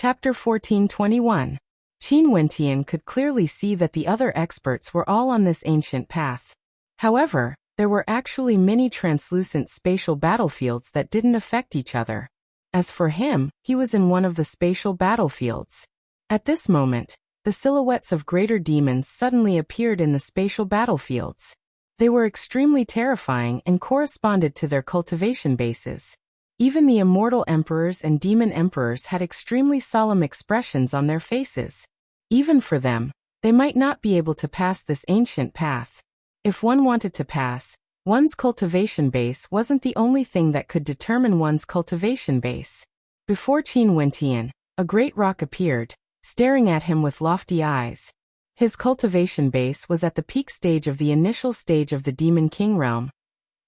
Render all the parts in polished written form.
Chapter 1421. Qin Wentian could clearly see that the other experts were all on this ancient path. However, there were actually many translucent spatial battlefields that didn't affect each other. As for him, he was in one of the spatial battlefields. At this moment, the silhouettes of greater demons suddenly appeared in the spatial battlefields. They were extremely terrifying and corresponded to their cultivation bases. Even the immortal emperors and demon emperors had extremely solemn expressions on their faces. Even for them, they might not be able to pass this ancient path. If one wanted to pass, one's cultivation base wasn't the only thing that could determine one's cultivation base. Before Qin Wentian, a great rock appeared, staring at him with lofty eyes. His cultivation base was at the peak stage of the initial stage of the Demon King realm,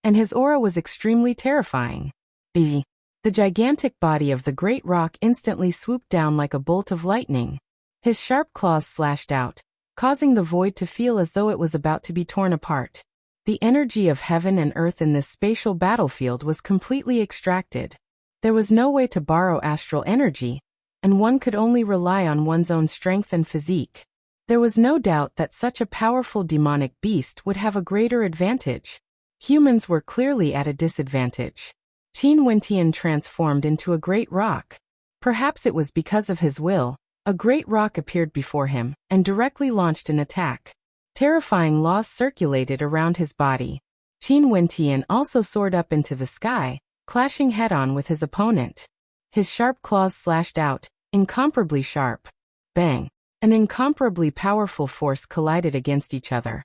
and his aura was extremely terrifying. The gigantic body of the great rock instantly swooped down like a bolt of lightning. His sharp claws slashed out, causing the void to feel as though it was about to be torn apart. The energy of heaven and earth in this spatial battlefield was completely extracted. There was no way to borrow astral energy, and one could only rely on one's own strength and physique. There was no doubt that such a powerful demonic beast would have a greater advantage. Humans were clearly at a disadvantage. Qin Wentian transformed into a great rock. Perhaps it was because of his will. A great rock appeared before him and directly launched an attack. Terrifying laws circulated around his body. Qin Wentian also soared up into the sky, clashing head-on with his opponent. His sharp claws slashed out, incomparably sharp. Bang! An incomparably powerful force collided against each other,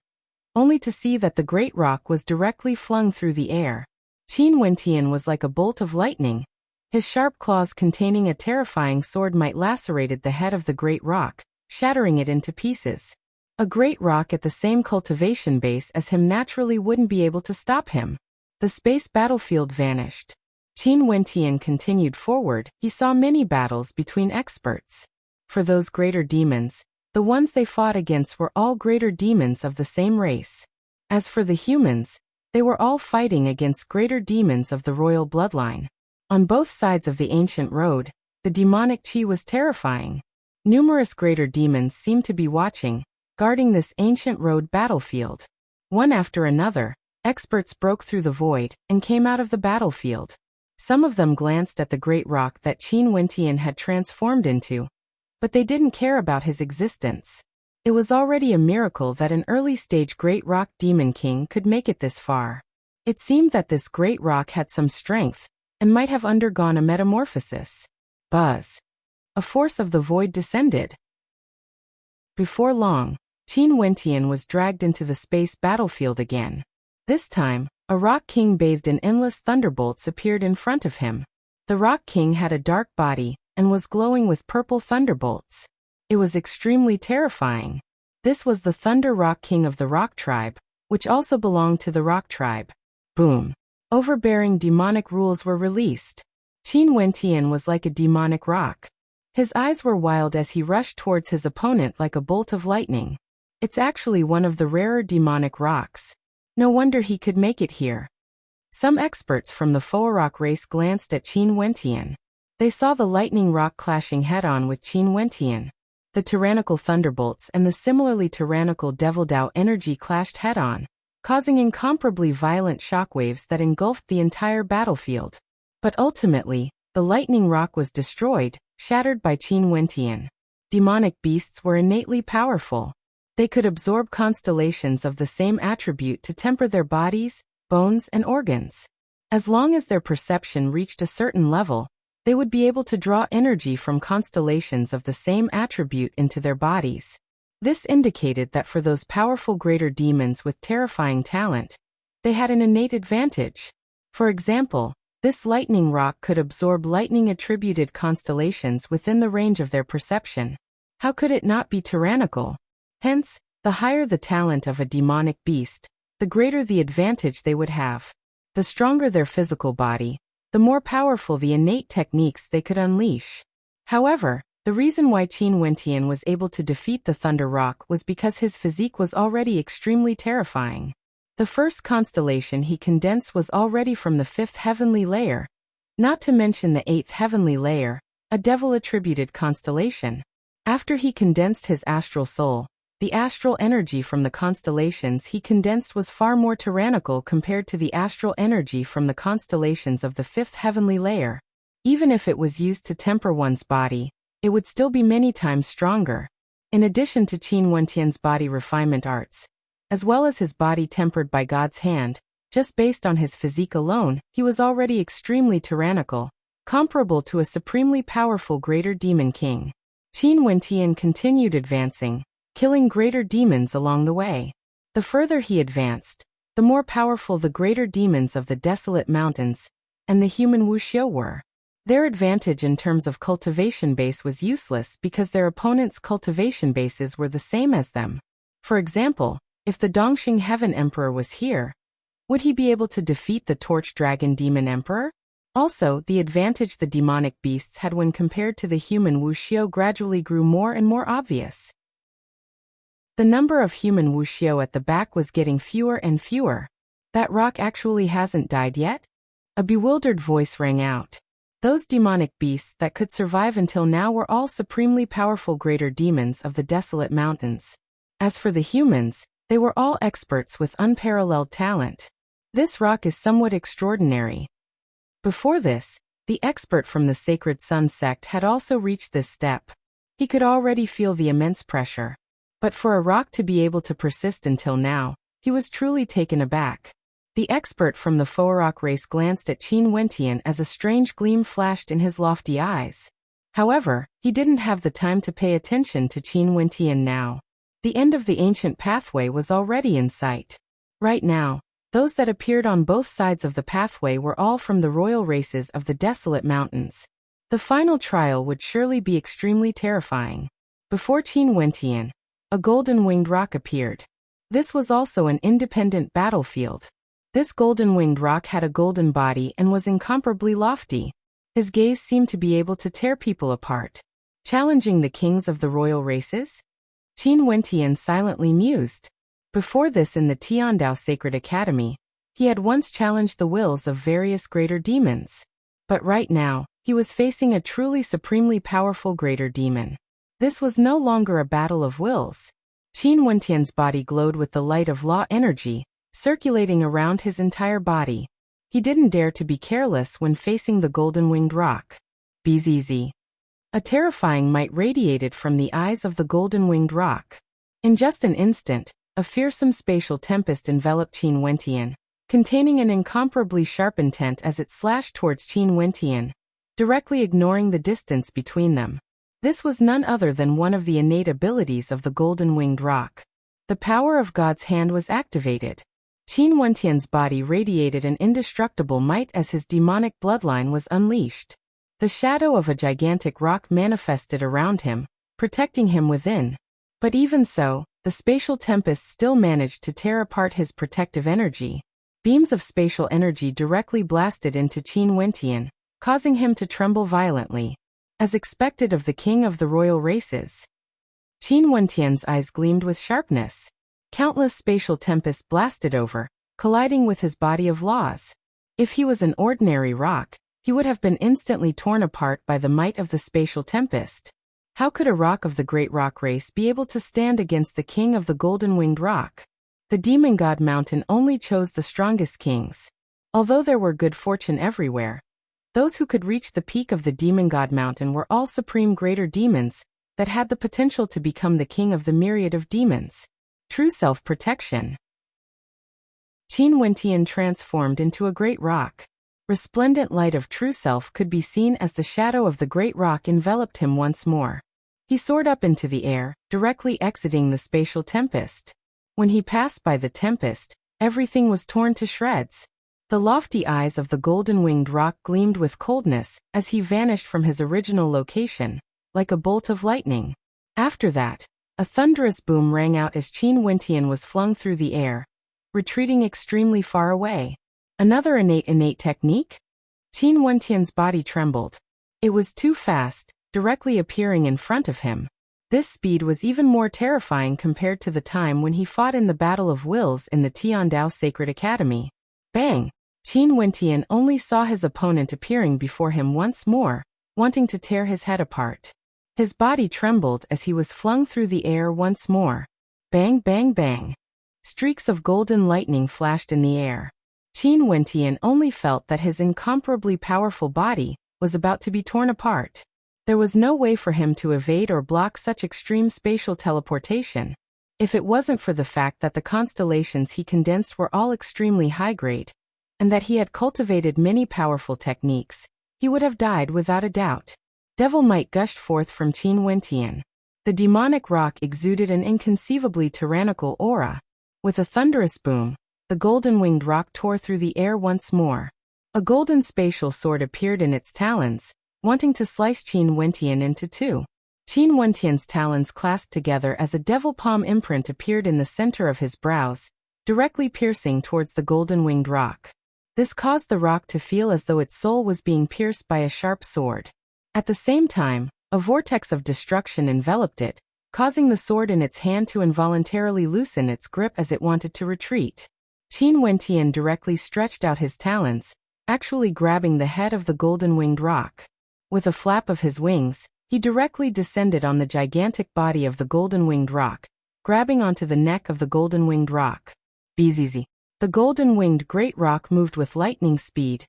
only to see that the great rock was directly flung through the air. Qin Wentian was like a bolt of lightning. His sharp claws containing a terrifying sword might lacerated the head of the great rock, shattering it into pieces. A great rock at the same cultivation base as him naturally wouldn't be able to stop him. The space battlefield vanished. Qin Wentian continued forward. He saw many battles between experts. For those greater demons, the ones they fought against were all greater demons of the same race. As for the humans, they were all fighting against greater demons of the royal bloodline. On both sides of the ancient road, the demonic qi was terrifying. Numerous greater demons seemed to be watching, guarding this ancient road battlefield. One after another, experts broke through the void and came out of the battlefield. Some of them glanced at the great rock that Qin Wentian had transformed into, but they didn't care about his existence. It was already a miracle that an early-stage great rock demon king could make it this far. It seemed that this great rock had some strength, and might have undergone a metamorphosis. Buzz! A force of the void descended. Before long, Qin Wentian was dragged into the space battlefield again. This time, a rock king bathed in endless thunderbolts appeared in front of him. The rock king had a dark body, and was glowing with purple thunderbolts. It was extremely terrifying. This was the Thunder Rock King of the Rock Tribe, which also belonged to the Rock Tribe. Boom! Overbearing demonic rules were released. Qin Wentian was like a demonic rock. His eyes were wild as he rushed towards his opponent like a bolt of lightning. It's actually one of the rarer demonic rocks. No wonder he could make it here. Some experts from the Foarok race glanced at Qin Wentian. They saw the lightning rock clashing head-on with Qin Wentian. The tyrannical thunderbolts and the similarly tyrannical Devil Dao energy clashed head-on, causing incomparably violent shockwaves that engulfed the entire battlefield. But ultimately, the lightning rock was destroyed, shattered by Qin Wentian. Demonic beasts were innately powerful. They could absorb constellations of the same attribute to temper their bodies, bones, and organs. As long as their perception reached a certain level, they would be able to draw energy from constellations of the same attribute into their bodies. This indicated that for those powerful greater demons with terrifying talent, they had an innate advantage. For example, this lightning rock could absorb lightning-attributed constellations within the range of their perception. How could it not be tyrannical? Hence, the higher the talent of a demonic beast, the greater the advantage they would have. The stronger their physical body, the more powerful the innate techniques they could unleash. However, the reason why Qin Wentian was able to defeat the Thunder Rock was because his physique was already extremely terrifying. The first constellation he condensed was already from the 5th heavenly layer, not to mention the 8th heavenly layer, a devil-attributed constellation. After he condensed his astral soul, the astral energy from the constellations he condensed was far more tyrannical compared to the astral energy from the constellations of the fifth heavenly layer. Even if it was used to temper one's body, it would still be many times stronger. In addition to Qin Wentian's body refinement arts, as well as his body tempered by God's hand, just based on his physique alone, he was already extremely tyrannical, comparable to a supremely powerful greater demon king. Qin Wentian continued advancing, killing greater demons along the way. The further he advanced, the more powerful the greater demons of the desolate mountains and the human Wuxia were. Their advantage in terms of cultivation base was useless because their opponents' cultivation bases were the same as them. For example, if the Dongxing Heaven Emperor was here, would he be able to defeat the Torch Dragon Demon Emperor? Also, the advantage the demonic beasts had when compared to the human Wuxia gradually grew more and more obvious. The number of human Wuxia at the back was getting fewer and fewer. That rock actually hasn't died yet? A bewildered voice rang out. Those demonic beasts that could survive until now were all supremely powerful greater demons of the desolate mountains. As for the humans, they were all experts with unparalleled talent. This rock is somewhat extraordinary. Before this, the expert from the Sacred Sun sect had also reached this step. He could already feel the immense pressure. But for a rock to be able to persist until now, he was truly taken aback. The expert from the Foarok race glanced at Qin Wentian as a strange gleam flashed in his lofty eyes. However, he didn't have the time to pay attention to Qin Wentian now. The end of the ancient pathway was already in sight. Right now, those that appeared on both sides of the pathway were all from the royal races of the desolate mountains. The final trial would surely be extremely terrifying. Before Qin Wentian, a golden-winged rock appeared. This was also an independent battlefield. This golden-winged rock had a golden body and was incomparably lofty. His gaze seemed to be able to tear people apart. Challenging the kings of the royal races? Qin Wentian silently mused. Before this in the Tiandao Sacred Academy, he had once challenged the wills of various greater demons. But right now, he was facing a truly supremely powerful greater demon. This was no longer a battle of wills. Qin Wentian's body glowed with the light of law energy, circulating around his entire body. He didn't dare to be careless when facing the golden-winged rock. Bzz. A terrifying might radiated from the eyes of the golden-winged rock. In just an instant, a fearsome spatial tempest enveloped Qin Wentian, containing an incomparably sharp intent as it slashed towards Qin Wentian, directly ignoring the distance between them. This was none other than one of the innate abilities of the golden-winged rock. The power of God's hand was activated. Qin Wentian's body radiated an indestructible might as his demonic bloodline was unleashed. The shadow of a gigantic rock manifested around him, protecting him within. But even so, the spatial tempest still managed to tear apart his protective energy. Beams of spatial energy directly blasted into Qin Wentian, causing him to tremble violently. As expected of the king of the royal races. Qin Wentian's eyes gleamed with sharpness. Countless spatial tempests blasted over, colliding with his body of laws. If he was an ordinary rock, he would have been instantly torn apart by the might of the spatial tempest. How could a rock of the great rock race be able to stand against the king of the golden-winged rock? The demon god mountain only chose the strongest kings. Although there were good fortune everywhere, those who could reach the peak of the demon god mountain were all supreme greater demons that had the potential to become the king of the myriad of demons. True self-protection. Qin Wentian transformed into a great rock. Resplendent light of true self could be seen as the shadow of the great rock enveloped him once more. He soared up into the air, directly exiting the spatial tempest. When he passed by the tempest, everything was torn to shreds. The lofty eyes of the golden-winged rock gleamed with coldness as he vanished from his original location, like a bolt of lightning. After that, a thunderous boom rang out as Qin Wentian was flung through the air, retreating extremely far away. Another innate technique? Qin Wentian's body trembled. It was too fast, directly appearing in front of him. This speed was even more terrifying compared to the time when he fought in the Battle of Wills in the Tiandao Sacred Academy. Bang! Qin Wentian only saw his opponent appearing before him once more, wanting to tear his head apart. His body trembled as he was flung through the air once more. Bang, bang, bang. Streaks of golden lightning flashed in the air. Qin Wentian only felt that his incomparably powerful body was about to be torn apart. There was no way for him to evade or block such extreme spatial teleportation. If it wasn't for the fact that the constellations he condensed were all extremely high-grade, and that he had cultivated many powerful techniques, he would have died without a doubt. Devil might gushed forth from Qin Wentian. The demonic rock exuded an inconceivably tyrannical aura. With a thunderous boom, the golden-winged rock tore through the air once more. A golden spatial sword appeared in its talons, wanting to slice Qin Wentian into two. Qin Wentian's talons clasped together as a devil palm imprint appeared in the center of his brows, directly piercing towards the golden-winged rock. This caused the rock to feel as though its soul was being pierced by a sharp sword. At the same time, a vortex of destruction enveloped it, causing the sword in its hand to involuntarily loosen its grip as it wanted to retreat. Qin Wentian directly stretched out his talons, actually grabbing the head of the golden-winged rock. With a flap of his wings, he directly descended on the gigantic body of the golden-winged rock, grabbing onto the neck of the golden-winged rock. Bzzz. The golden-winged great rock moved with lightning speed,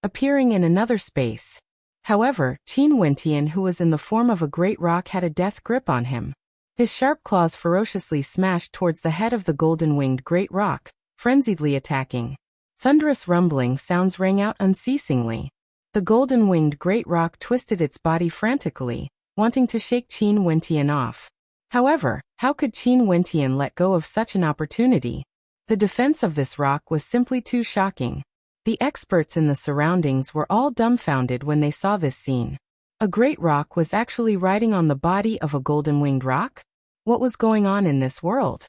appearing in another space. However, Qin Wentian, who was in the form of a great rock, had a death grip on him. His sharp claws ferociously smashed towards the head of the golden-winged great rock, frenziedly attacking. Thunderous rumbling sounds rang out unceasingly. The golden-winged great rock twisted its body frantically, wanting to shake Qin Wentian off. However, how could Qin Wentian let go of such an opportunity? The defense of this rock was simply too shocking. The experts in the surroundings were all dumbfounded when they saw this scene. A great rock was actually riding on the body of a golden-winged rock? What was going on in this world?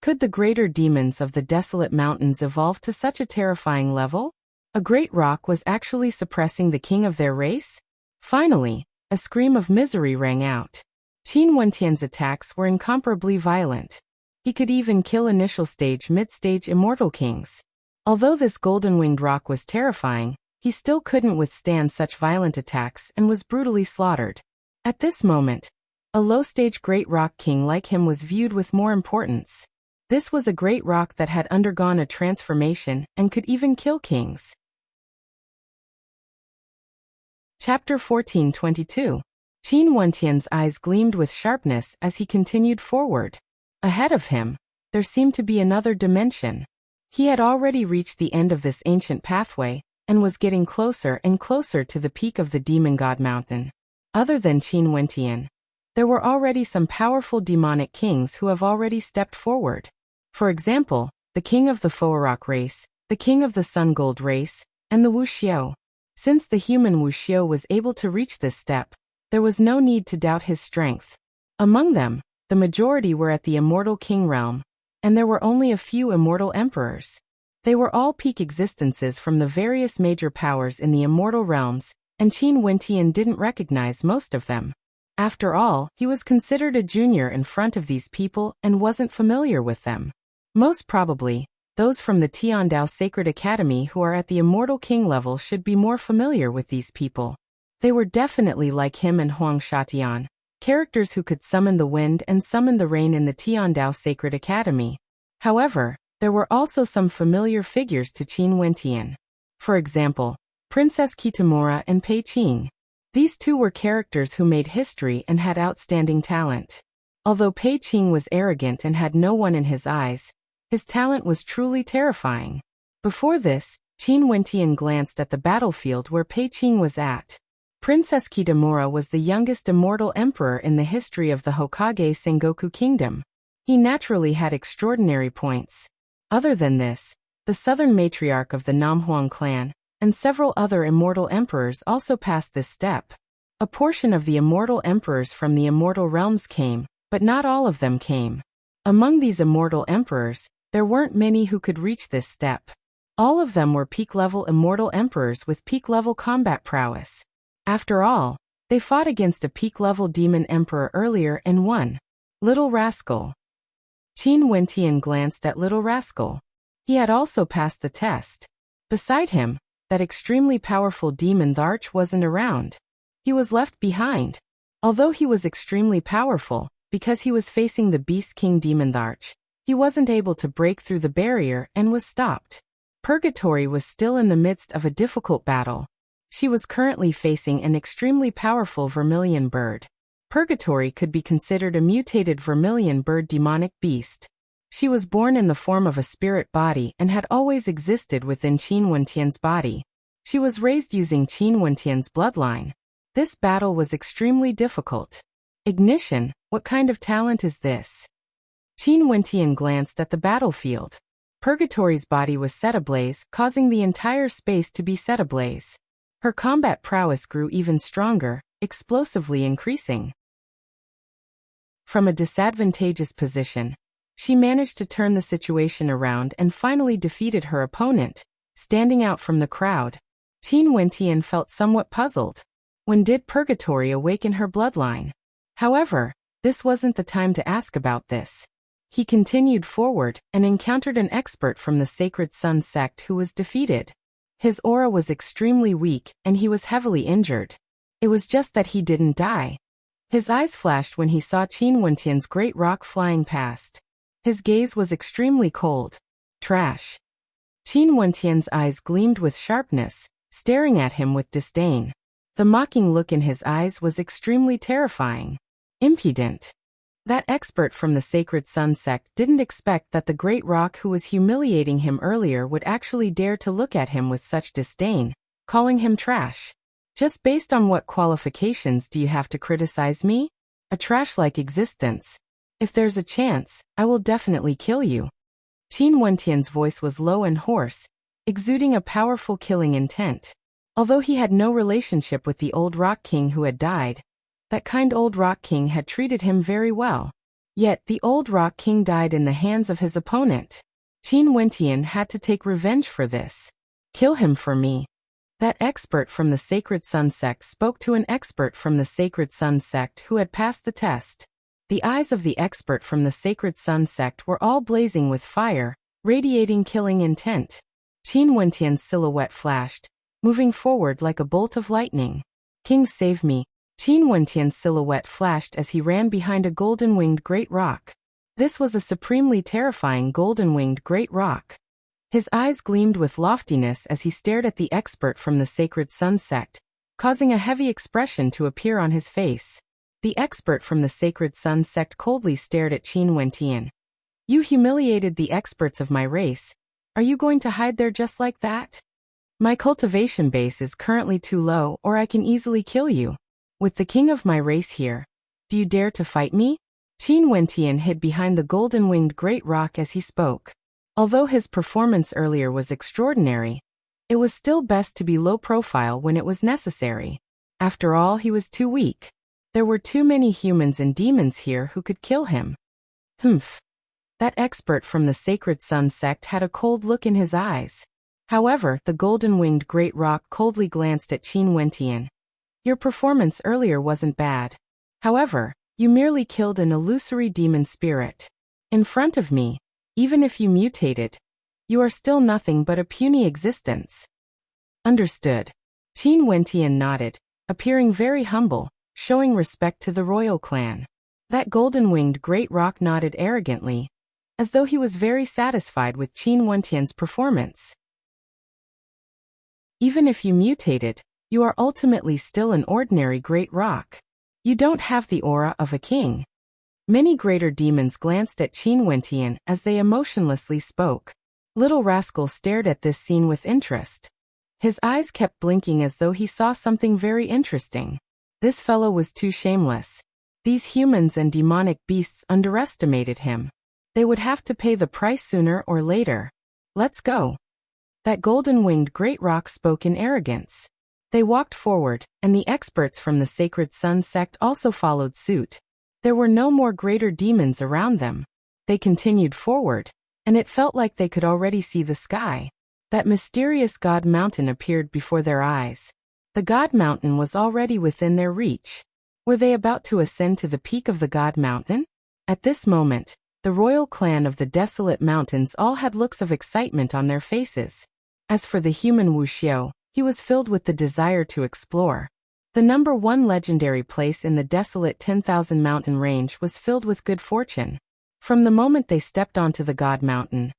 Could the greater demons of the desolate mountains evolve to such a terrifying level? A great rock was actually suppressing the king of their race? Finally, a scream of misery rang out. Qin Wentian's attacks were incomparably violent. He could even kill initial stage, mid-stage immortal kings. Although this golden-winged rock was terrifying, he still couldn't withstand such violent attacks and was brutally slaughtered. At this moment, a low-stage great rock king like him was viewed with more importance. This was a great rock that had undergone a transformation and could even kill kings. Chapter 14:22. Qin Wentian's eyes gleamed with sharpness as he continued forward. Ahead of him, there seemed to be another dimension. He had already reached the end of this ancient pathway and was getting closer and closer to the peak of the Demon God Mountain. Other than Qin Wentian, there were already some powerful demonic kings who have already stepped forward. For example, the king of the Foarok race, the king of the Sun Gold race, and the Wuxia. Since the human Wuxia was able to reach this step, there was no need to doubt his strength. Among them, the majority were at the immortal king realm, and there were only a few immortal emperors. They were all peak existences from the various major powers in the immortal realms, and Qin Wentian didn't recognize most of them. After all, he was considered a junior in front of these people and wasn't familiar with them. Most probably, those from the Tiandao Sacred Academy who are at the immortal king level should be more familiar with these people. They were definitely like him and Huang Shatian, characters who could summon the wind and summon the rain in the Tiandao Sacred Academy. However, there were also some familiar figures to Qin Wentian. For example, Princess Kitamura and Pei Qing. These two were characters who made history and had outstanding talent. Although Pei Qing was arrogant and had no one in his eyes, his talent was truly terrifying. Before this, Qin Wentian glanced at the battlefield where Pei Qing was at. Princess Kitamura was the youngest immortal emperor in the history of the Hokage Sengoku Kingdom. He naturally had extraordinary points. Other than this, the southern matriarch of the Namhuang clan, and several other immortal emperors also passed this step. A portion of the immortal emperors from the immortal realms came, but not all of them came. Among these immortal emperors, there weren't many who could reach this step. All of them were peak-level immortal emperors with peak-level combat prowess. After all, they fought against a peak-level demon emperor earlier and won. Little Rascal. Qin Wentian glanced at Little Rascal. He had also passed the test. Beside him, that extremely powerful demon Monarch wasn't around. He was left behind. Although he was extremely powerful, because he was facing the Beast King Demon Monarch, he wasn't able to break through the barrier and was stopped. Purgatory was still in the midst of a difficult battle. She was currently facing an extremely powerful vermilion bird. Purgatory could be considered a mutated vermilion bird demonic beast. She was born in the form of a spirit body and had always existed within Qin Wentian's body. She was raised using Qin Wentian's bloodline. This battle was extremely difficult. Ignition, what kind of talent is this? Qin Wentian glanced at the battlefield. Purgatory's body was set ablaze, causing the entire space to be set ablaze. Her combat prowess grew even stronger, explosively increasing. From a disadvantageous position, she managed to turn the situation around and finally defeated her opponent, standing out from the crowd. Qin Wentian felt somewhat puzzled. When did Purgatory awaken her bloodline? However, this wasn't the time to ask about this. He continued forward and encountered an expert from the Sacred Sun sect who was defeated. His aura was extremely weak and he was heavily injured. It was just that he didn't die. His eyes flashed when he saw Qin Wentian's great rock flying past. His gaze was extremely cold. Trash. Qin Wentian's eyes gleamed with sharpness, staring at him with disdain. The mocking look in his eyes was extremely terrifying. Impudent. That expert from the Sacred Sun sect didn't expect that the great rock who was humiliating him earlier would actually dare to look at him with such disdain, calling him trash. Just based on what qualifications do you have to criticize me? A trash-like existence. If there's a chance, I will definitely kill you. Qin Wentian's voice was low and hoarse, exuding a powerful killing intent. Although he had no relationship with the old Rock King who had died, that kind old Rock King had treated him very well. Yet the old Rock King died in the hands of his opponent. Qin Wentian had to take revenge for this. Kill him for me. That expert from the Sacred Sun sect spoke to an expert from the Sacred Sun sect who had passed the test. The eyes of the expert from the Sacred Sun sect were all blazing with fire, radiating killing intent. Qin Wentian's silhouette flashed, moving forward like a bolt of lightning. King, save me. Qin Wentian's silhouette flashed as he ran behind a golden-winged great rock. This was a supremely terrifying golden-winged great rock. His eyes gleamed with loftiness as he stared at the expert from the Sacred Sun sect, causing a heavy expression to appear on his face. The expert from the Sacred Sun sect coldly stared at Qin Wentian. You humiliated the experts of my race. Are you going to hide there just like that? My cultivation base is currently too low, or I can easily kill you. With the king of my race here, do you dare to fight me? Qin Wentian hid behind the golden-winged great rock as he spoke. Although his performance earlier was extraordinary, it was still best to be low profile when it was necessary. After all, he was too weak. There were too many humans and demons here who could kill him. Humph. That expert from the Sacred Sun sect had a cold look in his eyes. However, the golden-winged great rock coldly glanced at Qin Wentian. Your performance earlier wasn't bad. However, you merely killed an illusory demon spirit. In front of me, even if you mutated, you are still nothing but a puny existence. Understood. Qin Wentian nodded, appearing very humble, showing respect to the royal clan. That golden-winged great rock nodded arrogantly, as though he was very satisfied with Qin Wentian's performance. Even if you mutated, you are ultimately still an ordinary great rock. You don't have the aura of a king. Many greater demons glanced at Qin Wentian as they emotionlessly spoke. Little Rascal stared at this scene with interest. His eyes kept blinking as though he saw something very interesting. This fellow was too shameless. These humans and demonic beasts underestimated him. They would have to pay the price sooner or later. Let's go. That golden-winged great rock spoke in arrogance. They walked forward, and the experts from the Sacred Sun sect also followed suit. There were no more greater demons around them. They continued forward, and it felt like they could already see the sky. That mysterious God Mountain appeared before their eyes. The God Mountain was already within their reach. Were they about to ascend to the peak of the God Mountain? At this moment, the royal clan of the Desolate Mountains all had looks of excitement on their faces. As for the human Wuxia, he was filled with the desire to explore. The number 1 legendary place in the desolate 10,000 mountain range was filled with good fortune. From the moment they stepped onto the God Mountain,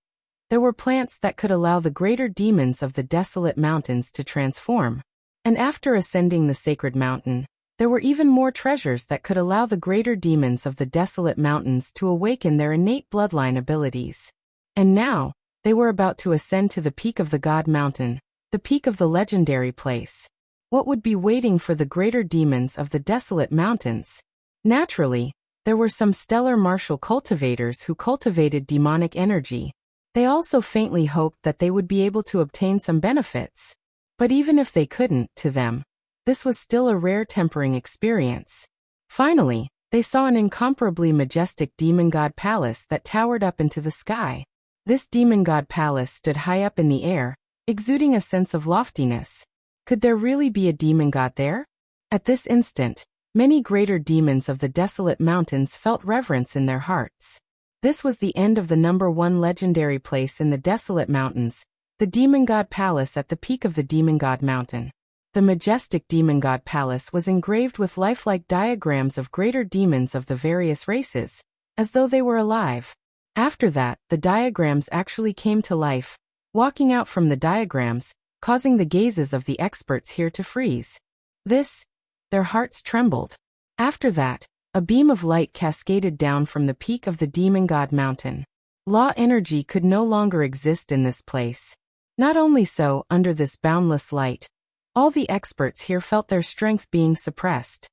there were plants that could allow the greater demons of the desolate mountains to transform. And after ascending the sacred mountain, there were even more treasures that could allow the greater demons of the desolate mountains to awaken their innate bloodline abilities. And now, they were about to ascend to the peak of the God Mountain, the peak of the legendary place. What would be waiting for the greater demons of the desolate mountains? Naturally, there were some stellar martial cultivators who cultivated demonic energy. They also faintly hoped that they would be able to obtain some benefits. But even if they couldn't, to them, this was still a rare tempering experience. Finally, they saw an incomparably majestic demon god palace that towered up into the sky. This demon god palace stood high up in the air, exuding a sense of loftiness. Could there really be a demon god there? At this instant, many greater demons of the desolate mountains felt reverence in their hearts. This was the end of the number 1 legendary place in the desolate mountains, the demon god palace at the peak of the demon god mountain. The majestic demon god palace was engraved with lifelike diagrams of greater demons of the various races, as though they were alive. After that, the diagrams actually came to life, walking out from the diagrams, causing the gazes of the experts here to freeze. Their hearts trembled. After that, a beam of light cascaded down from the peak of the demon god mountain. Law energy could no longer exist in this place. Not only so, under this boundless light, all the experts here felt their strength being suppressed.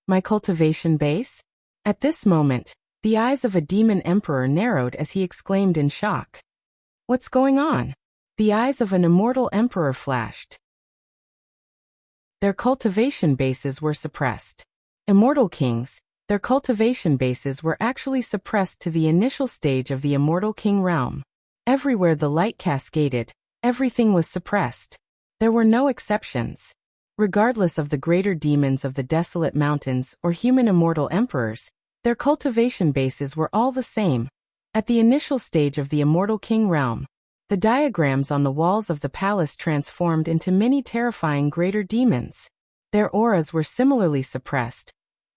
My cultivation base? At this moment, the eyes of a demon emperor narrowed as he exclaimed in shock. What's going on? The eyes of an immortal emperor flashed. Their cultivation bases were suppressed. Immortal kings, their cultivation bases were actually suppressed to the initial stage of the immortal king realm. Everywhere the light cascaded, everything was suppressed. There were no exceptions. Regardless of the greater demons of the desolate mountains or human immortal emperors, their cultivation bases were all the same. At the initial stage of the immortal king realm, the diagrams on the walls of the palace transformed into many terrifying greater demons. Their auras were similarly suppressed.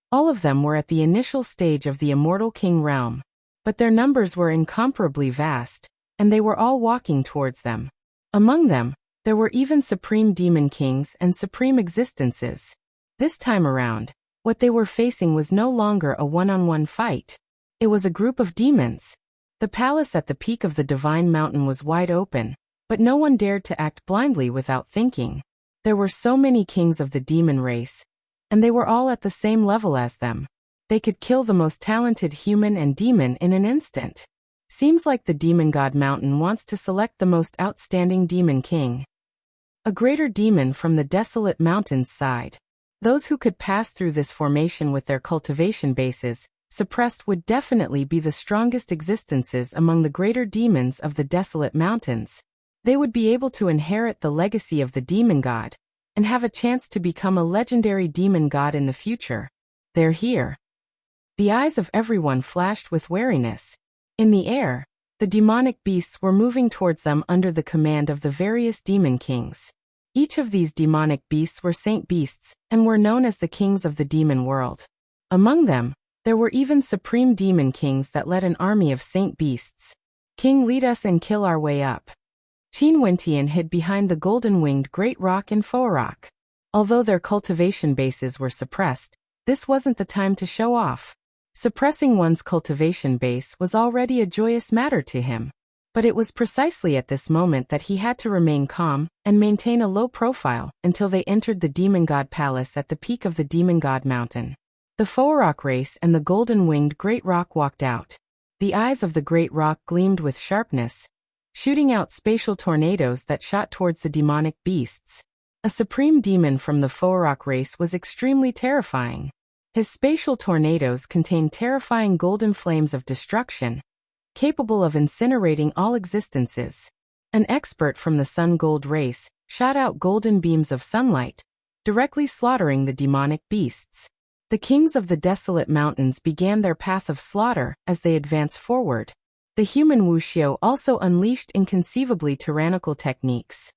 All of them were at the initial stage of the immortal king realm. But their numbers were incomparably vast, and they were all walking towards them. Among them, there were even supreme demon kings and supreme existences. This time around, what they were facing was no longer a one-on-one fight. It was a group of demons. The palace at the peak of the divine mountain was wide open, but no one dared to act blindly without thinking. There were so many kings of the demon race, and they were all at the same level as them. They could kill the most talented human and demon in an instant. Seems like the demon god mountain wants to select the most outstanding demon king. A greater demon from the desolate mountains side. Those who could pass through this formation with their cultivation bases suppressed would definitely be the strongest existences among the greater demons of the desolate mountains. They would be able to inherit the legacy of the demon god, and have a chance to become a legendary demon god in the future. They're here. The eyes of everyone flashed with wariness. In the air, the demonic beasts were moving towards them under the command of the various demon kings. Each of these demonic beasts were saint beasts, and were known as the kings of the demon world. Among them, there were even supreme demon kings that led an army of saint beasts. King, lead us and kill our way up. Qin Wentian hid behind the golden-winged great rock in Rock. Although their cultivation bases were suppressed, this wasn't the time to show off. Suppressing one's cultivation base was already a joyous matter to him. But it was precisely at this moment that he had to remain calm and maintain a low profile until they entered the demon god palace at the peak of the demon god mountain. The Rock race and the golden-winged great rock walked out. The eyes of the great rock gleamed with sharpness, shooting out spatial tornadoes that shot towards the demonic beasts. A supreme demon from the Rock race was extremely terrifying. His spatial tornadoes contained terrifying golden flames of destruction, capable of incinerating all existences. An expert from the sun gold race shot out golden beams of sunlight, directly slaughtering the demonic beasts. The kings of the desolate mountains began their path of slaughter as they advanced forward. The human Wuxia also unleashed inconceivably tyrannical techniques.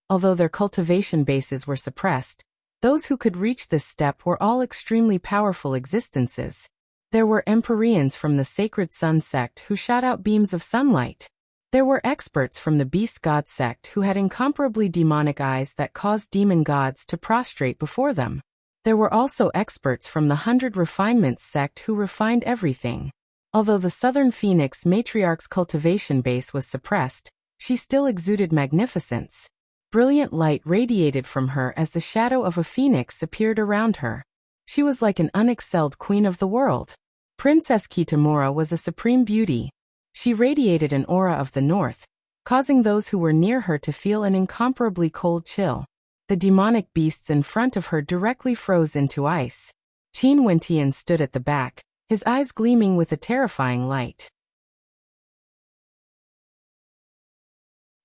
Although their cultivation bases were suppressed, those who could reach this step were all extremely powerful existences. There were Empyreans from the Sacred Sun sect who shot out beams of sunlight. There were experts from the Beast God sect who had incomparably demonic eyes that caused demon gods to prostrate before them. There were also experts from the 100 Refinements sect who refined everything. Although the Southern Phoenix matriarch's cultivation base was suppressed, she still exuded magnificence. Brilliant light radiated from her as the shadow of a phoenix appeared around her. She was like an unexcelled queen of the world. Princess Kitamura was a supreme beauty. She radiated an aura of the north, causing those who were near her to feel an incomparably cold chill. The demonic beasts in front of her directly froze into ice. Qin Wentian stood at the back, his eyes gleaming with a terrifying light.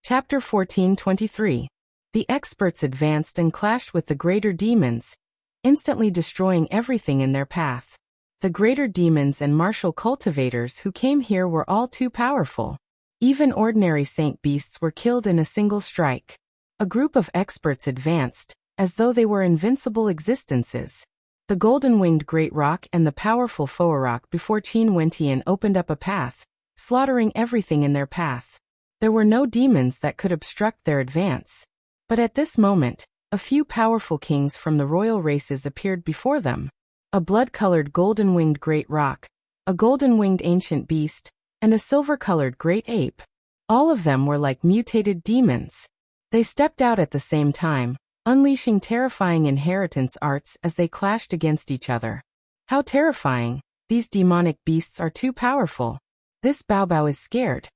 Chapter 14:23. The experts advanced and clashed with the greater demons, instantly destroying everything in their path. The greater demons and martial cultivators who came here were all too powerful. Even ordinary saint beasts were killed in a single strike. A group of experts advanced, as though they were invincible existences. The golden-winged great rock and the powerful Foarok before Qin Wentian opened up a path, slaughtering everything in their path. There were no demons that could obstruct their advance. But at this moment, a few powerful kings from the royal races appeared before them. A blood-colored golden-winged great rock, a golden-winged ancient beast, and a silver-colored great ape. All of them were like mutated demons. They stepped out at the same time, unleashing terrifying inheritance arts as they clashed against each other. How terrifying! These demonic beasts are too powerful. This Baobao is scared.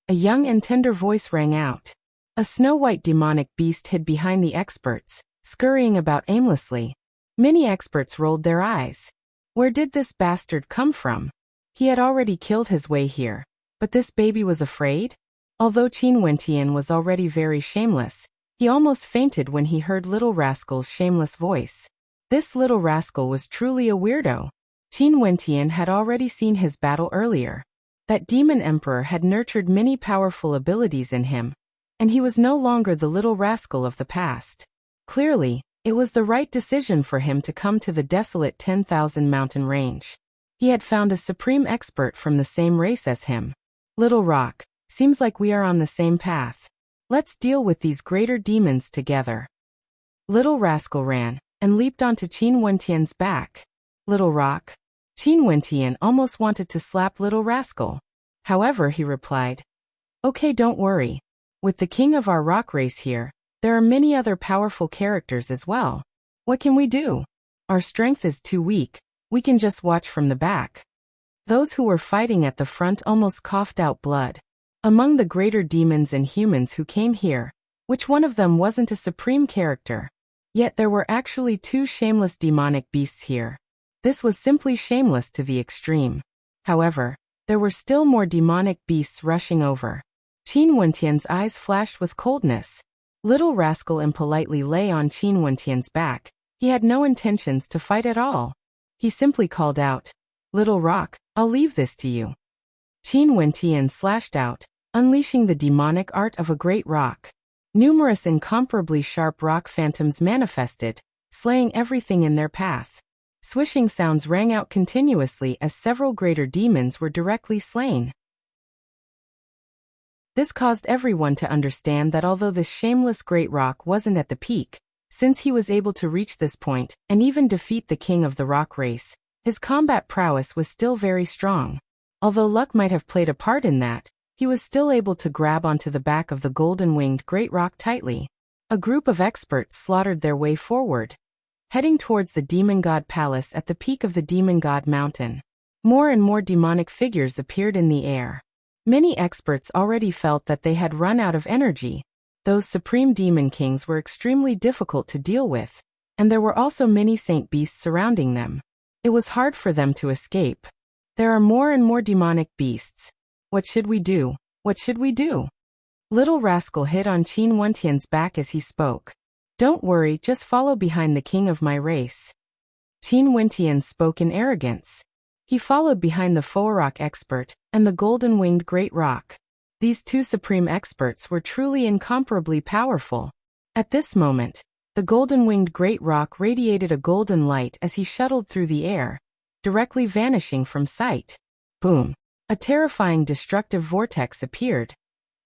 A young and tender voice rang out. A snow-white demonic beast hid behind the experts, scurrying about aimlessly. Many experts rolled their eyes. Where did this bastard come from? He had already killed his way here, but this baby was afraid? Although Qin Wentian was already very shameless, he almost fainted when he heard Little Rascal's shameless voice. This little rascal was truly a weirdo. Qin Wentian had already seen his battle earlier. That demon emperor had nurtured many powerful abilities in him, and he was no longer the little rascal of the past. Clearly, it was the right decision for him to come to the desolate 10,000 mountain range. He had found a supreme expert from the same race as him. Little Rock, seems like we are on the same path. Let's deal with these greater demons together. Little Rascal ran, and leaped onto Qin Wentian's back. Little Rock. Qin Wentian almost wanted to slap Little Rascal. However, he replied, "Okay, don't worry. With the king of our rock race here, there are many other powerful characters as well. What can we do? Our strength is too weak, we can just watch from the back." Those who were fighting at the front almost coughed out blood. Among the greater demons and humans who came here, which one of them wasn't a supreme character? Yet there were actually two shameless demonic beasts here. This was simply shameless to the extreme. However, there were still more demonic beasts rushing over. Qin Wentian's eyes flashed with coldness. Little Rascal impolitely lay on Qin Wentian's back. He had no intentions to fight at all. He simply called out, "Little Rock, I'll leave this to you." Qin Wentian slashed out, unleashing the demonic art of a great rock. Numerous incomparably sharp rock phantoms manifested, slaying everything in their path. Swishing sounds rang out continuously as several greater demons were directly slain. This caused everyone to understand that although this shameless great rock wasn't at the peak, since he was able to reach this point and even defeat the king of the rock race, his combat prowess was still very strong. Although luck might have played a part in that, he was still able to grab onto the back of the golden-winged great rock tightly. A group of experts slaughtered their way forward, heading towards the demon god palace at the peak of the demon god mountain. More and more demonic figures appeared in the air. Many experts already felt that they had run out of energy. Those supreme demon kings were extremely difficult to deal with, and there were also many saint beasts surrounding them. It was hard for them to escape. There are more and more demonic beasts. What should we do? What should we do? Little Rascal hit on Qin Wentian's back as he spoke. "Don't worry, just follow behind the king of my race." Qin Wentian spoke in arrogance. He followed behind the Foarok expert and the golden-winged great rock. These two supreme experts were truly incomparably powerful. At this moment, the golden-winged great roc radiated a golden light as he shuttled through the air, directly vanishing from sight. Boom! A terrifying destructive vortex appeared,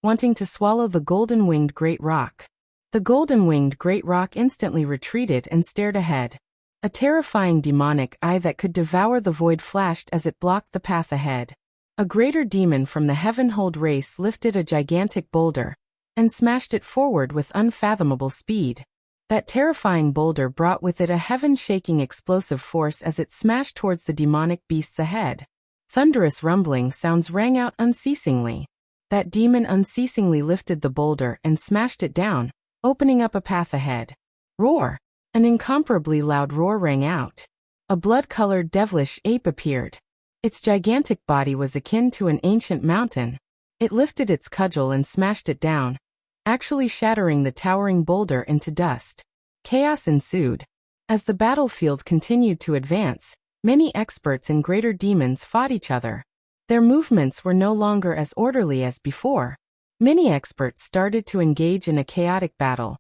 wanting to swallow the golden-winged great roc. The golden-winged great roc instantly retreated and stared ahead. A terrifying demonic eye that could devour the void flashed as it blocked the path ahead. A greater demon from the Heavenhold race lifted a gigantic boulder and smashed it forward with unfathomable speed. That terrifying boulder brought with it a heaven-shaking explosive force as it smashed towards the demonic beasts ahead. Thunderous rumbling sounds rang out unceasingly. That demon unceasingly lifted the boulder and smashed it down, opening up a path ahead. Roar! An incomparably loud roar rang out. A blood-colored devilish ape appeared. Its gigantic body was akin to an ancient mountain. It lifted its cudgel and smashed it down, actually shattering the towering boulder into dust. Chaos ensued. As the battlefield continued to advance, many experts and greater demons fought each other. Their movements were no longer as orderly as before. Many experts started to engage in a chaotic battle,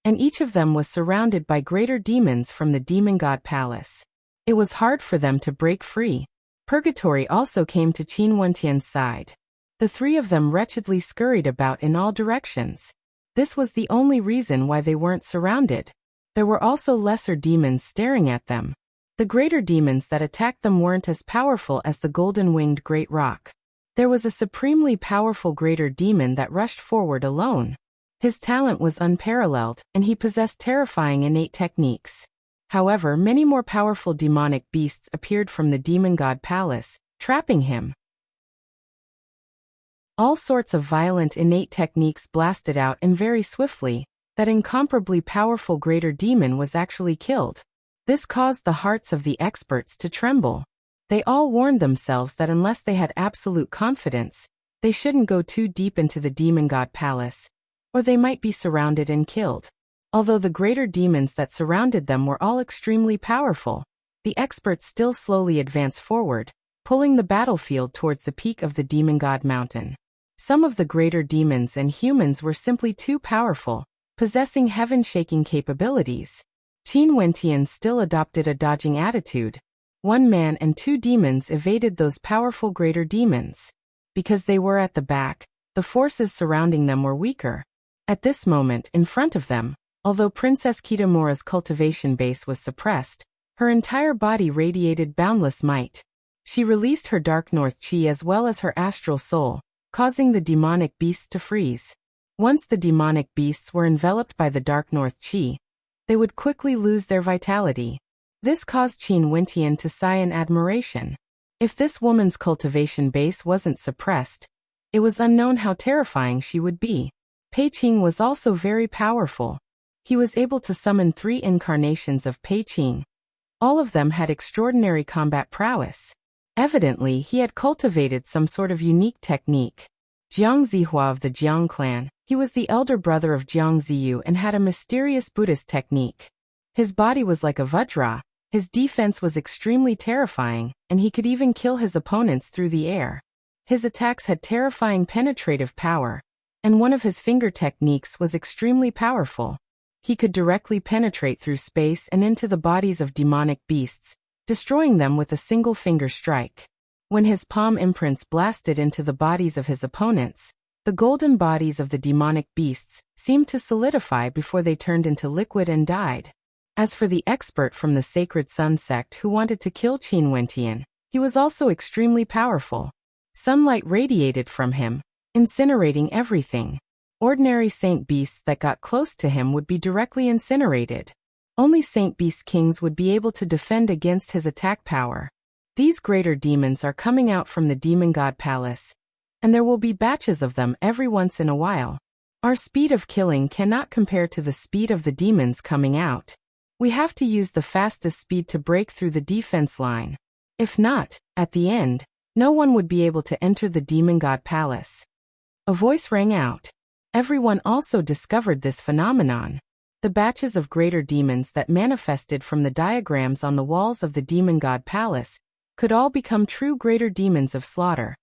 and each of them was surrounded by greater demons from the demon god palace. It was hard for them to break free. Purgatory also came to Qin Wentian's side. The three of them wretchedly scurried about in all directions. This was the only reason why they weren't surrounded. There were also lesser demons staring at them. The greater demons that attacked them weren't as powerful as the golden-winged great roc. There was a supremely powerful greater demon that rushed forward alone. His talent was unparalleled, and he possessed terrifying innate techniques. However, many more powerful demonic beasts appeared from the demon god palace, trapping him. All sorts of violent innate techniques blasted out, and very swiftly, that incomparably powerful greater demon was actually killed. This caused the hearts of the experts to tremble. They all warned themselves that unless they had absolute confidence, they shouldn't go too deep into the demon god palace, or they might be surrounded and killed. Although the greater demons that surrounded them were all extremely powerful, the experts still slowly advanced forward, pulling the battlefield towards the peak of the demon god mountain. Some of the greater demons and humans were simply too powerful, possessing heaven-shaking capabilities. Qin Wentian still adopted a dodging attitude. One man and two demons evaded those powerful greater demons. Because they were at the back, the forces surrounding them were weaker. At this moment, in front of them, although Princess Kitamura's cultivation base was suppressed, her entire body radiated boundless might. She released her Dark North Chi as well as her astral soul, causing the demonic beasts to freeze. Once the demonic beasts were enveloped by the Dark North Chi, they would quickly lose their vitality. This caused Qin Wentian to sigh in admiration. If this woman's cultivation base wasn't suppressed, it was unknown how terrifying she would be. Pei Qing was also very powerful. He was able to summon 3 incarnations of Pei Qing. All of them had extraordinary combat prowess. Evidently, he had cultivated some sort of unique technique. Jiang Zihua of the Jiang clan, he was the elder brother of Jiang Ziyu and had a mysterious Buddhist technique. His body was like a vajra, his defense was extremely terrifying, and he could even kill his opponents through the air. His attacks had terrifying penetrative power, and one of his finger techniques was extremely powerful. He could directly penetrate through space and into the bodies of demonic beasts, destroying them with a single finger strike. When his palm imprints blasted into the bodies of his opponents, the golden bodies of the demonic beasts seemed to solidify before they turned into liquid and died. As for the expert from the Sacred Sun sect who wanted to kill Qin Wentian, he was also extremely powerful. Sunlight radiated from him, incinerating everything. Ordinary saint beasts that got close to him would be directly incinerated. Only saint beast kings would be able to defend against his attack power. These greater demons are coming out from the demon god palace, and there will be batches of them every once in a while. Our speed of killing cannot compare to the speed of the demons coming out. We have to use the fastest speed to break through the defense line. If not, at the end, no one would be able to enter the demon god palace. A voice rang out. Everyone also discovered this phenomenon. The batches of greater demons that manifested from the diagrams on the walls of the demon god palace could all become true greater demons of slaughter.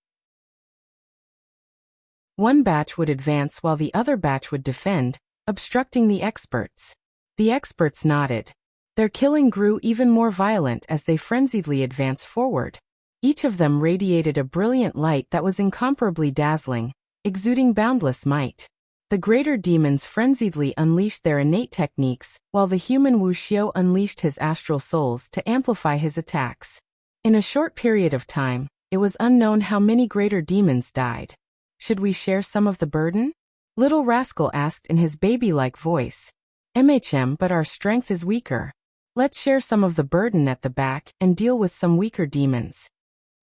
One batch would advance while the other batch would defend, obstructing the experts. The experts nodded. Their killing grew even more violent as they frenziedly advanced forward. Each of them radiated a brilliant light that was incomparably dazzling, exuding boundless might. The greater demons frenziedly unleashed their innate techniques, while the human Wuxia unleashed his astral souls to amplify his attacks. In a short period of time, it was unknown how many greater demons died. Should we share some of the burden? Little Rascal asked in his baby-like voice. But our strength is weaker. Let's share some of the burden at the back and deal with some weaker demons.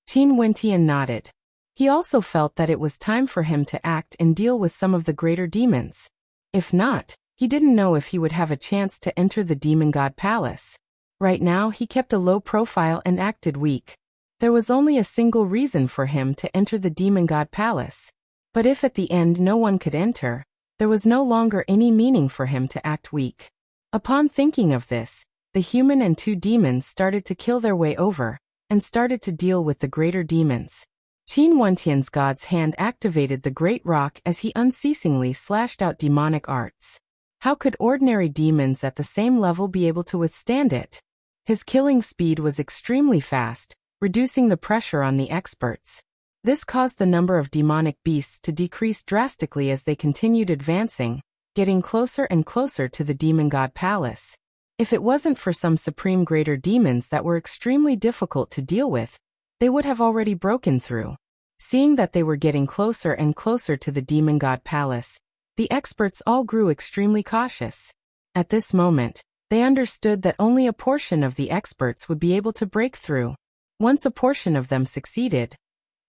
Qin Wentian nodded. He also felt that it was time for him to act and deal with some of the greater demons. If not, he didn't know if he would have a chance to enter the Demon God Palace. Right now he kept a low profile and acted weak. There was only a single reason for him to enter the Demon God Palace. But if at the end no one could enter, there was no longer any meaning for him to act weak. Upon thinking of this, the human and two demons started to kill their way over, and started to deal with the greater demons. Qin Wentian's god's hand activated the great rock as he unceasingly slashed out demonic arts. How could ordinary demons at the same level be able to withstand it? His killing speed was extremely fast, reducing the pressure on the experts. This caused the number of demonic beasts to decrease drastically as they continued advancing, getting closer and closer to the Demon God Palace. If it wasn't for some supreme greater demons that were extremely difficult to deal with, they would have already broken through. Seeing that they were getting closer and closer to the Demon God Palace, the experts all grew extremely cautious. At this moment, they understood that only a portion of the experts would be able to break through. Once a portion of them succeeded,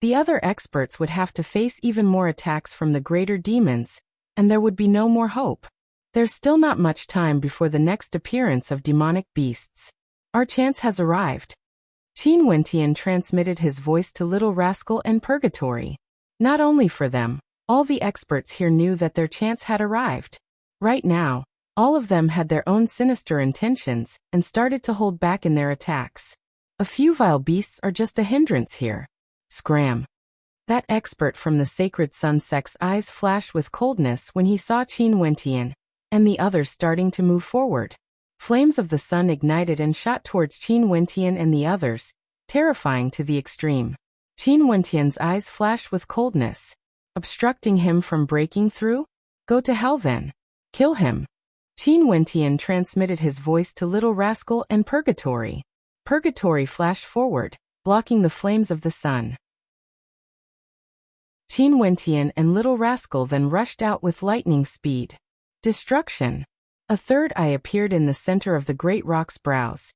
the other experts would have to face even more attacks from the greater demons, and there would be no more hope. There's still not much time before the next appearance of demonic beasts. Our chance has arrived. Qin Wentian transmitted his voice to Little Rascal and Purgatory. Not only for them, all the experts here knew that their chance had arrived. Right now, all of them had their own sinister intentions and started to hold back in their attacks. A few vile beasts are just a hindrance here. Scram. That expert from the Sacred Sun sect's eyes flashed with coldness when he saw Qin Wentian and the others starting to move forward. Flames of the sun ignited and shot towards Qin Wentian and the others, terrifying to the extreme. Qin Wentian's eyes flashed with coldness. Obstructing him from breaking through? Go to hell then. Kill him. Qin Wentian transmitted his voice to Little Rascal and Purgatory. Purgatory flashed forward, blocking the flames of the sun. Qin Wentian and Little Rascal then rushed out with lightning speed. Destruction. A third eye appeared in the center of the great rock's brows,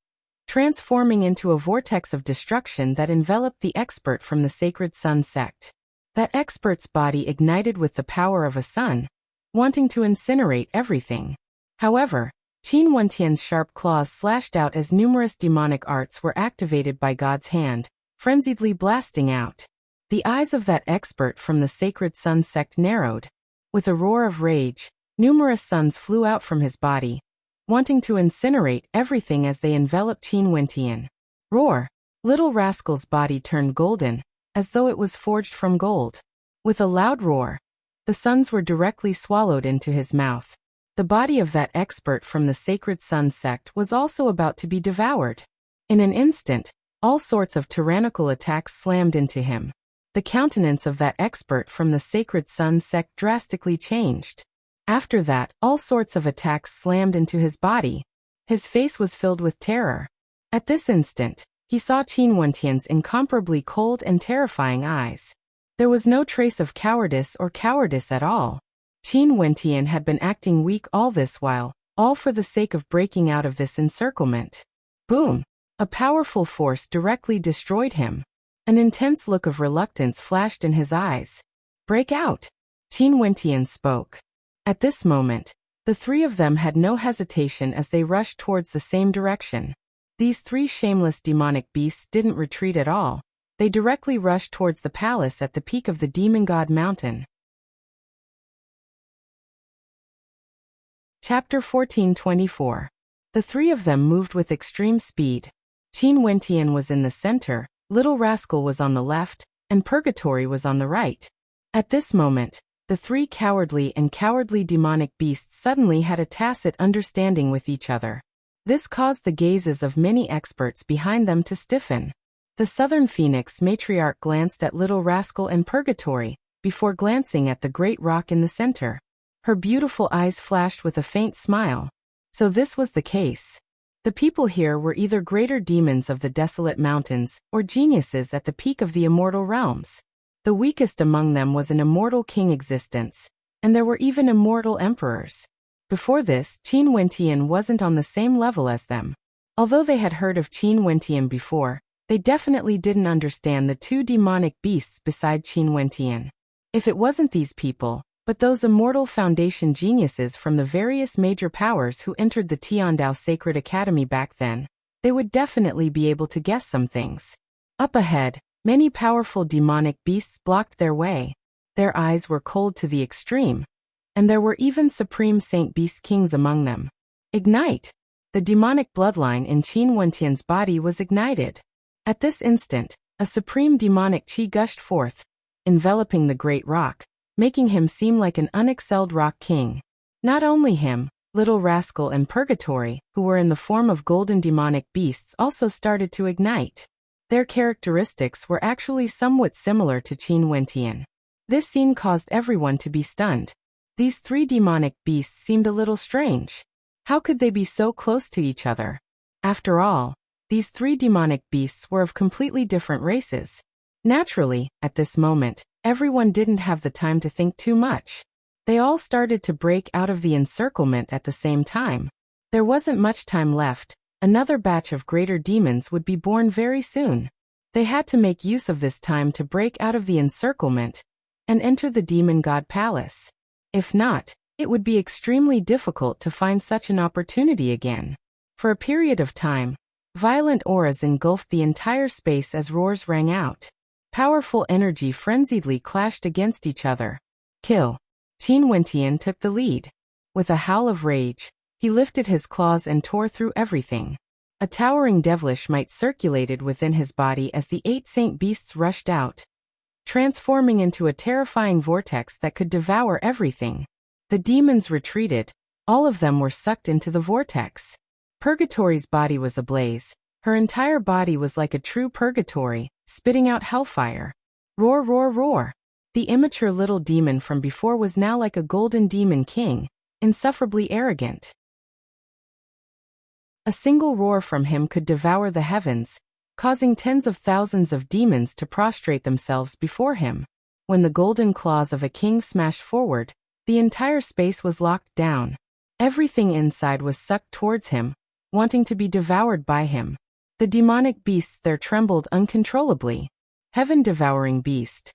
transforming into a vortex of destruction that enveloped the expert from the Sacred Sun sect. That expert's body ignited with the power of a sun, wanting to incinerate everything. However, Qin Wentian's sharp claws slashed out as numerous demonic arts were activated by God's hand, frenziedly blasting out. The eyes of that expert from the Sacred Sun sect narrowed. With a roar of rage, numerous suns flew out from his body, wanting to incinerate everything as they enveloped Qin Wentian. Roar! Little Rascal's body turned golden, as though it was forged from gold. With a loud roar, the suns were directly swallowed into his mouth. The body of that expert from the Sacred Sun sect was also about to be devoured. In an instant, all sorts of tyrannical attacks slammed into him. The countenance of that expert from the Sacred Sun sect drastically changed. After that, all sorts of attacks slammed into his body. His face was filled with terror. At this instant, he saw Qin Wentian's incomparably cold and terrifying eyes. There was no trace of cowardice at all. Qin Wentian had been acting weak all this while, all for the sake of breaking out of this encirclement. Boom! A powerful force directly destroyed him. An intense look of reluctance flashed in his eyes. Break out! Qin Wentian spoke. At this moment, the three of them had no hesitation as they rushed towards the same direction. These three shameless demonic beasts didn't retreat at all. They directly rushed towards the palace at the peak of the Demon God Mountain. Chapter 1424. The three of them moved with extreme speed. Qin Wentian was in the center, Little Rascal was on the left, and Purgatory was on the right. At this moment, The three cowardly demonic beasts suddenly had a tacit understanding with each other. This caused the gazes of many experts behind them to stiffen. The Southern Phoenix matriarch glanced at Little Rascal and Purgatory, before glancing at the great rock in the center. Her beautiful eyes flashed with a faint smile. So this was the case. The people here were either greater demons of the desolate mountains, or geniuses at the peak of the immortal realms. The weakest among them was an immortal king existence, and there were even immortal emperors. Before this, Qin Wentian wasn't on the same level as them. Although they had heard of Qin Wentian before, they definitely didn't understand the two demonic beasts beside Qin Wentian. If it wasn't these people, but those immortal foundation geniuses from the various major powers who entered the Tiandao Sacred Academy back then, they would definitely be able to guess some things. Up ahead, many powerful demonic beasts blocked their way. Their eyes were cold to the extreme, and there were even supreme saint beast kings among them. Ignite! The demonic bloodline in Qin Wentian's body was ignited. At this instant, a supreme demonic qi gushed forth, enveloping the great rock, making him seem like an unexcelled rock king. Not only him, Little Rascal and Purgatory, who were in the form of golden demonic beasts, also started to ignite. Their characteristics were actually somewhat similar to Qin Wentian. This scene caused everyone to be stunned. These three demonic beasts seemed a little strange. How could they be so close to each other? After all, these three demonic beasts were of completely different races. Naturally, at this moment, everyone didn't have the time to think too much. They all started to break out of the encirclement at the same time. There wasn't much time left. Another batch of greater demons would be born very soon. They had to make use of this time to break out of the encirclement and enter the demon god palace. If not, it would be extremely difficult to find such an opportunity again. For a period of time, violent auras engulfed the entire space as roars rang out. Powerful energy frenziedly clashed against each other. Kill. Qin Wentian took the lead. With a howl of rage, he lifted his claws and tore through everything. A towering devilish might circulated within his body as the 8 saint beasts rushed out, transforming into a terrifying vortex that could devour everything. The demons retreated. All of them were sucked into the vortex. Purgatory's body was ablaze. Her entire body was like a true purgatory, spitting out hellfire. Roar, roar, roar. The immature little demon from before was now like a golden demon king, insufferably arrogant. A single roar from him could devour the heavens, causing tens of thousands of demons to prostrate themselves before him. When the golden claws of a king smashed forward, the entire space was locked down. Everything inside was sucked towards him, wanting to be devoured by him. The demonic beasts there trembled uncontrollably. Heaven-devouring beast.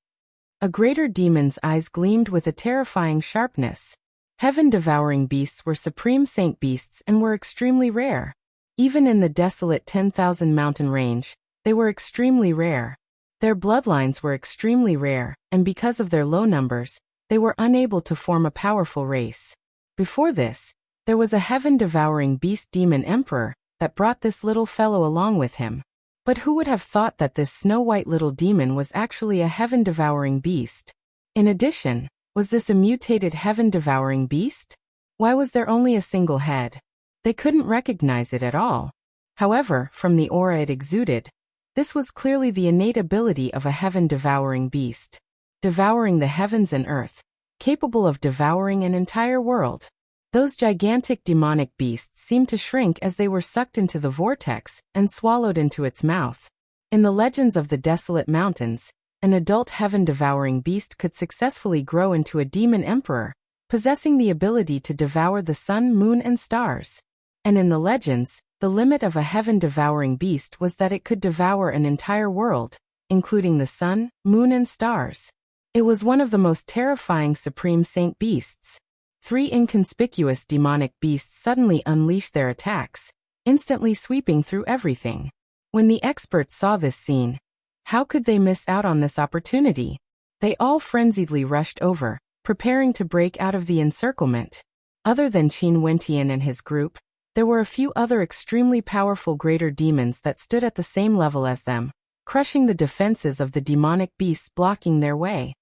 A greater demon's eyes gleamed with a terrifying sharpness. Heaven-devouring beasts were supreme saint beasts and were extremely rare. Even in the desolate 10,000 mountain range, they were extremely rare. Their bloodlines were extremely rare, and because of their low numbers, they were unable to form a powerful race. Before this, there was a heaven-devouring beast demon emperor that brought this little fellow along with him. But who would have thought that this snow-white little demon was actually a heaven-devouring beast? In addition, was this a mutated heaven-devouring beast? Why was there only a single head? They couldn't recognize it at all. However, from the aura it exuded, this was clearly the innate ability of a heaven-devouring beast. Devouring the heavens and earth, capable of devouring an entire world. Those gigantic demonic beasts seemed to shrink as they were sucked into the vortex and swallowed into its mouth. In the legends of the desolate mountains, an adult heaven-devouring beast could successfully grow into a demon emperor, possessing the ability to devour the sun, moon, and stars. And in the legends, the limit of a heaven-devouring beast was that it could devour an entire world, including the sun, moon, and stars. It was one of the most terrifying supreme saint beasts. 3 inconspicuous demonic beasts suddenly unleashed their attacks, instantly sweeping through everything. When the experts saw this scene, how could they miss out on this opportunity? They all frenziedly rushed over, preparing to break out of the encirclement. Other than Qin Wentian and his group, there were a few other extremely powerful greater demons that stood at the same level as them, crushing the defenses of the demonic beasts blocking their way.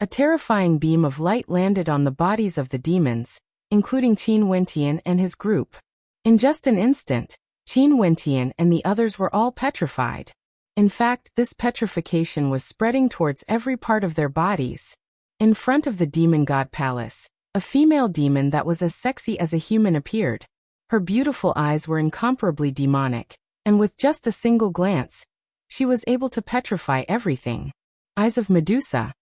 A terrifying beam of light landed on the bodies of the demons, including Qin Wentian and his group. In just an instant, Qin Wentian and the others were all petrified. In fact, this petrification was spreading towards every part of their bodies. In front of the demon god palace, a female demon that was as sexy as a human appeared. Her beautiful eyes were incomparably demonic, and with just a single glance, she was able to petrify everything. Eyes of Medusa.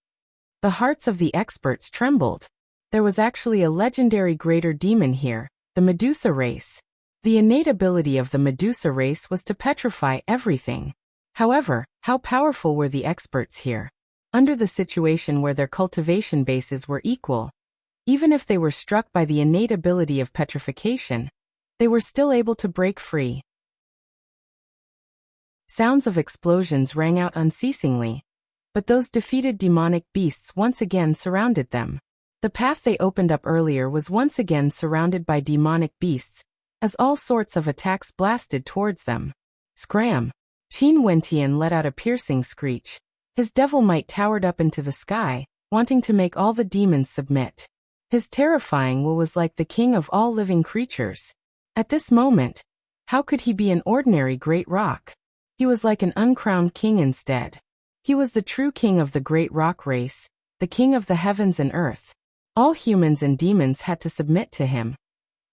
The hearts of the experts trembled. There was actually a legendary greater demon here, the Medusa race. The innate ability of the Medusa race was to petrify everything. However, how powerful were the experts here? Under the situation where their cultivation bases were equal, even if they were struck by the innate ability of petrification, they were still able to break free. Sounds of explosions rang out unceasingly, but those defeated demonic beasts once again surrounded them. The path they opened up earlier was once again surrounded by demonic beasts, as all sorts of attacks blasted towards them. Scram! Qin Wentian let out a piercing screech. His devil might towered up into the sky, wanting to make all the demons submit. His terrifying will was like the king of all living creatures. At this moment, how could he be an ordinary great rock? He was like an uncrowned king instead. He was the true king of the great rock race, the king of the heavens and earth. All humans and demons had to submit to him.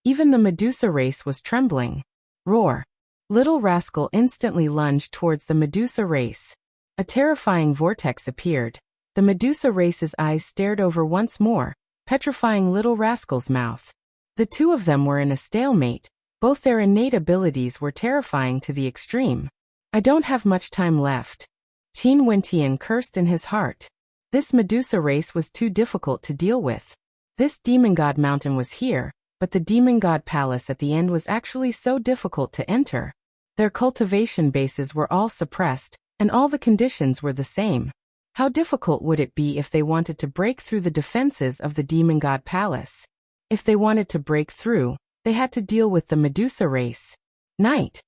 Even the Medusa race was trembling. Roar! Little Rascal instantly lunged towards the Medusa race. A terrifying vortex appeared. The Medusa race's eyes stared over once more, petrifying Little Rascal's mouth. The two of them were in a stalemate. Both their innate abilities were terrifying to the extreme. I don't have much time left. Qin Wentian cursed in his heart. This Medusa race was too difficult to deal with. This demon god mountain was here, but the demon god palace at the end was actually so difficult to enter. Their cultivation bases were all suppressed, and all the conditions were the same. How difficult would it be if they wanted to break through the defenses of the demon god palace? If they wanted to break through, they had to deal with the Medusa race. Night.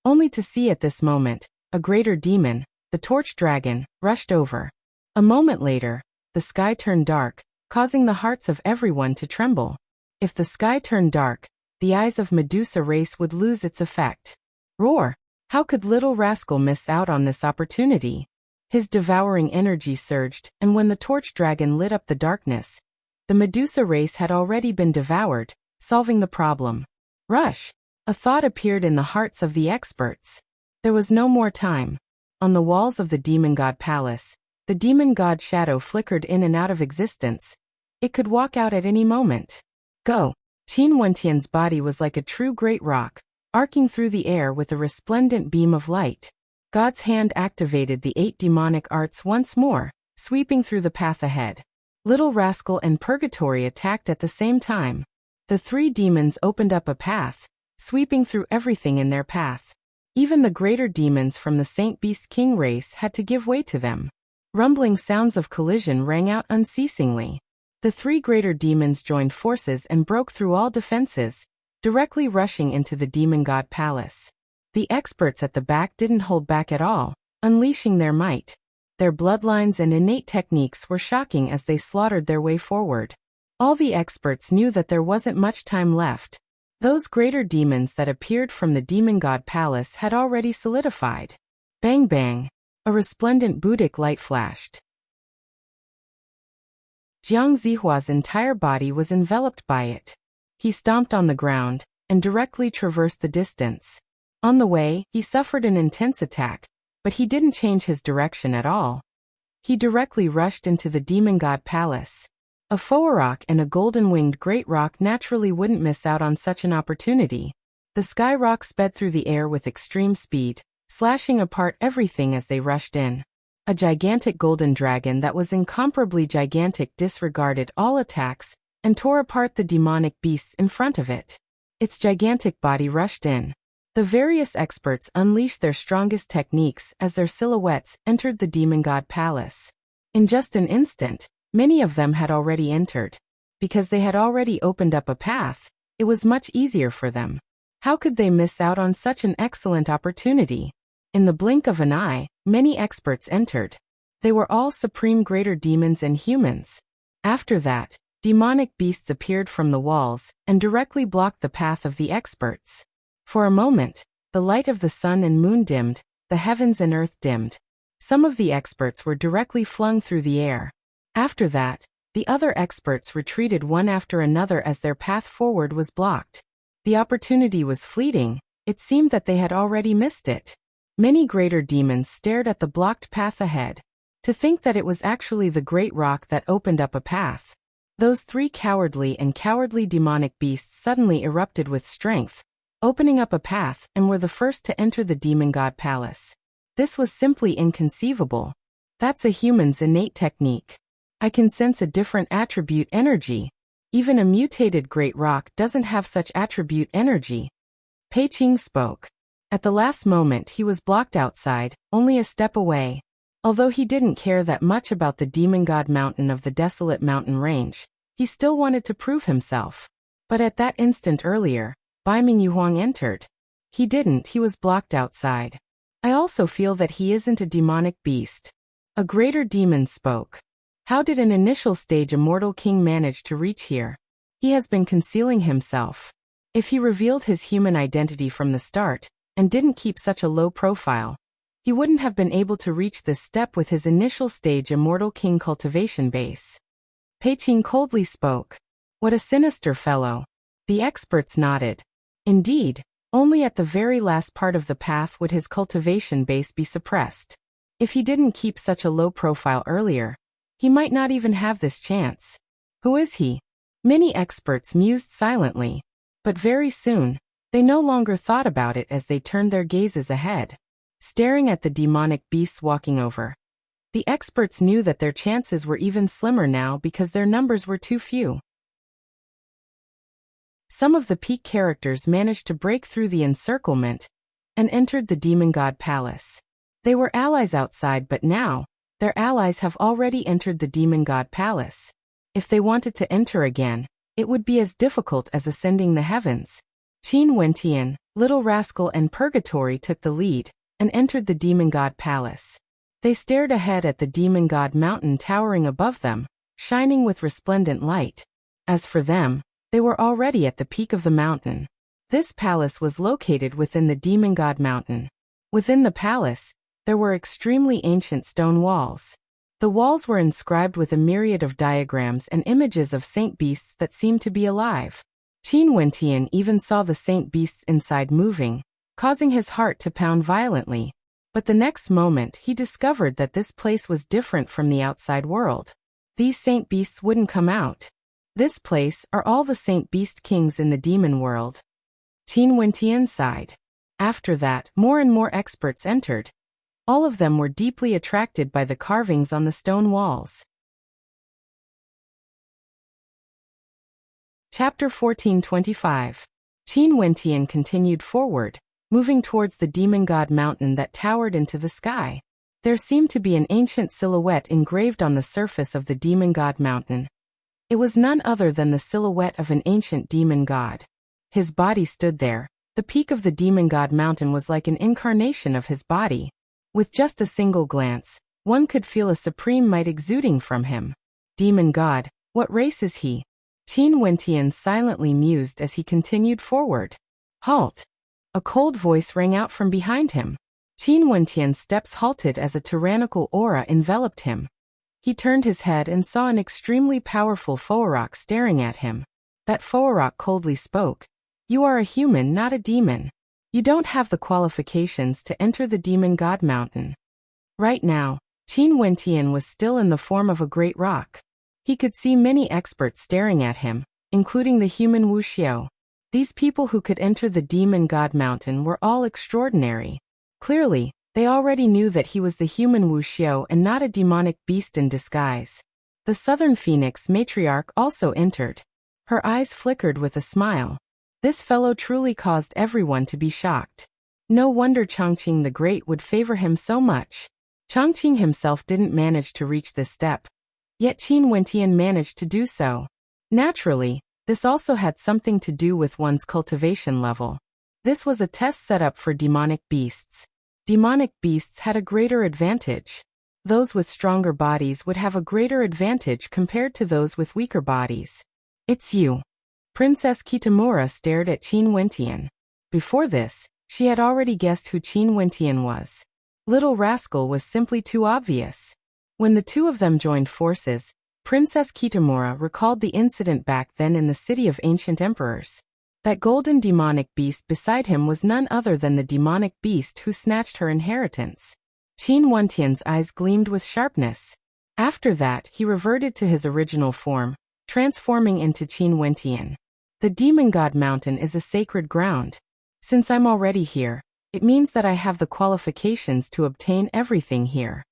Only to see at this moment, a greater demon, the torch dragon, rushed over. A moment later, the sky turned dark, causing the hearts of everyone to tremble. If the sky turned dark, the eyes of Medusa race would lose its effect. Roar! How could Little Rascal miss out on this opportunity? His devouring energy surged, and when the torch dragon lit up the darkness, the Medusa race had already been devoured, solving the problem. Rush! A thought appeared in the hearts of the experts. There was no more time. On the walls of the demon god palace, the demon god shadow flickered in and out of existence. It could walk out at any moment. Go! Qin Wentian's body was like a true great rock, arcing through the air with a resplendent beam of light. God's hand activated the 8 demonic arts once more, sweeping through the path ahead. Little Rascal and Purgatory attacked at the same time. The 3 demons opened up a path, sweeping through everything in their path. Even the greater demons from the Saint Beast King race had to give way to them. Rumbling sounds of collision rang out unceasingly. The 3 greater demons joined forces and broke through all defenses, directly rushing into the demon god palace. The experts at the back didn't hold back at all, unleashing their might. Their bloodlines and innate techniques were shocking as they slaughtered their way forward. All the experts knew that there wasn't much time left. Those greater demons that appeared from the demon god palace had already solidified. Bang bang! A resplendent Buddhic light flashed. Jiang Zihua's entire body was enveloped by it. He stomped on the ground, and directly traversed the distance. On the way, he suffered an intense attack, but he didn't change his direction at all. He directly rushed into the demon god palace. A Fowarok and a golden-winged great rock naturally wouldn't miss out on such an opportunity. The sky rock sped through the air with extreme speed, slashing apart everything as they rushed in. A gigantic golden dragon that was incomparably gigantic disregarded all attacks and tore apart the demonic beasts in front of it. Its gigantic body rushed in. The various experts unleashed their strongest techniques as their silhouettes entered the demon god palace. In just an instant, many of them had already entered. Because they had already opened up a path, it was much easier for them. How could they miss out on such an excellent opportunity? In the blink of an eye, many experts entered. They were all supreme greater demons and humans. After that, demonic beasts appeared from the walls and directly blocked the path of the experts. For a moment, the light of the sun and moon dimmed, the heavens and earth dimmed. Some of the experts were directly flung through the air. After that, the other experts retreated one after another as their path forward was blocked. The opportunity was fleeting. It seemed that they had already missed it. Many greater demons stared at the blocked path ahead. To think that it was actually the great rock that opened up a path. Those three cowardly demonic beasts suddenly erupted with strength, opening up a path, and were the first to enter the demon god palace. This was simply inconceivable. That's a human's innate technique. I can sense a different attribute energy. Even a mutated great rock doesn't have such attribute energy. Pei Qing spoke. At the last moment he was blocked outside, only a step away. Although he didn't care that much about the demon god mountain of the desolate mountain range, he still wanted to prove himself. But at that instant earlier, Bai Mingyuhuang entered. He didn't, he was blocked outside. I also feel that he isn't a demonic beast. A greater demon spoke. How did an initial stage immortal king manage to reach here? He has been concealing himself. If he revealed his human identity from the start, and didn't keep such a low profile, he wouldn't have been able to reach this step with his initial stage immortal king cultivation base. Pei Qing coldly spoke. What a sinister fellow. The experts nodded. Indeed, only at the very last part of the path would his cultivation base be suppressed. If he didn't keep such a low profile earlier, he might not even have this chance. Who is he? Many experts mused silently. But very soon, they no longer thought about it as they turned their gazes ahead, staring at the demonic beasts walking over. The experts knew that their chances were even slimmer now because their numbers were too few. Some of the peak characters managed to break through the encirclement and entered the demon god palace. They were allies outside, but now, their allies have already entered the demon god palace. If they wanted to enter again, it would be as difficult as ascending the heavens. Qin Wentian, Little Rascal and Purgatory took the lead and entered the demon god palace. They stared ahead at the demon god mountain towering above them, shining with resplendent light. As for them, they were already at the peak of the mountain. This palace was located within the demon god mountain. Within the palace, there were extremely ancient stone walls. The walls were inscribed with a myriad of diagrams and images of saint beasts that seemed to be alive. Qin Wentian even saw the saint beasts inside moving, causing his heart to pound violently. But the next moment he discovered that this place was different from the outside world. These saint beasts wouldn't come out. This place are all the saint beast kings in the demon world. Qin Wentian sighed. After that, more and more experts entered. All of them were deeply attracted by the carvings on the stone walls. Chapter 1425. Qin Wentian continued forward, moving towards the demon god mountain that towered into the sky. There seemed to be an ancient silhouette engraved on the surface of the demon god mountain. It was none other than the silhouette of an ancient demon god. His body stood there. The peak of the demon god mountain was like an incarnation of his body. With just a single glance, one could feel a supreme might exuding from him. Demon god, what race is he? Qin Wentian silently mused as he continued forward. Halt! A cold voice rang out from behind him. Qin Wentian's steps halted as a tyrannical aura enveloped him. He turned his head and saw an extremely powerful Foarok staring at him. That Foarok coldly spoke. You are a human, not a demon. You don't have the qualifications to enter the demon god mountain. Right now, Qin Wentian was still in the form of a great rock. He could see many experts staring at him, including the human Wuxia. These people who could enter the demon god mountain were all extraordinary. Clearly, they already knew that he was the human Wuxia and not a demonic beast in disguise. The Southern Phoenix matriarch also entered. Her eyes flickered with a smile. This fellow truly caused everyone to be shocked. No wonder Chongqing the Great would favor him so much. Chongqing himself didn't manage to reach this step. Yet Qin Wentian managed to do so. Naturally, this also had something to do with one's cultivation level. This was a test set up for demonic beasts. Demonic beasts had a greater advantage. Those with stronger bodies would have a greater advantage compared to those with weaker bodies. It's you. Princess Kitamura stared at Qin Wentian. Before this, she had already guessed who Qin Wentian was. Little rascal was simply too obvious. When the two of them joined forces, Princess Kitamura recalled the incident back then in the city of ancient emperors. That golden demonic beast beside him was none other than the demonic beast who snatched her inheritance. Qin Wentian's eyes gleamed with sharpness. After that, he reverted to his original form, transforming into Qin Wentian. The Demon God Mountain is a sacred ground. Since I'm already here, it means that I have the qualifications to obtain everything here.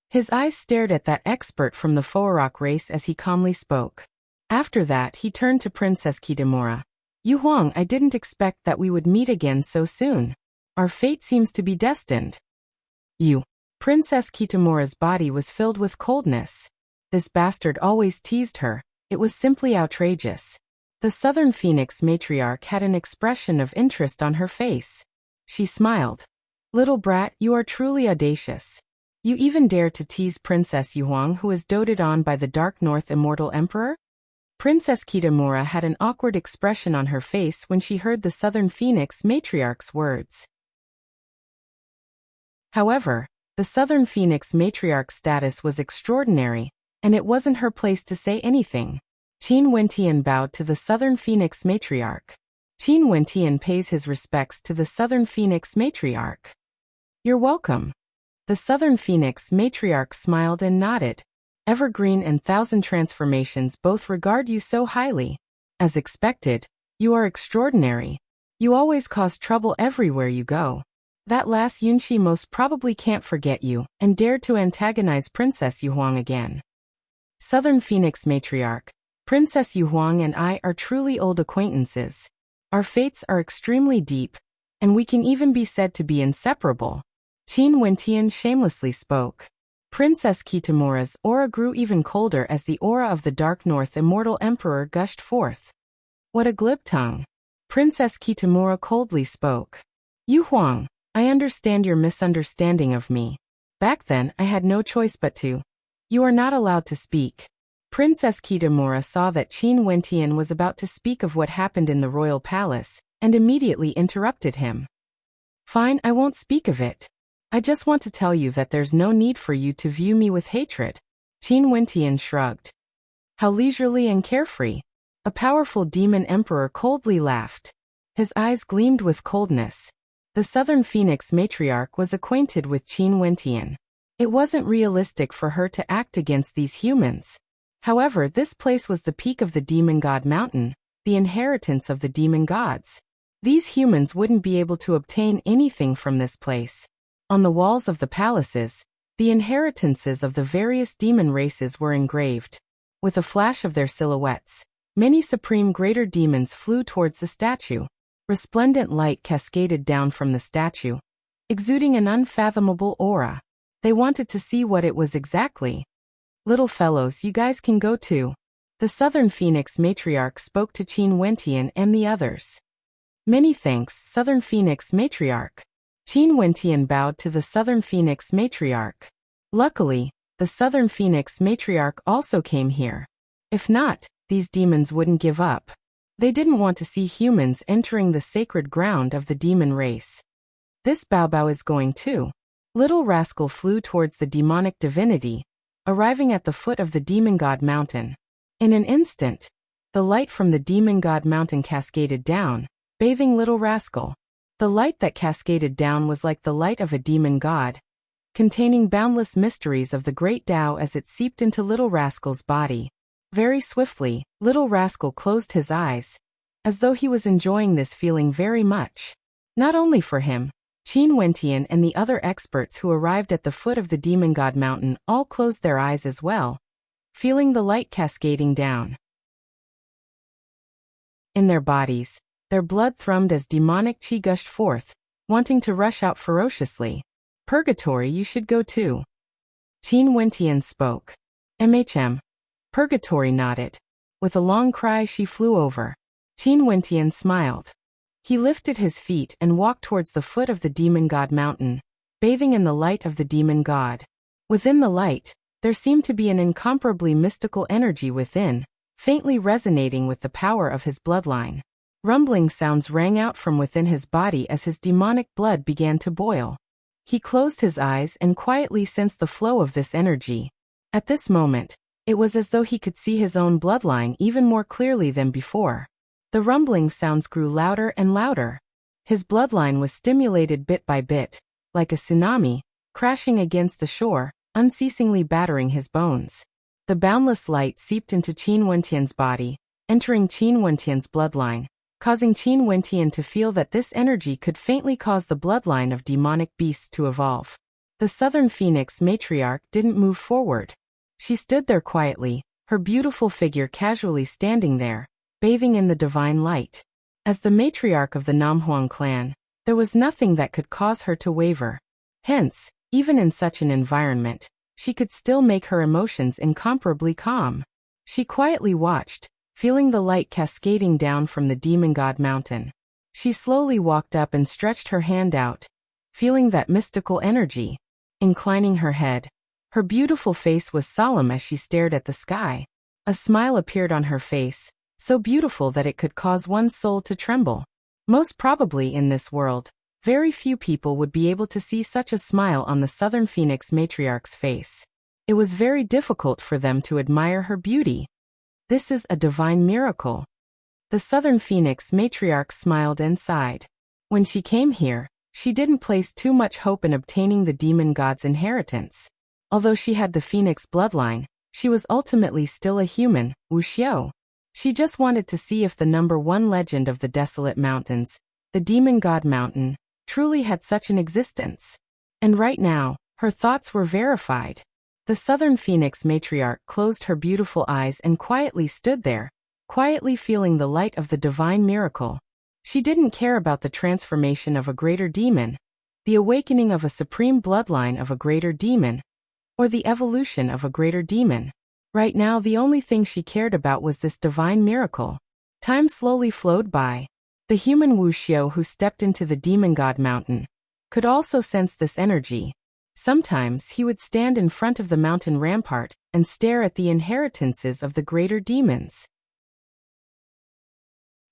His eyes stared at that expert from the Foarok race as he calmly spoke. After that, he turned to Princess Kitamura. Yu Huang, I didn't expect that we would meet again so soon. Our fate seems to be destined. Princess Kitamura's body was filled with coldness. This bastard always teased her. It was simply outrageous. The Southern Phoenix matriarch had an expression of interest on her face. She smiled. Little brat, you are truly audacious. You even dare to tease Princess Yu Huang, who is doted on by the Dark North Immortal Emperor? Princess Kitamura had an awkward expression on her face when she heard the Southern Phoenix matriarch's words. However, the Southern Phoenix matriarch's status was extraordinary, and it wasn't her place to say anything. Qin Wentian bowed to the Southern Phoenix matriarch. Qin Wentian pays his respects to the Southern Phoenix matriarch. You're welcome. The Southern Phoenix matriarch smiled and nodded. Evergreen and Thousand Transformations both regard you so highly. As expected, you are extraordinary. You always cause trouble everywhere you go. That last Yunshi most probably can't forget you, and dared to antagonize Princess Yu Huang again. Southern Phoenix matriarch. Princess Yu Huang and I are truly old acquaintances. Our fates are extremely deep, and we can even be said to be inseparable. Qin Wentian shamelessly spoke. Princess Kitamura's aura grew even colder as the aura of the Dark North Immortal Emperor gushed forth. What a glib tongue. Princess Kitamura coldly spoke. Yu Huang, I understand your misunderstanding of me. Back then, I had no choice but to. You are not allowed to speak. Princess Kitamura saw that Qin Wentian was about to speak of what happened in the royal palace, and immediately interrupted him. Fine, I won't speak of it. I just want to tell you that there's no need for you to view me with hatred. Qin Wentian shrugged. How leisurely and carefree. A powerful demon emperor coldly laughed. His eyes gleamed with coldness. The Southern Phoenix matriarch was acquainted with Qin Wentian. It wasn't realistic for her to act against these humans. However, this place was the peak of the Demon God Mountain, the inheritance of the demon gods. These humans wouldn't be able to obtain anything from this place. On the walls of the palaces, the inheritances of the various demon races were engraved. With a flash of their silhouettes, many supreme greater demons flew towards the statue. Resplendent light cascaded down from the statue, exuding an unfathomable aura. They wanted to see what it was exactly. Little fellows, you guys can go too. The Southern Phoenix matriarch spoke to Qin Wentian and the others. Many thanks, Southern Phoenix matriarch. Qin Wentian bowed to the Southern Phoenix matriarch. Luckily, the Southern Phoenix matriarch also came here. If not, these demons wouldn't give up. They didn't want to see humans entering the sacred ground of the demon race. This Baobao is going too. Little rascal flew towards the demonic divinity, arriving at the foot of the Demon God Mountain. In an instant, the light from the Demon God Mountain cascaded down, bathing little rascal. The light that cascaded down was like the light of a demon god, containing boundless mysteries of the great Tao as it seeped into little rascal's body. Very swiftly, little rascal closed his eyes, as though he was enjoying this feeling very much. Not only for him, Qin Wentian and the other experts who arrived at the foot of the Demon God Mountain all closed their eyes as well, feeling the light cascading down. In their bodies, their blood thrummed as demonic chi gushed forth, wanting to rush out ferociously. Purgatory, you should go too. Qin Wentian spoke. Purgatory nodded. With a long cry she flew over. Qin Wentian smiled. He lifted his feet and walked towards the foot of the Demon God Mountain, bathing in the light of the demon god. Within the light, there seemed to be an incomparably mystical energy within, faintly resonating with the power of his bloodline. Rumbling sounds rang out from within his body as his demonic blood began to boil. He closed his eyes and quietly sensed the flow of this energy. At this moment, it was as though he could see his own bloodline even more clearly than before. The rumbling sounds grew louder and louder. His bloodline was stimulated bit by bit, like a tsunami, crashing against the shore, unceasingly battering his bones. The boundless light seeped into Qin Wentian's body, entering Qin Wentian's bloodline, causing Qin Wentian to feel that this energy could faintly cause the bloodline of demonic beasts to evolve. The Southern Phoenix matriarch didn't move forward. She stood there quietly, her beautiful figure casually standing there, bathing in the divine light. As the matriarch of the Namhuang clan, there was nothing that could cause her to waver. Hence, even in such an environment, she could still make her emotions incomparably calm. She quietly watched, feeling the light cascading down from the demon god mountain. She slowly walked up and stretched her hand out, feeling that mystical energy. Inclining her head, her beautiful face was solemn as she stared at the sky. A smile appeared on her face, so beautiful that it could cause one's soul to tremble. Most probably in this world, very few people would be able to see such a smile on the Southern Phoenix matriarch's face. It was very difficult for them to admire her beauty. This is a divine miracle. The Southern Phoenix matriarch smiled and sighed. When she came here, she didn't place too much hope in obtaining the demon god's inheritance. Although she had the Phoenix bloodline, she was ultimately still a human, Wuxia. She just wanted to see if the #1 legend of the Desolate Mountains, the Demon God Mountain, truly had such an existence. And right now, her thoughts were verified. The Southern Phoenix matriarch closed her beautiful eyes and quietly stood there, quietly feeling the light of the divine miracle. She didn't care about the transformation of a greater demon, the awakening of a supreme bloodline of a greater demon, or the evolution of a greater demon. Right now the only thing she cared about was this divine miracle. Time slowly flowed by. The human Wuxia who stepped into the demon god mountain could also sense this energy. Sometimes he would stand in front of the mountain rampart and stare at the inheritances of the greater demons.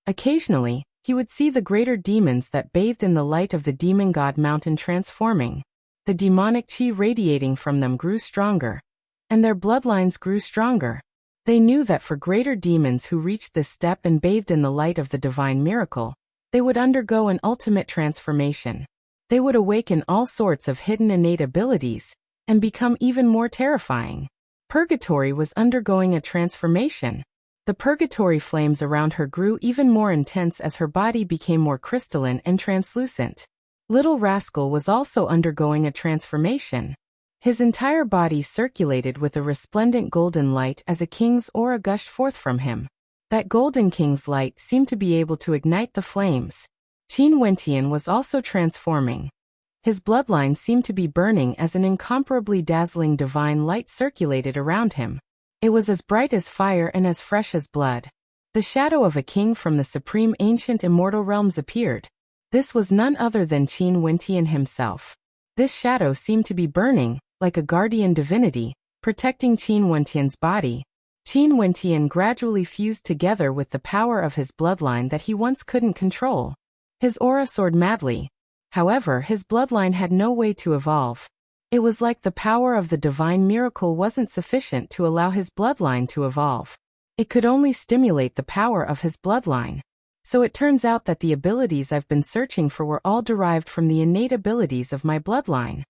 Occasionally, he would see the greater demons that bathed in the light of the demon god mountain transforming. The demonic qi radiating from them grew stronger, and their bloodlines grew stronger. They knew that for greater demons who reached this step and bathed in the light of the divine miracle, they would undergo an ultimate transformation. They would awaken all sorts of hidden innate abilities, and become even more terrifying. Purgatory was undergoing a transformation. The purgatory flames around her grew even more intense as her body became more crystalline and translucent. Little Rascal was also undergoing a transformation. His entire body circulated with a resplendent golden light as a king's aura gushed forth from him. That golden king's light seemed to be able to ignite the flames. Qin Wentian was also transforming. His bloodline seemed to be burning as an incomparably dazzling divine light circulated around him. It was as bright as fire and as fresh as blood. The shadow of a king from the supreme ancient immortal realms appeared. This was none other than Qin Wentian himself. This shadow seemed to be burning, like a guardian divinity, protecting Qin Wentian's body. Qin Wentian gradually fused together with the power of his bloodline that he once couldn't control. His aura soared madly. However, his bloodline had no way to evolve. It was like the power of the divine miracle wasn't sufficient to allow his bloodline to evolve. It could only stimulate the power of his bloodline. So it turns out that the abilities I've been searching for were all derived from the innate abilities of my bloodline.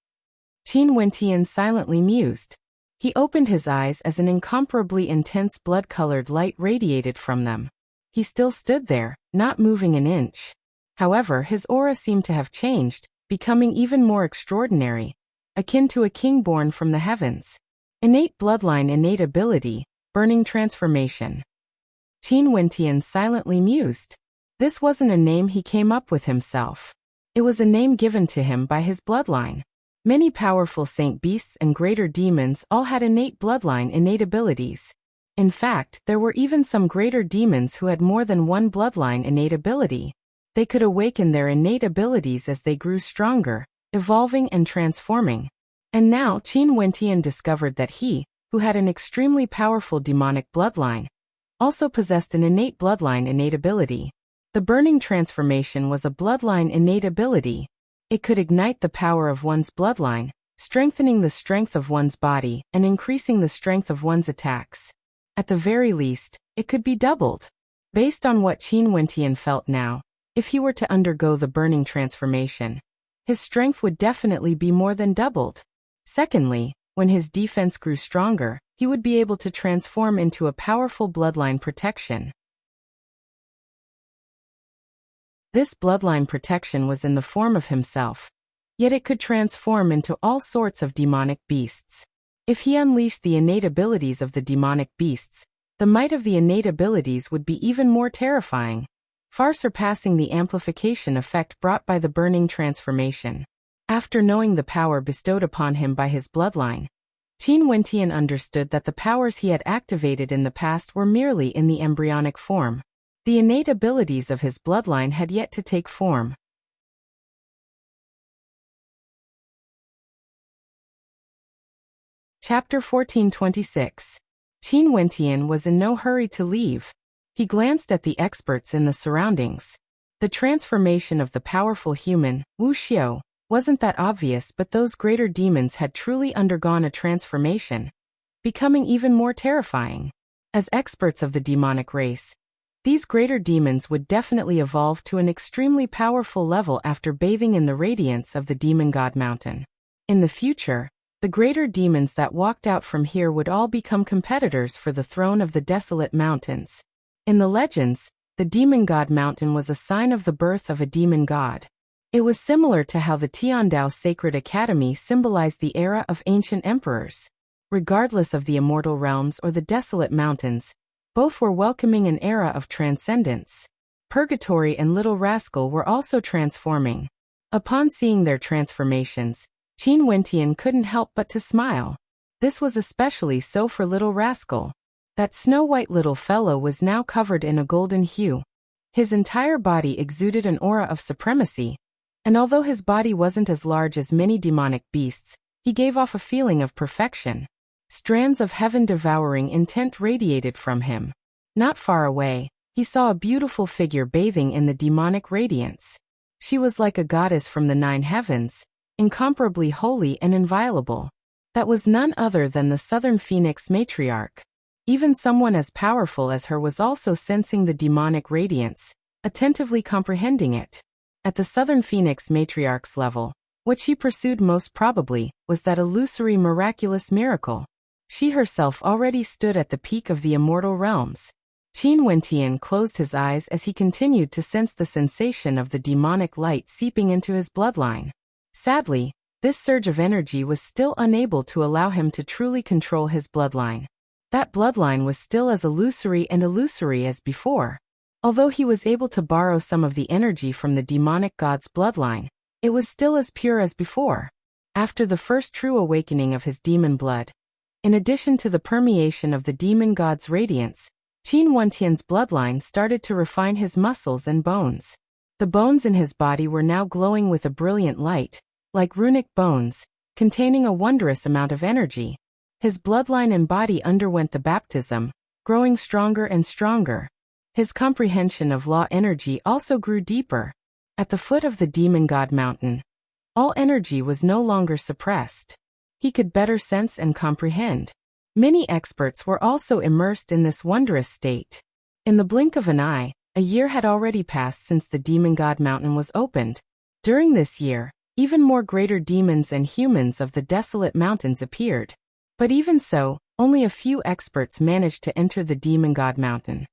Qin Wentian silently mused. He opened his eyes as an incomparably intense blood-colored light radiated from them. He still stood there, not moving an inch. However, his aura seemed to have changed, becoming even more extraordinary, akin to a king born from the heavens. Innate bloodline, innate ability, burning transformation. Qin Wentian silently mused. This wasn't a name he came up with himself. It was a name given to him by his bloodline. Many powerful saint beasts and greater demons all had innate bloodline, innate abilities. In fact, there were even some greater demons who had more than one bloodline innate ability. They could awaken their innate abilities as they grew stronger, evolving and transforming. And now Qin Wentian discovered that he, who had an extremely powerful demonic bloodline, also possessed an innate bloodline innate ability. The burning transformation was a bloodline innate ability. It could ignite the power of one's bloodline, strengthening the strength of one's body and increasing the strength of one's attacks. At the very least, it could be doubled. Based on what Qin Wentian felt now, if he were to undergo the burning transformation, his strength would definitely be more than doubled. Secondly, when his defense grew stronger, he would be able to transform into a powerful bloodline protection. This bloodline protection was in the form of himself, yet it could transform into all sorts of demonic beasts. If he unleashed the innate abilities of the demonic beasts, the might of the innate abilities would be even more terrifying, far surpassing the amplification effect brought by the burning transformation. After knowing the power bestowed upon him by his bloodline, Qin Wentian understood that the powers he had activated in the past were merely in the embryonic form. The innate abilities of his bloodline had yet to take form. Chapter 1426. Qin Wentian was in no hurry to leave. He glanced at the experts in the surroundings. The transformation of the powerful human, Wuxia, wasn't that obvious, but those greater demons had truly undergone a transformation, becoming even more terrifying. As experts of the demonic race, these greater demons would definitely evolve to an extremely powerful level after bathing in the radiance of the demon god mountain. In the future, the greater demons that walked out from here would all become competitors for the throne of the desolate mountains. In the legends, the demon god mountain was a sign of the birth of a demon god. It was similar to how the Tiandao Sacred Academy symbolized the era of ancient emperors. Regardless of the immortal realms or the desolate mountains, both were welcoming an era of transcendence. Purgatory and Little Rascal were also transforming. Upon seeing their transformations, Qin Wentian couldn't help but to smile. This was especially so for Little Rascal. That snow-white little fellow was now covered in a golden hue. His entire body exuded an aura of supremacy, and although his body wasn't as large as many demonic beasts, he gave off a feeling of perfection. Strands of heaven-devouring intent radiated from him. Not far away, he saw a beautiful figure bathing in the demonic radiance. She was like a goddess from the 9 heavens, incomparably holy and inviolable. That was none other than the Southern Phoenix matriarch. Even someone as powerful as her was also sensing the demonic radiance, attentively comprehending it. At the Southern Phoenix matriarch's level, what she pursued most probably was that illusory miraculous miracle. She herself already stood at the peak of the immortal realms. Qin Wentian closed his eyes as he continued to sense the sensation of the demonic light seeping into his bloodline. Sadly, this surge of energy was still unable to allow him to truly control his bloodline. That bloodline was still as illusory as before. Although he was able to borrow some of the energy from the demonic god's bloodline, it was still as pure as before. After the first true awakening of his demon blood, in addition to the permeation of the demon god's radiance, Qin Wentian's bloodline started to refine his muscles and bones. The bones in his body were now glowing with a brilliant light, like runic bones, containing a wondrous amount of energy. His bloodline and body underwent the baptism, growing stronger and stronger. His comprehension of law energy also grew deeper. At the foot of the demon god mountain, all energy was no longer suppressed. He could better sense and comprehend. Many experts were also immersed in this wondrous state. In the blink of an eye, a year had already passed since the demon god mountain was opened. During this year, even more greater demons and humans of the desolate mountains appeared. But even so, only a few experts managed to enter the demon god mountain.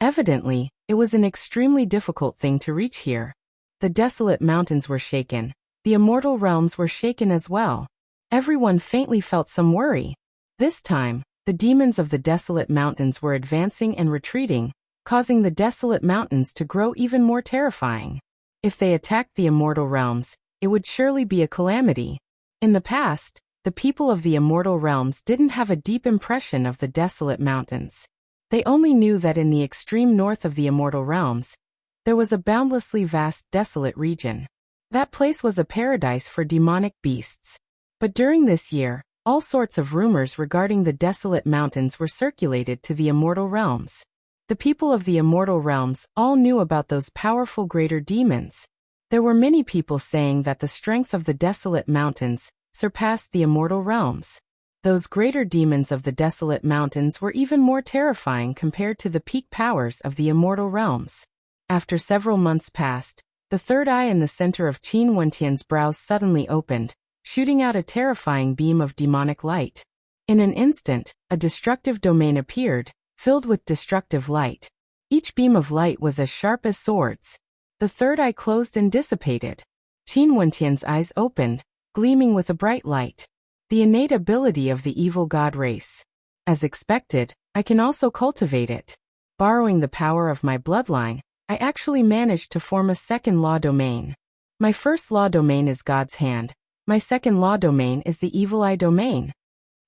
Evidently, it was an extremely difficult thing to reach here. The desolate mountains were shaken. The immortal realms were shaken as well. Everyone faintly felt some worry. This time, the demons of the desolate mountains were advancing and retreating, causing the desolate mountains to grow even more terrifying. If they attacked the immortal realms, it would surely be a calamity. In the past, the people of the immortal realms didn't have a deep impression of the desolate mountains. They only knew that in the extreme north of the immortal realms, there was a boundlessly vast desolate region. That place was a paradise for demonic beasts. But during this year, all sorts of rumors regarding the desolate mountains were circulated to the immortal realms. The people of the immortal realms all knew about those powerful greater demons. There were many people saying that the strength of the desolate mountains surpassed the immortal realms. Those greater demons of the desolate mountains were even more terrifying compared to the peak powers of the immortal realms. After several months passed, the third eye in the center of Qin Wentian's brows suddenly opened, shooting out a terrifying beam of demonic light. In an instant, a destructive domain appeared, filled with destructive light. Each beam of light was as sharp as swords. The third eye closed and dissipated. Qin Wentian's eyes opened, gleaming with a bright light. The innate ability of the evil god race. As expected, I can also cultivate it. Borrowing the power of my bloodline, I actually managed to form a second law domain. My first law domain is God's hand. My second law domain is the evil eye domain.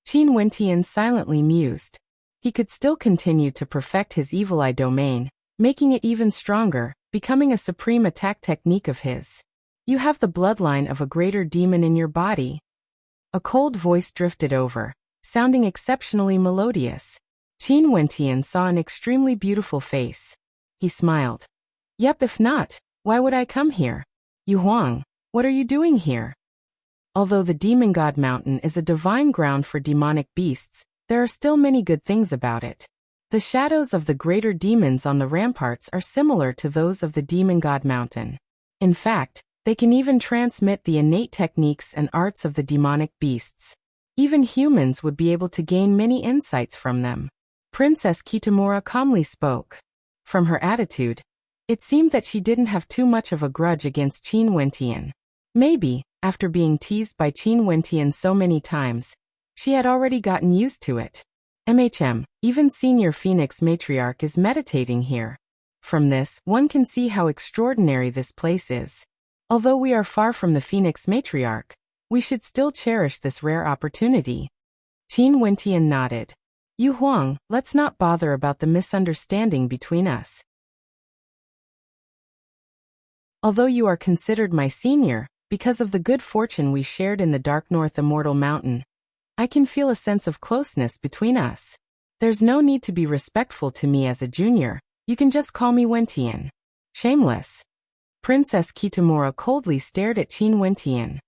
Qin Wentian silently mused. He could still continue to perfect his evil eye domain, making it even stronger, becoming a supreme attack technique of his. You have the bloodline of a greater demon in your body. A cold voice drifted over, sounding exceptionally melodious. Qin Wentian saw an extremely beautiful face. He smiled. Yep, if not, why would I come here? Yu Huang, what are you doing here? Although the Demon God Mountain is a divine ground for demonic beasts, there are still many good things about it. The shadows of the greater demons on the ramparts are similar to those of the Demon God Mountain. In fact, they can even transmit the innate techniques and arts of the demonic beasts. Even humans would be able to gain many insights from them. Princess Kitamura calmly spoke. From her attitude, it seemed that she didn't have too much of a grudge against Qin Wentian. Maybe, after being teased by Qin Wentian so many times, she had already gotten used to it. Even Senior Phoenix Matriarch is meditating here. From this, one can see how extraordinary this place is. Although we are far from the Phoenix Matriarch, we should still cherish this rare opportunity. Qin Wentian nodded. Yu Huang, let's not bother about the misunderstanding between us. Although you are considered my senior, because of the good fortune we shared in the Dark North Immortal Mountain, I can feel a sense of closeness between us. There's no need to be respectful to me as a junior, you can just call me Wentian. Shameless. Princess Kitamura coldly stared at Qin Wentian.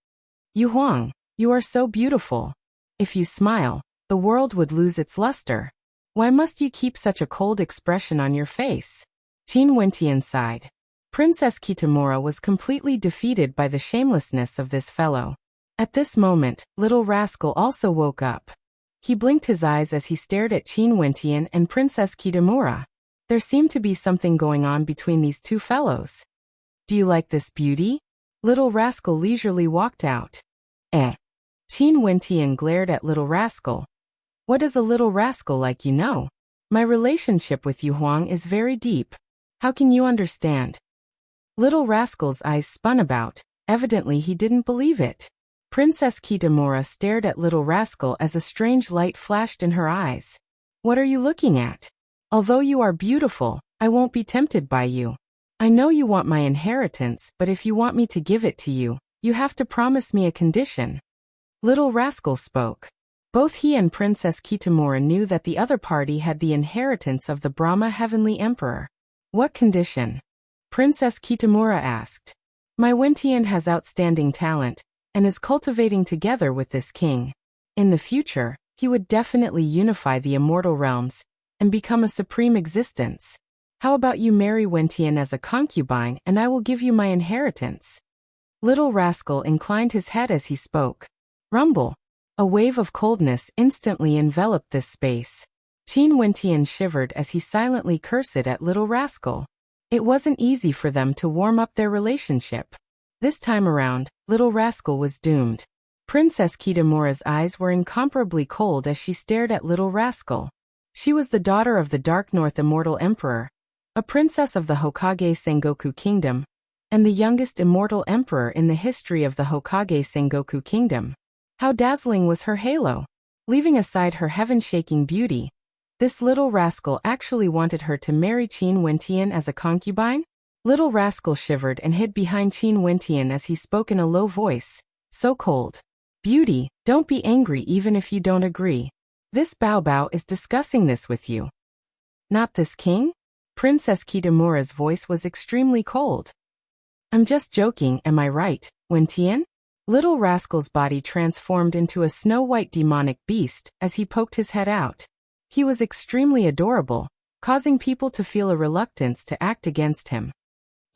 Yu Huang, you are so beautiful. If you smile, the world would lose its luster. Why must you keep such a cold expression on your face? Qin Wentian sighed. Princess Kitamura was completely defeated by the shamelessness of this fellow. At this moment, Little Rascal also woke up. He blinked his eyes as he stared at Qin Wentian and Princess Kitamura. There seemed to be something going on between these two fellows. Do you like this beauty? Little Rascal leisurely walked out. Qin Wentian glared at Little Rascal. What does a little rascal like you know? My relationship with Yu Huang is very deep. How can you understand? Little Rascal's eyes spun about. Evidently he didn't believe it. Princess Kitamura stared at Little Rascal as a strange light flashed in her eyes. What are you looking at? Although you are beautiful, I won't be tempted by you. I know you want my inheritance, but if you want me to give it to you, you have to promise me a condition. Little Rascal spoke. Both he and Princess Kitamura knew that the other party had the inheritance of the Brahma Heavenly Emperor. What condition? Princess Kitamura asked. My Wentian has outstanding talent, and is cultivating together with this king. In the future, he would definitely unify the immortal realms, and become a supreme existence. How about you marry Wentian as a concubine and I will give you my inheritance? Little Rascal inclined his head as he spoke. Rumble. A wave of coldness instantly enveloped this space. Qin Wentian shivered as he silently cursed at Little Rascal. It wasn't easy for them to warm up their relationship. This time around, Little Rascal was doomed. Princess Kitamura's eyes were incomparably cold as she stared at Little Rascal. She was the daughter of the Dark North Immortal Emperor, a princess of the Hokage Sengoku Kingdom, and the youngest immortal emperor in the history of the Hokage Sengoku Kingdom. How dazzling was her halo! Leaving aside her heaven-shaking beauty, this Little Rascal actually wanted her to marry Qin Wentian as a concubine? Little Rascal shivered and hid behind Qin Wentian as he spoke in a low voice. So cold. Beauty, don't be angry even if you don't agree. This Bao Bao is discussing this with you. Not this king? Princess Kitamura's voice was extremely cold. I'm just joking, am I right, Wentian? Little Rascal's body transformed into a snow-white demonic beast as he poked his head out. He was extremely adorable, causing people to feel a reluctance to act against him.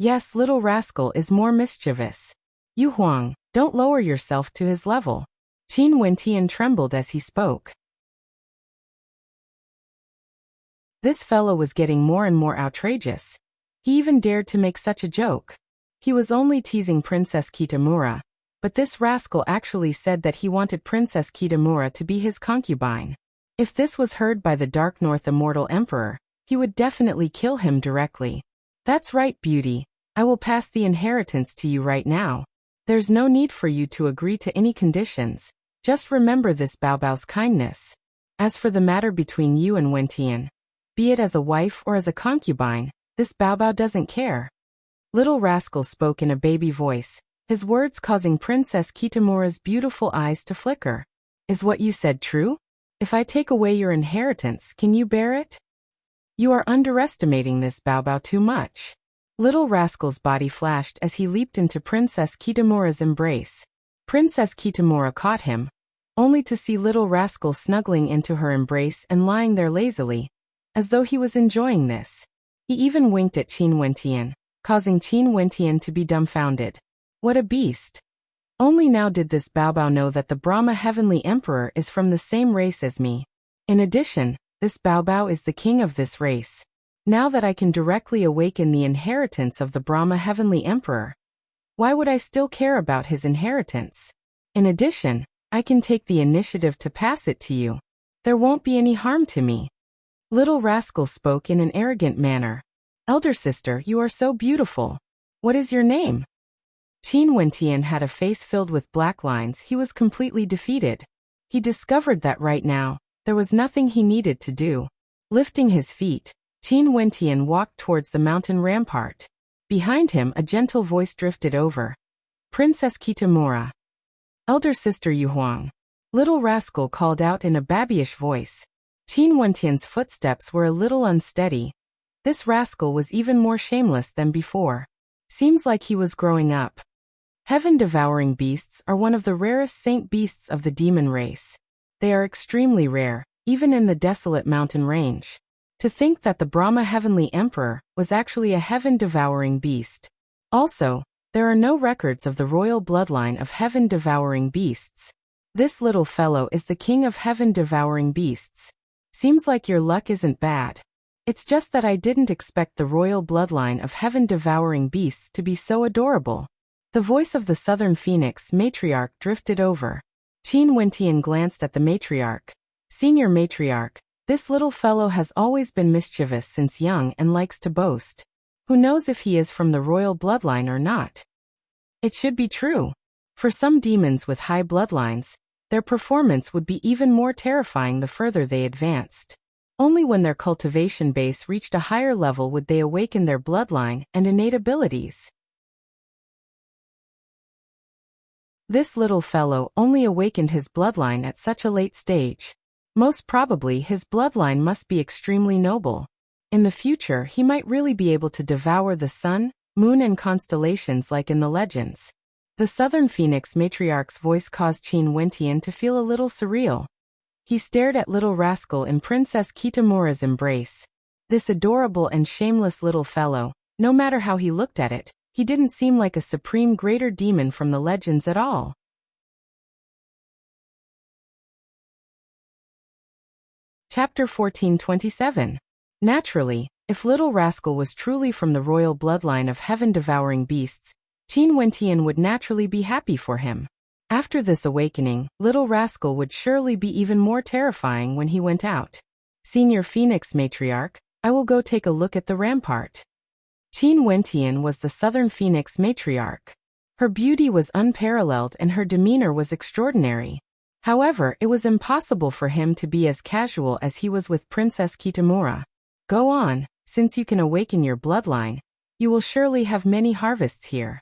Yes, Little Rascal is more mischievous. Yu Huang, don't lower yourself to his level. Qin Wentian trembled as he spoke. This fellow was getting more and more outrageous. He even dared to make such a joke. He was only teasing Princess Kitamura, but this rascal actually said that he wanted Princess Kitamura to be his concubine. If this was heard by the Dark North Immortal Emperor, he would definitely kill him directly. That's right, beauty. I will pass the inheritance to you right now. There's no need for you to agree to any conditions. Just remember this Bao Bao's kindness. As for the matter between you and Wentian, be it as a wife or as a concubine, this Bao Bao doesn't care. Little Rascal spoke in a baby voice, his words causing Princess Kitamura's beautiful eyes to flicker. Is what you said true? If I take away your inheritance, can you bear it? You are underestimating this Bao Bao too much. Little Rascal's body flashed as he leaped into Princess Kitamura's embrace. Princess Kitamura caught him, only to see Little Rascal snuggling into her embrace and lying there lazily, as though he was enjoying this. He even winked at Qin Wentian, causing Qin Wentian to be dumbfounded. What a beast! Only now did this Bao Bao know that the Brahma Heavenly Emperor is from the same race as me. In addition, this Bao Bao is the king of this race. Now that I can directly awaken the inheritance of the Brahma Heavenly Emperor, why would I still care about his inheritance? In addition, I can take the initiative to pass it to you. There won't be any harm to me. Little Rascal spoke in an arrogant manner. Elder sister, you are so beautiful. What is your name? Qin Wentian had a face filled with black lines. He was completely defeated. He discovered that right now, there was nothing he needed to do. Lifting his feet, Qin Wentian walked towards the mountain rampart. Behind him, a gentle voice drifted over. Princess Kitamura. Elder sister Yu Huang. Little Rascal called out in a babyish voice. Qin Wentian's footsteps were a little unsteady. This rascal was even more shameless than before. Seems like he was growing up. Heaven-devouring beasts are one of the rarest saint beasts of the demon race. They are extremely rare, even in the desolate mountain range. To think that the Brahma Heavenly Emperor was actually a heaven-devouring beast. Also, there are no records of the royal bloodline of heaven-devouring beasts. This little fellow is the king of heaven-devouring beasts. Seems like your luck isn't bad. It's just that I didn't expect the royal bloodline of heaven-devouring beasts to be so adorable. The voice of the Southern Phoenix matriarch drifted over. Qin Wentian glanced at the matriarch. Senior matriarch, this little fellow has always been mischievous since young and likes to boast. Who knows if he is from the royal bloodline or not? It should be true. For some demons with high bloodlines, their performance would be even more terrifying the further they advanced. Only when their cultivation base reached a higher level would they awaken their bloodline and innate abilities. This little fellow only awakened his bloodline at such a late stage. Most probably his bloodline must be extremely noble. In the future he might really be able to devour the sun, moon and constellations like in the legends. The Southern Phoenix matriarch's voice caused Qin Wentian to feel a little surreal. He stared at Little Rascal in Princess Kitamura's embrace. This adorable and shameless little fellow, no matter how he looked at it, he didn't seem like a supreme greater demon from the legends at all. Chapter 1427. Naturally, if Little Rascal was truly from the royal bloodline of heaven-devouring beasts, Qin Wentian would naturally be happy for him. After this awakening, Little Rascal would surely be even more terrifying when he went out. Senior Phoenix matriarch, I will go take a look at the rampart. Qin Wentian was the Southern Phoenix matriarch. Her beauty was unparalleled and her demeanor was extraordinary. However, it was impossible for him to be as casual as he was with Princess Kitamura. Go on, since you can awaken your bloodline. You will surely have many harvests here.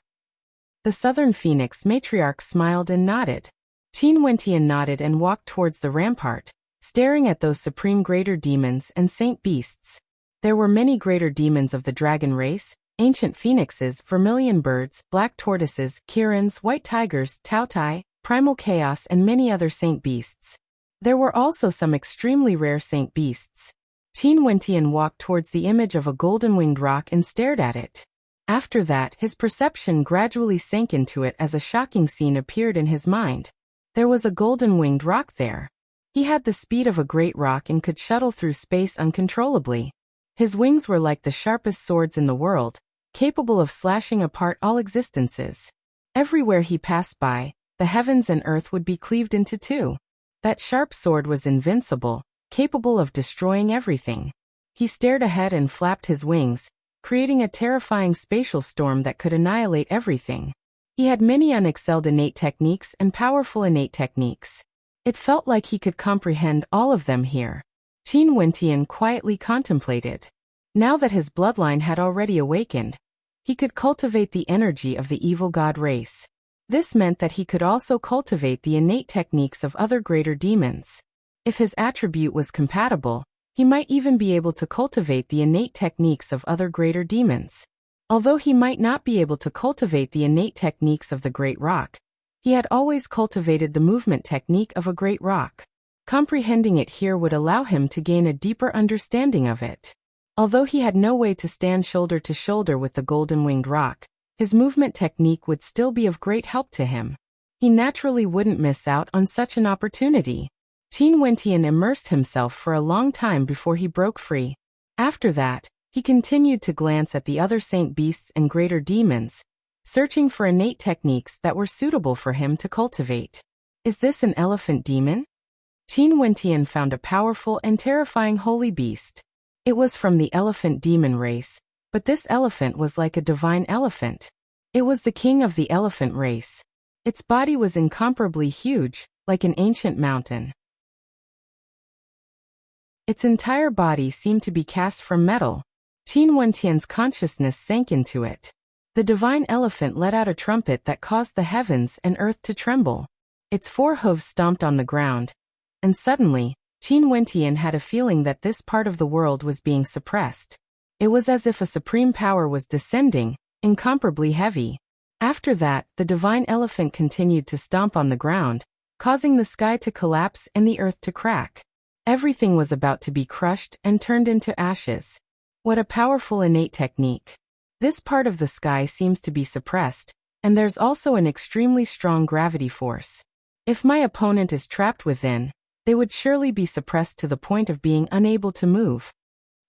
The Southern Phoenix matriarch smiled and nodded. Qin Wentian nodded and walked towards the rampart, staring at those supreme greater demons and saint beasts. There were many greater demons of the dragon race, ancient phoenixes, vermilion birds, black tortoises, kirins, white tigers, tautai, primal chaos, and many other saint beasts. There were also some extremely rare saint beasts. Qin Wentian walked towards the image of a golden-winged rock and stared at it. After that, his perception gradually sank into it as a shocking scene appeared in his mind. There was a golden-winged rock there. He had the speed of a great rock and could shuttle through space uncontrollably. His wings were like the sharpest swords in the world, capable of slashing apart all existences. Everywhere he passed by, the heavens and earth would be cleaved into two. That sharp sword was invincible, capable of destroying everything. He stared ahead and flapped his wings, creating a terrifying spatial storm that could annihilate everything. He had many unexcelled innate techniques and powerful innate techniques. It felt like he could comprehend all of them here. Qin Wentian quietly contemplated. Now that his bloodline had already awakened, he could cultivate the energy of the evil god race. This meant that he could also cultivate the innate techniques of other greater demons. If his attribute was compatible, he might even be able to cultivate the innate techniques of other greater demons. Although he might not be able to cultivate the innate techniques of the Great Rock, he had always cultivated the movement technique of a great rock. Comprehending it here would allow him to gain a deeper understanding of it. Although he had no way to stand shoulder to shoulder with the golden-winged rock, his movement technique would still be of great help to him. He naturally wouldn't miss out on such an opportunity. Qin Wentian immersed himself for a long time before he broke free. After that, he continued to glance at the other saint beasts and greater demons, searching for innate techniques that were suitable for him to cultivate. Is this an elephant demon? Qin Wentian found a powerful and terrifying holy beast. It was from the elephant demon race, but this elephant was like a divine elephant. It was the king of the elephant race. Its body was incomparably huge, like an ancient mountain. Its entire body seemed to be cast from metal. Qin Wentian's consciousness sank into it. The divine elephant let out a trumpet that caused the heavens and earth to tremble. Its four hooves stomped on the ground, and suddenly, Qin Wentian had a feeling that this part of the world was being suppressed. It was as if a supreme power was descending, incomparably heavy. After that, the divine elephant continued to stomp on the ground, causing the sky to collapse and the earth to crack. Everything was about to be crushed and turned into ashes. What a powerful innate technique. This part of the sky seems to be suppressed, and there's also an extremely strong gravity force. If my opponent is trapped within, they would surely be suppressed to the point of being unable to move.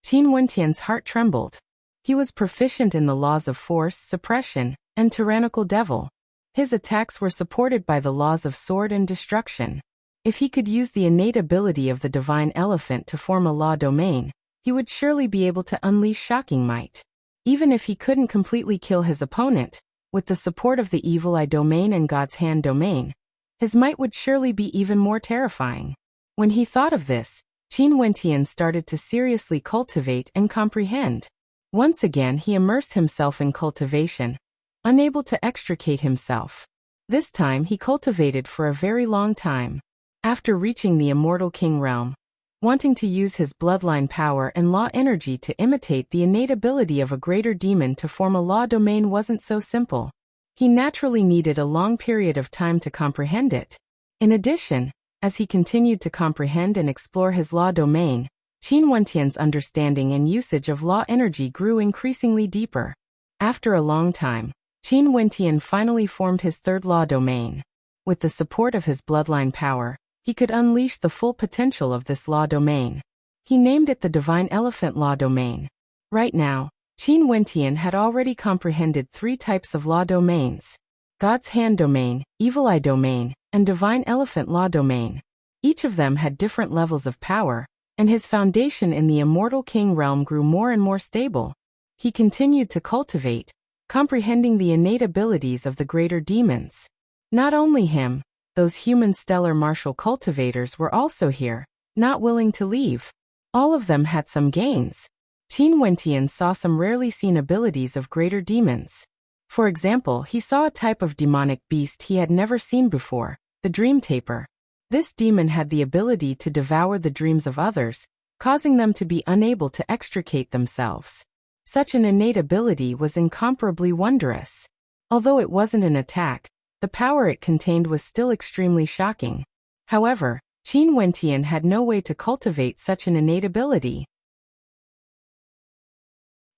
Qin Wentian's heart trembled. He was proficient in the laws of force, suppression, and tyrannical devil. His attacks were supported by the laws of sword and destruction. If he could use the innate ability of the divine elephant to form a law domain, he would surely be able to unleash shocking might. Even if he couldn't completely kill his opponent, with the support of the evil eye domain and God's hand domain, his might would surely be even more terrifying. When he thought of this, Qin Wentian started to seriously cultivate and comprehend. Once again he immersed himself in cultivation, unable to extricate himself. This time he cultivated for a very long time. After reaching the immortal king realm, wanting to use his bloodline power and law energy to imitate the innate ability of a greater demon to form a law domain wasn't so simple. He naturally needed a long period of time to comprehend it. In addition, as he continued to comprehend and explore his law domain, Qin Wentian's understanding and usage of law energy grew increasingly deeper. After a long time, Qin Wentian finally formed his third law domain. With the support of his bloodline power, he could unleash the full potential of this law domain. He named it the Divine Elephant Law Domain. Right now, Qin Wentian had already comprehended 3 types of law domains: God's Hand Domain, Evil Eye Domain, and Divine Elephant Law Domain. Each of them had different levels of power, and his foundation in the Immortal King realm grew more and more stable. He continued to cultivate, comprehending the innate abilities of the greater demons. Not only him, those human stellar martial cultivators were also here, not willing to leave. All of them had some gains. Qin Wentian saw some rarely seen abilities of greater demons. For example, he saw a type of demonic beast he had never seen before, the Dream Taper. This demon had the ability to devour the dreams of others, causing them to be unable to extricate themselves. Such an innate ability was incomparably wondrous. Although it wasn't an attack, the power it contained was still extremely shocking. However, Qin Wentian had no way to cultivate such an innate ability.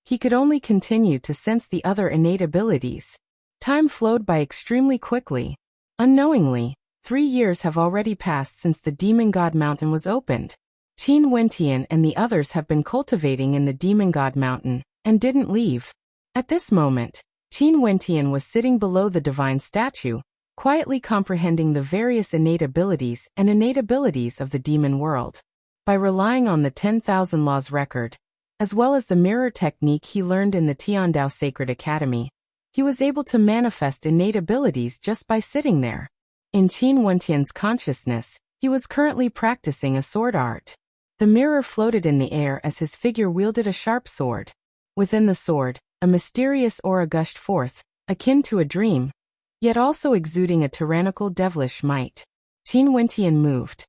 He could only continue to sense the other innate abilities. Time flowed by extremely quickly. Unknowingly, 3 years have already passed since the Demon God Mountain was opened. Qin Wentian and the others have been cultivating in the Demon God Mountain, and didn't leave. At this moment, Qin Wentian was sitting below the divine statue, quietly comprehending the various innate abilities of the demon world. By relying on the 10,000 Laws record, as well as the mirror technique he learned in the Tiandao Sacred Academy, he was able to manifest innate abilities just by sitting there. In Qin Wentian's consciousness, he was currently practicing a sword art. The mirror floated in the air as his figure wielded a sharp sword. Within the sword, a mysterious aura gushed forth, akin to a dream, yet also exuding a tyrannical devilish might. Qin Wentian moved.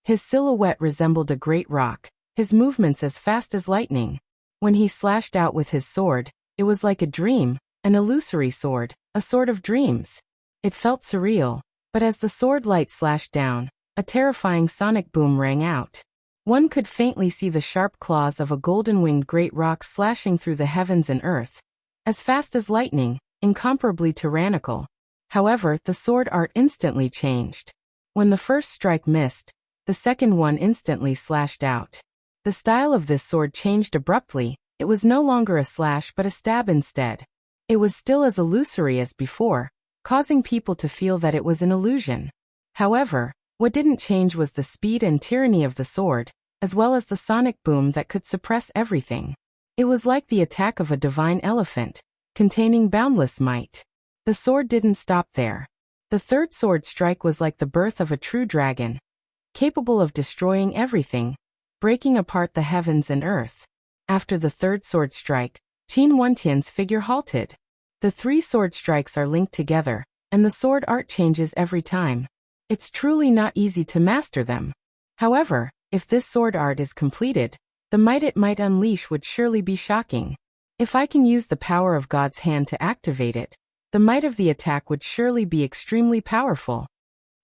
His silhouette resembled a great rock, his movements as fast as lightning. When he slashed out with his sword, it was like a dream, an illusory sword, a sword of dreams. It felt surreal, but as the sword light slashed down, a terrifying sonic boom rang out. One could faintly see the sharp claws of a golden-winged great rock slashing through the heavens and earth. As fast as lightning, incomparably tyrannical. However, the sword art instantly changed. When the first strike missed, the second one instantly slashed out. The style of this sword changed abruptly. It was no longer a slash but a stab instead. It was still as illusory as before, causing people to feel that it was an illusion. However, what didn't change was the speed and tyranny of the sword, as well as the sonic boom that could suppress everything. It was like the attack of a divine elephant, containing boundless might. The sword didn't stop there. The third sword strike was like the birth of a true dragon, capable of destroying everything, breaking apart the heavens and earth. After the third sword strike, Qin Wentian's figure halted. The 3 sword strikes are linked together, and the sword art changes every time. It's truly not easy to master them. However, if this sword art is completed, the might it might unleash would surely be shocking. If I can use the power of God's hand to activate it, the might of the attack would surely be extremely powerful.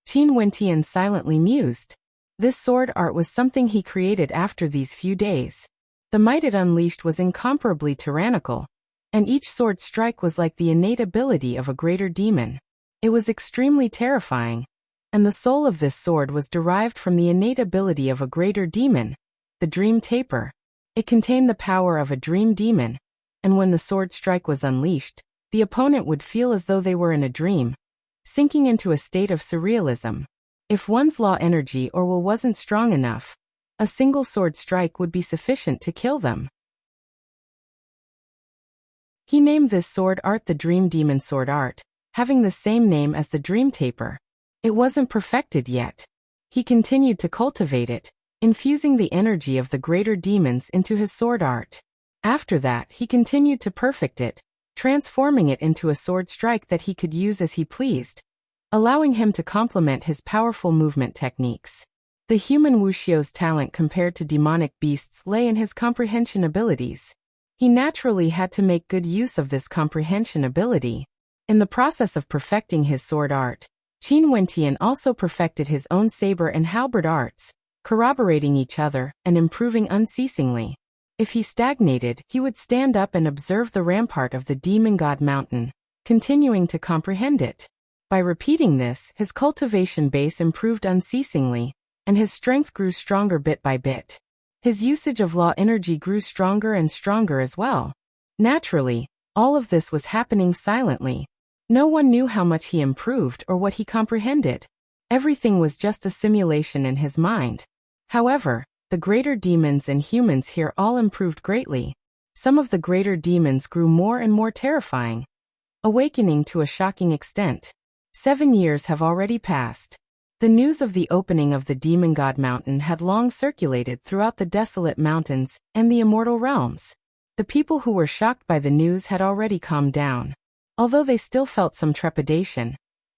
Qin Wentian silently mused. This sword art was something he created after these few days. The might it unleashed was incomparably tyrannical, and each sword strike was like the innate ability of a greater demon. It was extremely terrifying, and the soul of this sword was derived from the innate ability of a greater demon, the Dream Taper. It contained the power of a dream demon, and when the sword strike was unleashed, the opponent would feel as though they were in a dream, sinking into a state of surrealism. If one's law energy or will wasn't strong enough, a single sword strike would be sufficient to kill them. He named this sword art the Dream Demon Sword Art, having the same name as the Dream Taper. It wasn't perfected yet. He continued to cultivate it, infusing the energy of the greater demons into his sword art. After that, he continued to perfect it, transforming it into a sword strike that he could use as he pleased, allowing him to complement his powerful movement techniques. The human Wuxia's talent compared to demonic beasts lay in his comprehension abilities. He naturally had to make good use of this comprehension ability. In the process of perfecting his sword art, Qin Wentian also perfected his own saber and halberd arts, corroborating each other and improving unceasingly. If he stagnated, he would stand up and observe the rampart of the Demon God Mountain, continuing to comprehend it. By repeating this, his cultivation base improved unceasingly, and his strength grew stronger bit by bit. His usage of law energy grew stronger and stronger as well. Naturally, all of this was happening silently. No one knew how much he improved or what he comprehended. Everything was just a simulation in his mind. However, the greater demons and humans here all improved greatly. Some of the greater demons grew more and more terrifying, awakening to a shocking extent. 7 years have already passed. The news of the opening of the Demon God Mountain had long circulated throughout the desolate mountains and the immortal realms. The people who were shocked by the news had already calmed down. Although they still felt some trepidation,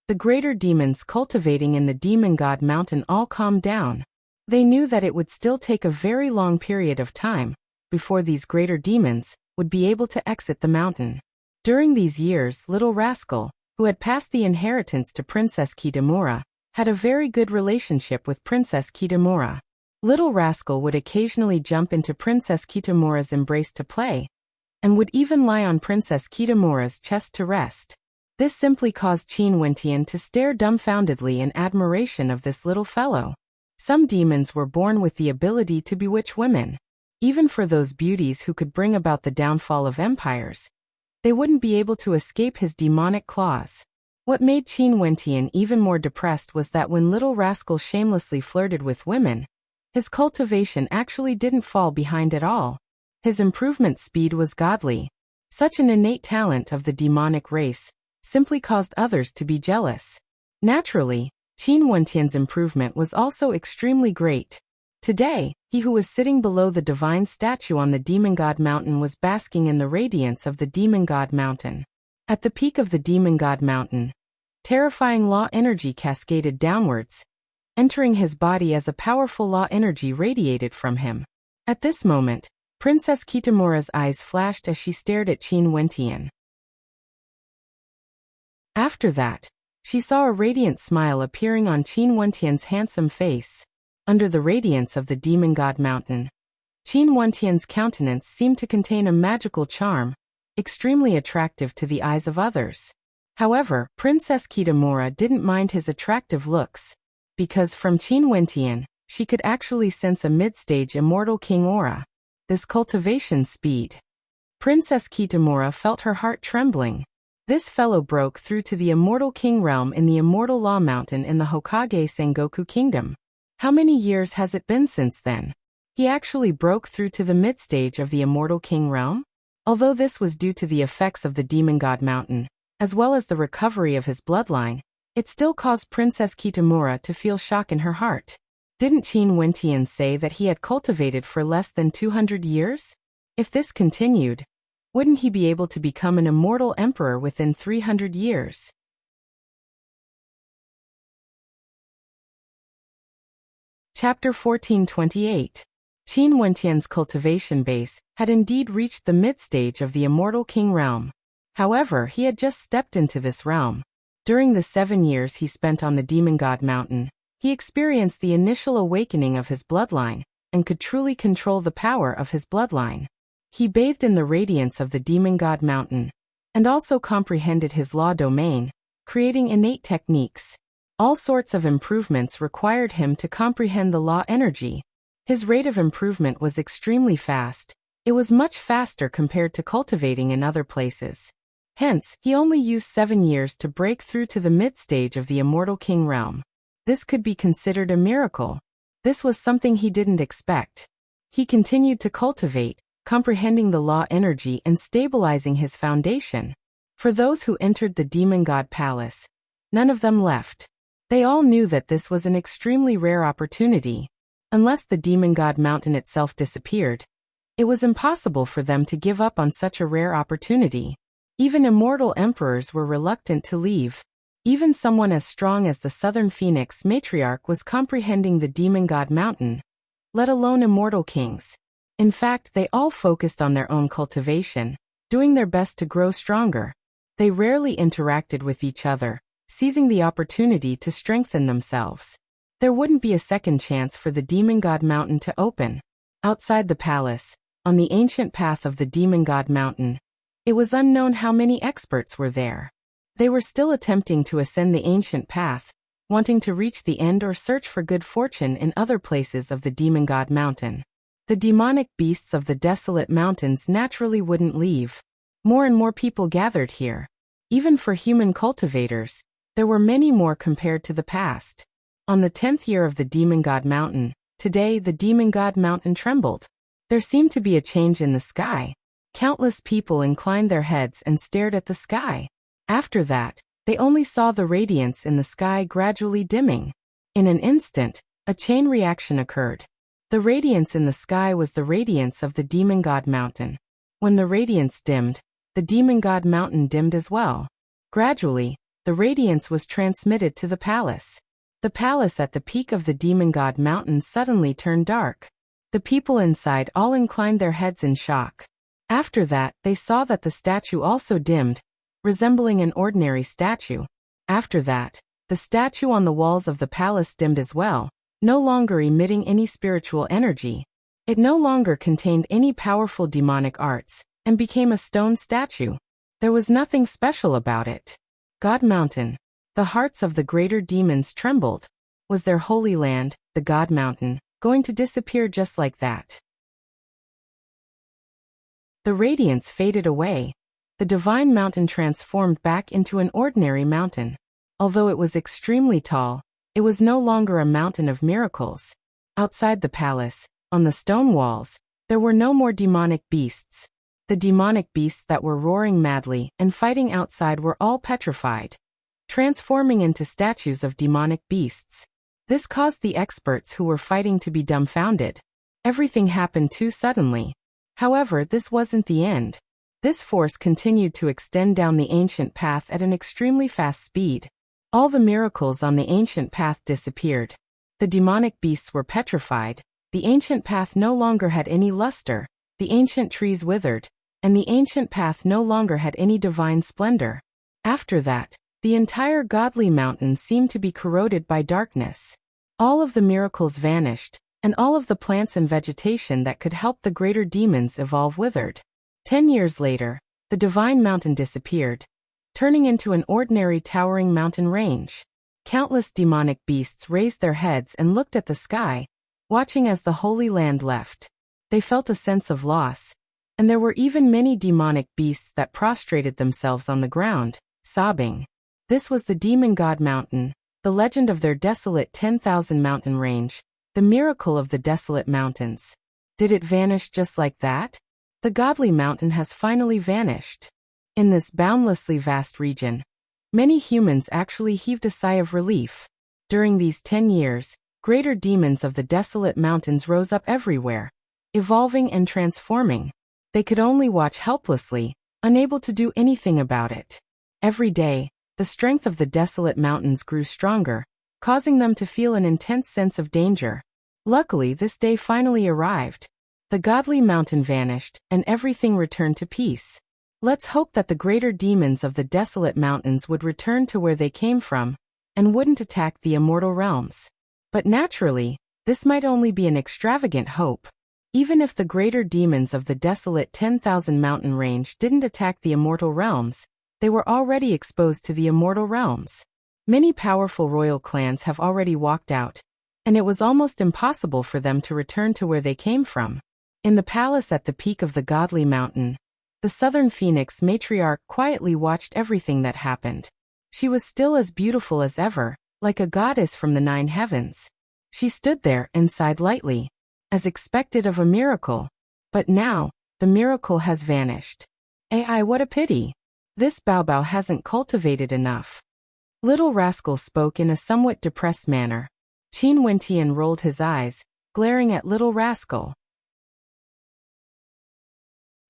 the greater demons cultivating in the Demon God Mountain all calmed down. They knew that it would still take a very long period of time before these greater demons would be able to exit the mountain. During these years, Little Rascal, who had passed the inheritance to Princess Kitamura, had a very good relationship with Princess Kitamura. Little Rascal would occasionally jump into Princess Kitamura's embrace to play, and would even lie on Princess Kitamura's chest to rest. This simply caused Qin Wentian to stare dumbfoundedly in admiration of this little fellow. Some demons were born with the ability to bewitch women. Even for those beauties who could bring about the downfall of empires, they wouldn't be able to escape his demonic claws. What made Qin Wentian even more depressed was that when Little Rascal shamelessly flirted with women, his cultivation actually didn't fall behind at all. His improvement speed was godly. Such an innate talent of the demonic race simply caused others to be jealous. Naturally, Qin Wentian's improvement was also extremely great. Today, he who was sitting below the divine statue on the Demon God Mountain was basking in the radiance of the Demon God Mountain. At the peak of the Demon God Mountain, terrifying law energy cascaded downwards, entering his body as a powerful law energy radiated from him. At this moment, Princess Kitamura's eyes flashed as she stared at Qin Wentian. After that, she saw a radiant smile appearing on Qin Wentian's handsome face. Under the radiance of the Demon God Mountain, Qin Wentian's countenance seemed to contain a magical charm, extremely attractive to the eyes of others. However, Princess Kitamura didn't mind his attractive looks, because from Qin Wentian, she could actually sense a mid-stage immortal king aura. This cultivation speed. Princess Kitamura felt her heart trembling. This fellow broke through to the immortal king realm in the immortal law mountain in the Hokage Sengoku kingdom. How many years has it been since then? He actually broke through to the mid-stage of the immortal king realm? Although this was due to the effects of the Demon God Mountain, as well as the recovery of his bloodline, it still caused Princess Kitamura to feel shock in her heart. Didn't Qin Wentian say that he had cultivated for less than 200 years? If this continued, wouldn't he be able to become an immortal emperor within 300 years? Chapter 1428. Qin Wentian's cultivation base had indeed reached the mid-stage of the immortal king realm. However, he had just stepped into this realm. During the 7 years he spent on the Demon God Mountain, he experienced the initial awakening of his bloodline, and could truly control the power of his bloodline. He bathed in the radiance of the Demon God Mountain, and also comprehended his law domain, creating innate techniques. All sorts of improvements required him to comprehend the law energy. His rate of improvement was extremely fast. It was much faster compared to cultivating in other places. Hence, he only used 7 years to break through to the mid-stage of the immortal king realm. This could be considered a miracle. This was something he didn't expect. He continued to cultivate, comprehending the law energy and stabilizing his foundation. For those who entered the Demon God Palace, none of them left. They all knew that this was an extremely rare opportunity. Unless the Demon God Mountain itself disappeared, it was impossible for them to give up on such a rare opportunity. Even immortal emperors were reluctant to leave. Even someone as strong as the Southern Phoenix Matriarch was comprehending the Demon God Mountain, let alone immortal kings. In fact, they all focused on their own cultivation, doing their best to grow stronger. They rarely interacted with each other, seizing the opportunity to strengthen themselves. There wouldn't be a second chance for the Demon God Mountain to open. Outside the palace, on the ancient path of the Demon God Mountain, it was unknown how many experts were there. They were still attempting to ascend the ancient path, wanting to reach the end or search for good fortune in other places of the Demon God Mountain. The demonic beasts of the desolate mountains naturally wouldn't leave. More and more people gathered here. Even for human cultivators, there were many more compared to the past. On the 10th year of the Demon God Mountain, today the Demon God Mountain trembled. There seemed to be a change in the sky. Countless people inclined their heads and stared at the sky. After that, they only saw the radiance in the sky gradually dimming. In an instant, a chain reaction occurred. The radiance in the sky was the radiance of the Demon God Mountain. When the radiance dimmed, the demon god mountain dimmed as well. Gradually, the radiance was transmitted to the palace. The palace at the peak of the demon god mountain suddenly turned dark. The people inside all inclined their heads in shock. After that, they saw that the statue also dimmed, resembling an ordinary statue. After that, the statue on the walls of the palace dimmed as well, no longer emitting any spiritual energy. It no longer contained any powerful demonic arts, and became a stone statue. There was nothing special about it. God Mountain. The hearts of the greater demons trembled. Was their holy land, the God Mountain, going to disappear just like that? The radiance faded away. The divine mountain transformed back into an ordinary mountain. Although it was extremely tall, it was no longer a mountain of miracles. Outside the palace, on the stone walls, there were no more demonic beasts. The demonic beasts that were roaring madly and fighting outside were all petrified, transforming into statues of demonic beasts. This caused the experts who were fighting to be dumbfounded. Everything happened too suddenly. However, this wasn't the end. This force continued to extend down the ancient path at an extremely fast speed. All the miracles on the ancient path disappeared. The demonic beasts were petrified. The ancient path no longer had any luster. The ancient trees withered, and the ancient path no longer had any divine splendor. After that, the entire godly mountain seemed to be corroded by darkness. All of the miracles vanished, and all of the plants and vegetation that could help the greater demons evolve withered. 10 years later, the divine mountain disappeared, turning into an ordinary towering mountain range. Countless demonic beasts raised their heads and looked at the sky, watching as the Holy Land left. They felt a sense of loss, and there were even many demonic beasts that prostrated themselves on the ground, sobbing. This was the Demon God Mountain, the legend of their desolate 10,000 mountain range, the miracle of the desolate mountains. Did it vanish just like that? The godly mountain has finally vanished. In this boundlessly vast region, many humans actually heaved a sigh of relief. During these 10 years, greater demons of the desolate mountains rose up everywhere, evolving and transforming. They could only watch helplessly, unable to do anything about it. Every day, the strength of the desolate mountains grew stronger, causing them to feel an intense sense of danger. Luckily, this day finally arrived. The godly mountain vanished, and everything returned to peace. Let's hope that the greater demons of the desolate mountains would return to where they came from, and wouldn't attack the immortal realms. But naturally, this might only be an extravagant hope. Even if the greater demons of the desolate 10,000 mountain range didn't attack the immortal realms, they were already exposed to the immortal realms. Many powerful royal clans have already walked out, and it was almost impossible for them to return to where they came from. In the palace at the peak of the godly mountain, the Southern Phoenix matriarch quietly watched everything that happened. She was still as beautiful as ever, like a goddess from the 9 heavens. She stood there and sighed lightly, as expected of a miracle. But now, the miracle has vanished. Ai, what a pity. This Baobao hasn't cultivated enough. Little Rascal spoke in a somewhat depressed manner. Qin Wentian rolled his eyes, glaring at Little Rascal.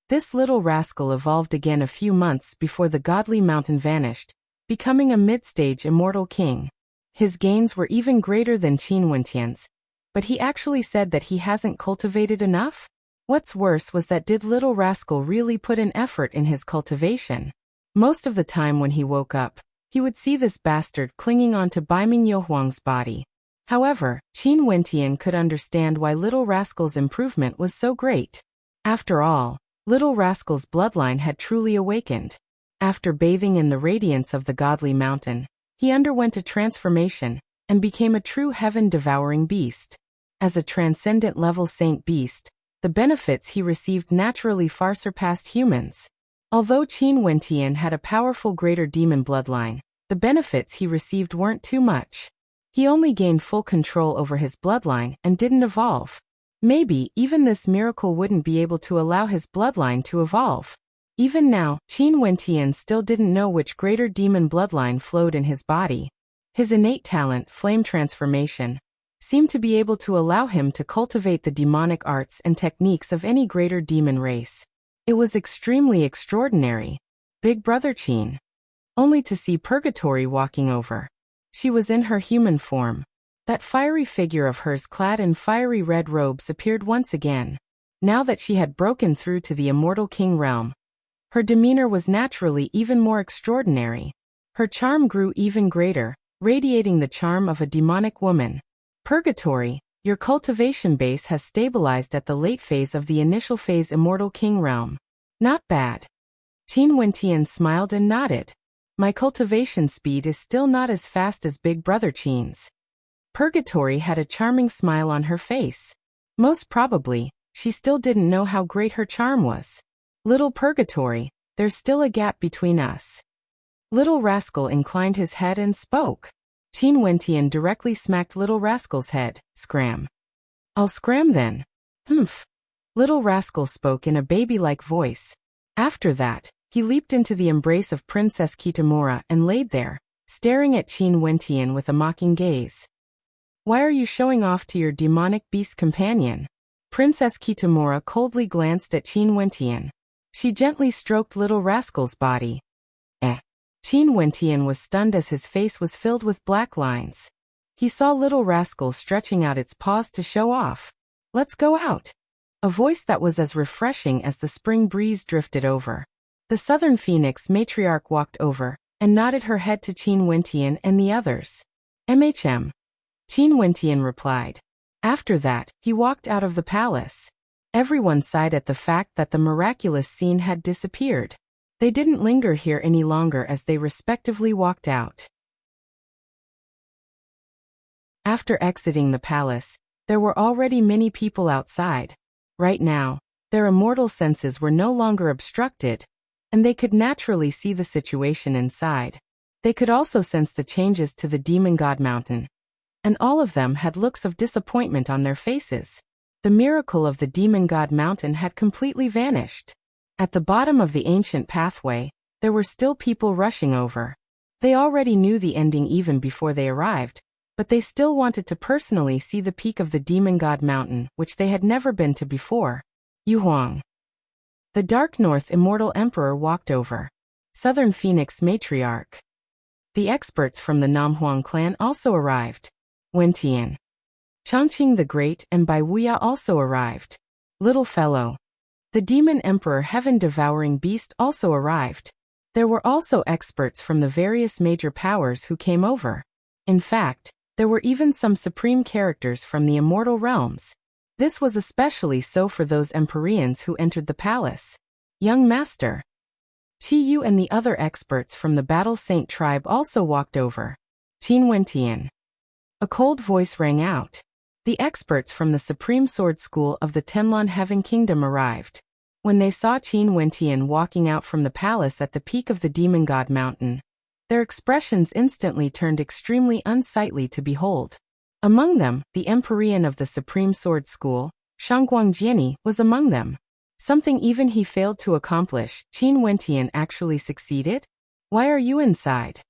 This little rascal evolved again a few months before the godly mountain vanished, becoming a mid-stage immortal king. His gains were even greater than Qin Wentian's, but he actually said that he hasn't cultivated enough? What's worse was that did Little Rascal really put an effort in his cultivation? Most of the time when he woke up, he would see this bastard clinging onto Baiming Youhuang's body. However, Qin Wentian could understand why Little Rascal's improvement was so great. After all, Little Rascal's bloodline had truly awakened. After bathing in the radiance of the godly mountain, he underwent a transformation and became a true heaven-devouring beast. As a transcendent-level saint beast, the benefits he received naturally far surpassed humans. Although Qin Wentian had a powerful greater demon bloodline, the benefits he received weren't too much. He only gained full control over his bloodline and didn't evolve. Maybe even this miracle wouldn't be able to allow his bloodline to evolve. Even now, Qin Wentian still didn't know which greater demon bloodline flowed in his body. His innate talent, flame transformation, seemed to be able to allow him to cultivate the demonic arts and techniques of any greater demon race. It was extremely extraordinary. Big Brother Qin. Only to see Purgatory walking over. She was in her human form. That fiery figure of hers clad in fiery red robes appeared once again. Now that she had broken through to the immortal king realm, her demeanor was naturally even more extraordinary. Her charm grew even greater, radiating the charm of a demonic woman. Purgatory, your cultivation base has stabilized at the late phase of the initial phase immortal king realm. Not bad. Qin Wentian smiled and nodded. My cultivation speed is still not as fast as Big Brother Qin's. Purgatory had a charming smile on her face. Most probably, she still didn't know how great her charm was. Little Purgatory, there's still a gap between us. Little Rascal inclined his head and spoke. Qin Wentian directly smacked Little Rascal's head. Scram. I'll scram then. Humph. Little Rascal spoke in a baby-like voice. After that, he leaped into the embrace of Princess Kitamura and laid there, staring at Qin Wentian with a mocking gaze. Why are you showing off to your demonic beast companion? Princess Kitamura coldly glanced at Qin Wentian. She gently stroked Little Rascal's body. Qin Wentian was stunned as his face was filled with black lines. He saw Little Rascal stretching out its paws to show off. Let's go out. A voice that was as refreshing as the spring breeze drifted over. The Southern Phoenix matriarch walked over and nodded her head to Qin Wentian and the others. MHM. Qin Wentian replied. After that, he walked out of the palace. Everyone sighed at the fact that the miraculous scene had disappeared. They didn't linger here any longer as they respectively walked out. After exiting the palace, there were already many people outside. Right now, their immortal senses were no longer obstructed, and they could naturally see the situation inside. They could also sense the changes to the Demon God Mountain, and all of them had looks of disappointment on their faces. The miracle of the Demon God Mountain had completely vanished. At the bottom of the ancient pathway, there were still people rushing over. They already knew the ending even before they arrived, but they still wanted to personally see the peak of the Demon God Mountain, which they had never been to before. Yu Huang. The Dark North Immortal Emperor walked over. Southern Phoenix Matriarch. The experts from the Namhuang clan also arrived. Wentian. Chongqing the Great and Bai Wuya also arrived. Little Fellow. The Demon Emperor Heaven-Devouring Beast also arrived. There were also experts from the various major powers who came over. In fact, there were even some supreme characters from the immortal realms. This was especially so for those Empyreans who entered the palace. Young Master. Qi Yu and the other experts from the Battle Saint tribe also walked over. Qin Wentian. A cold voice rang out. The experts from the Supreme Sword School of the Tenlon Heaven Kingdom arrived. When they saw Qin Wentian walking out from the palace at the peak of the Demon God Mountain, their expressions instantly turned extremely unsightly to behold. Among them, the Empyrean of the Supreme Sword School, Shangguang Jiani, was among them. Something even he failed to accomplish, Qin Wentian actually succeeded? Why are you inside?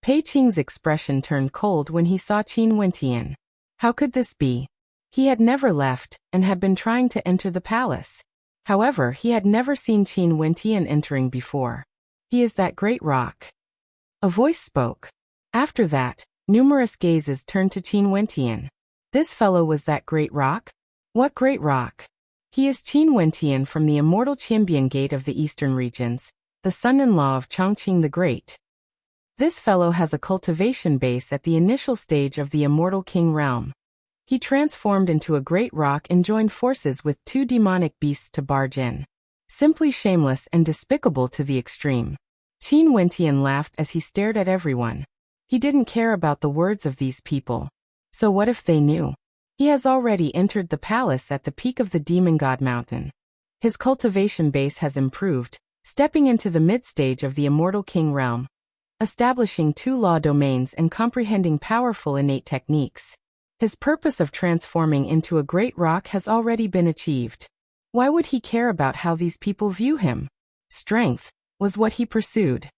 Pei Qing's expression turned cold when he saw Qin Wentian. How could this be? He had never left, and had been trying to enter the palace. However, he had never seen Qin Wentian entering before. He is that great rock. A voice spoke. After that, numerous gazes turned to Qin Wentian. This fellow was that great rock? What great rock? He is Qin Wentian from the immortal Qianbian Gate of the Eastern regions, the son-in-law of Chongqing the Great. This fellow has a cultivation base at the initial stage of the immortal king realm. He transformed into a great rock and joined forces with two demonic beasts to barge in. Simply shameless and despicable to the extreme. Qin Wentian laughed as he stared at everyone. He didn't care about the words of these people. So what if they knew? He has already entered the palace at the peak of the Demon God Mountain. His cultivation base has improved, stepping into the mid-stage of the immortal king realm, establishing two law domains and comprehending powerful innate techniques. His purpose of transforming into a great rock has already been achieved. Why would he care about how these people view him? Strength was what he pursued.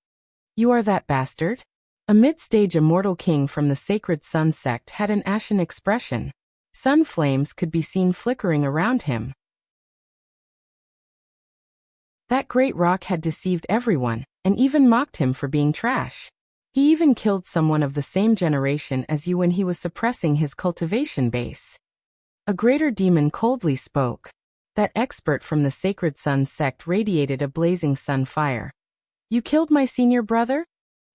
You are that bastard? A mid-stage immortal king from the Sacred Sun sect had an ashen expression. Sun flames could be seen flickering around him. That great rock had deceived everyone, and even mocked him for being trash. He even killed someone of the same generation as you when he was suppressing his cultivation base. A greater demon coldly spoke. That expert from the Sacred Sun sect radiated a blazing sun fire. You killed my senior brother?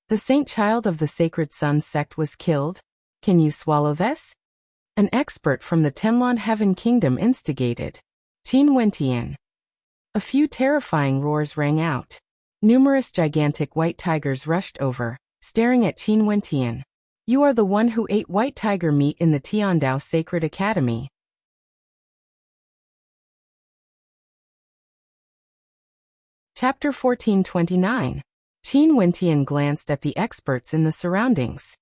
The saint child of the Sacred Sun sect was killed? Can you swallow this? An expert from the Tenlon Heaven Kingdom instigated. Qin Wentian. A few terrifying roars rang out. Numerous gigantic white tigers rushed over, staring at Qin Wentian. You are the one who ate white tiger meat in the Tiandao Sacred Academy. Chapter 1429. Qin Wentian glanced at the experts in the surroundings.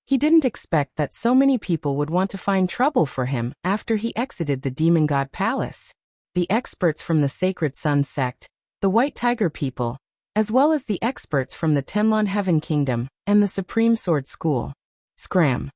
He didn't expect that so many people would want to find trouble for him after he exited the Demon God Palace. The experts from the Sacred Sun sect, the White Tiger people, as well as the experts from the Tenlon Heaven Kingdom and the Supreme Sword School. Scram.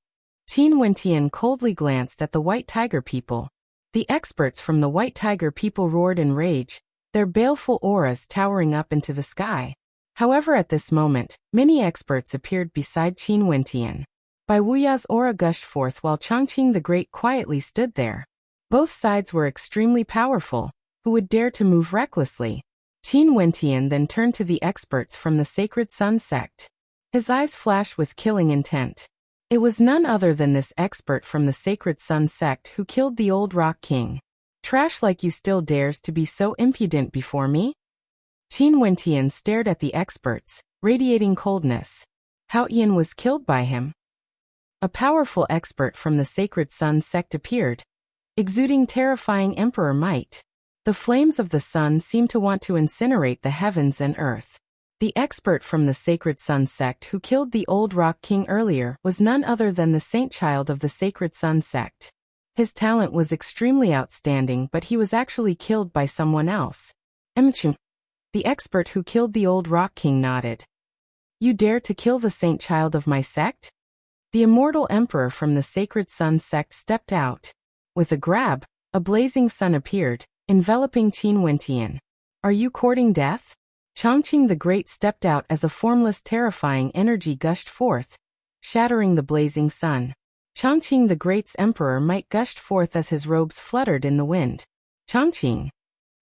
Qin Wentian coldly glanced at the White Tiger people. The experts from the White Tiger people roared in rage, their baleful auras towering up into the sky. However, at this moment, many experts appeared beside Qin Wentian. Bai Wuya's aura gushed forth while Changqing the Great quietly stood there. Both sides were extremely powerful. Who would dare to move recklessly? Qin Wentian then turned to the experts from the Sacred Sun sect. His eyes flashed with killing intent. It was none other than this expert from the Sacred Sun sect who killed the old Rock King. Trash like you still dares to be so impudent before me? Qin Wentian stared at the experts, radiating coldness. Hao Yin was killed by him. A powerful expert from the Sacred Sun sect appeared, exuding terrifying emperor might. The flames of the sun seemed to want to incinerate the heavens and earth. The expert from the Sacred Sun sect who killed the old Rock King earlier was none other than the saint child of the Sacred Sun sect. His talent was extremely outstanding, but he was actually killed by someone else. The expert who killed the old Rock King nodded. You dare to kill the saint child of my sect? The immortal emperor from the Sacred Sun sect stepped out. With a grab, a blazing sun appeared, enveloping Qin Wentian. Are you courting death? Changqing the Great stepped out as a formless terrifying energy gushed forth, shattering the blazing sun. Changqing the Great's emperor might gushed forth as his robes fluttered in the wind. Changqing.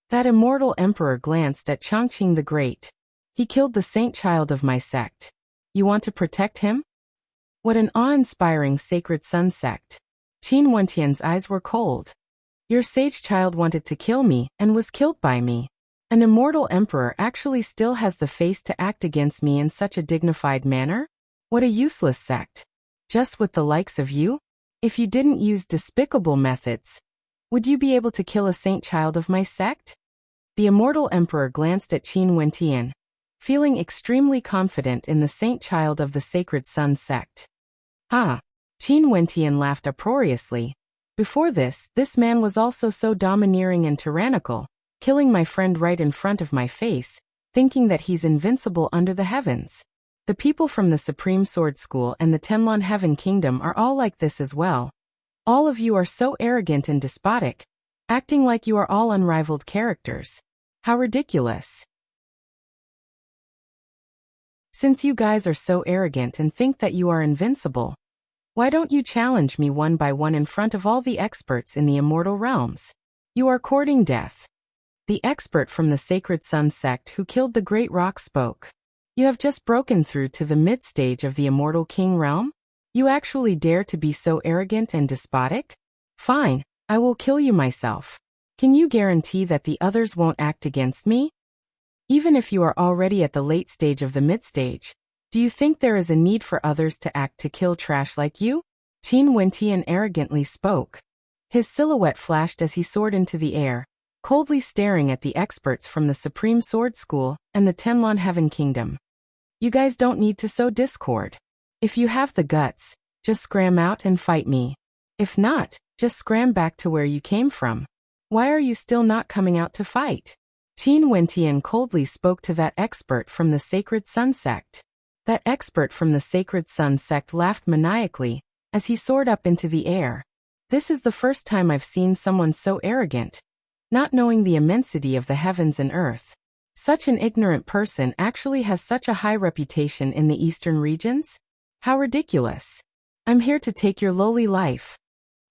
That immortal emperor glanced at Changqing the Great. He killed the saint child of my sect. You want to protect him? What an awe-inspiring Sacred Sun sect. Qin Wentian's eyes were cold. Your sage child wanted to kill me and was killed by me. An immortal emperor actually still has the face to act against me in such a dignified manner? What a useless sect. Just with the likes of you? If you didn't use despicable methods, would you be able to kill a saint child of my sect? The immortal emperor glanced at Qin Wentian, feeling extremely confident in the saint child of the Sacred Sun sect. Ah! Qin Wentian laughed uproariously. Before this man was also so domineering and tyrannical, killing my friend right in front of my face, thinking that he's invincible under the heavens. The people from the Supreme Sword School and the Tenlon Heaven Kingdom are all like this as well. All of you are so arrogant and despotic, acting like you are all unrivaled characters. How ridiculous. Since you guys are so arrogant and think that you are invincible, why don't you challenge me one by one in front of all the experts in the immortal realms? You are courting death. The expert from the Sacred Sun sect who killed the Great Rock spoke. You have just broken through to the mid-stage of the Immortal King realm? You actually dare to be so arrogant and despotic? Fine, I will kill you myself. Can you guarantee that the others won't act against me? Even if you are already at the late stage of the mid-stage, do you think there is a need for others to act to kill trash like you? Qin Wentian arrogantly spoke. His silhouette flashed as he soared into the air, coldly staring at the experts from the Supreme Sword School and the Tenlon Heaven Kingdom. You guys don't need to sow discord. If you have the guts, just scram out and fight me. If not, just scram back to where you came from. Why are you still not coming out to fight? Qin Wentian coldly spoke to that expert from the Sacred Sun sect. That expert from the Sacred Sun sect laughed maniacally as he soared up into the air. This is the first time I've seen someone so arrogant, not knowing the immensity of the heavens and earth. Such an ignorant person actually has such a high reputation in the eastern regions? How ridiculous. I'm here to take your lowly life.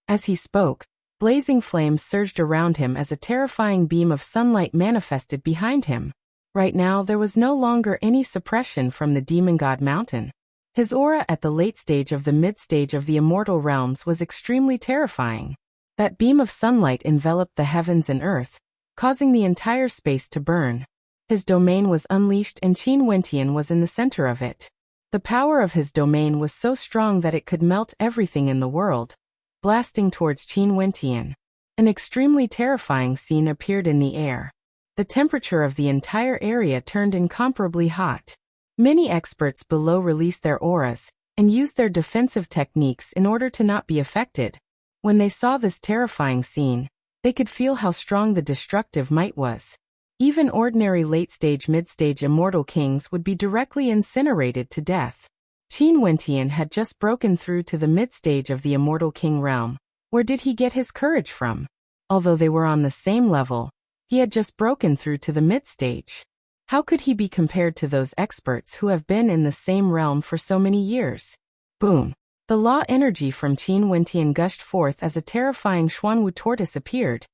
As he spoke, blazing flames surged around him as a terrifying beam of sunlight manifested behind him. Right now there was no longer any suppression from the demon god mountain. His aura at the late stage of the mid-stage of the immortal realms was extremely terrifying. That beam of sunlight enveloped the heavens and earth, causing the entire space to burn. His domain was unleashed and Qin Wentian was in the center of it. The power of his domain was so strong that it could melt everything in the world, blasting towards Qin Wentian. An extremely terrifying scene appeared in the air. The temperature of the entire area turned incomparably hot. Many experts below released their auras and used their defensive techniques in order to not be affected. When they saw this terrifying scene, they could feel how strong the destructive might was. Even ordinary late-stage mid-stage immortal kings would be directly incinerated to death. Qin Wentian had just broken through to the mid-stage of the immortal king realm. Where did he get his courage from? Although they were on the same level, he had just broken through to the mid-stage. How could he be compared to those experts who have been in the same realm for so many years? Boom! The law energy from Qin Wentian gushed forth as a terrifying Xuanwu tortoise appeared,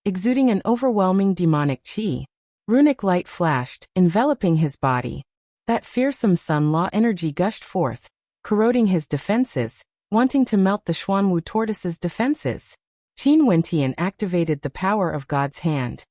exuding an overwhelming demonic qi. Runic light flashed, enveloping his body. That fearsome sun law energy gushed forth, corroding his defenses, wanting to melt the Xuanwu tortoise's defenses. Qin Wentian activated the power of God's hand.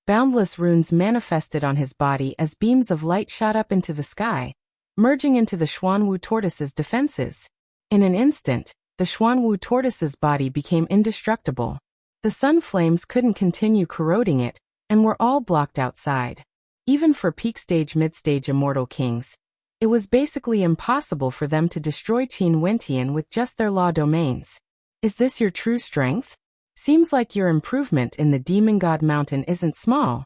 Boundless runes manifested on his body as beams of light shot up into the sky, merging into the Xuanwu tortoise's defenses. In an instant, the Xuanwu tortoise's body became indestructible. The sun flames couldn't continue corroding it, and were all blocked outside. Even for peak-stage mid-stage immortal kings, it was basically impossible for them to destroy Qin Wentian with just their law domains. Is this your true strength? Seems like your improvement in the demon god mountain isn't small.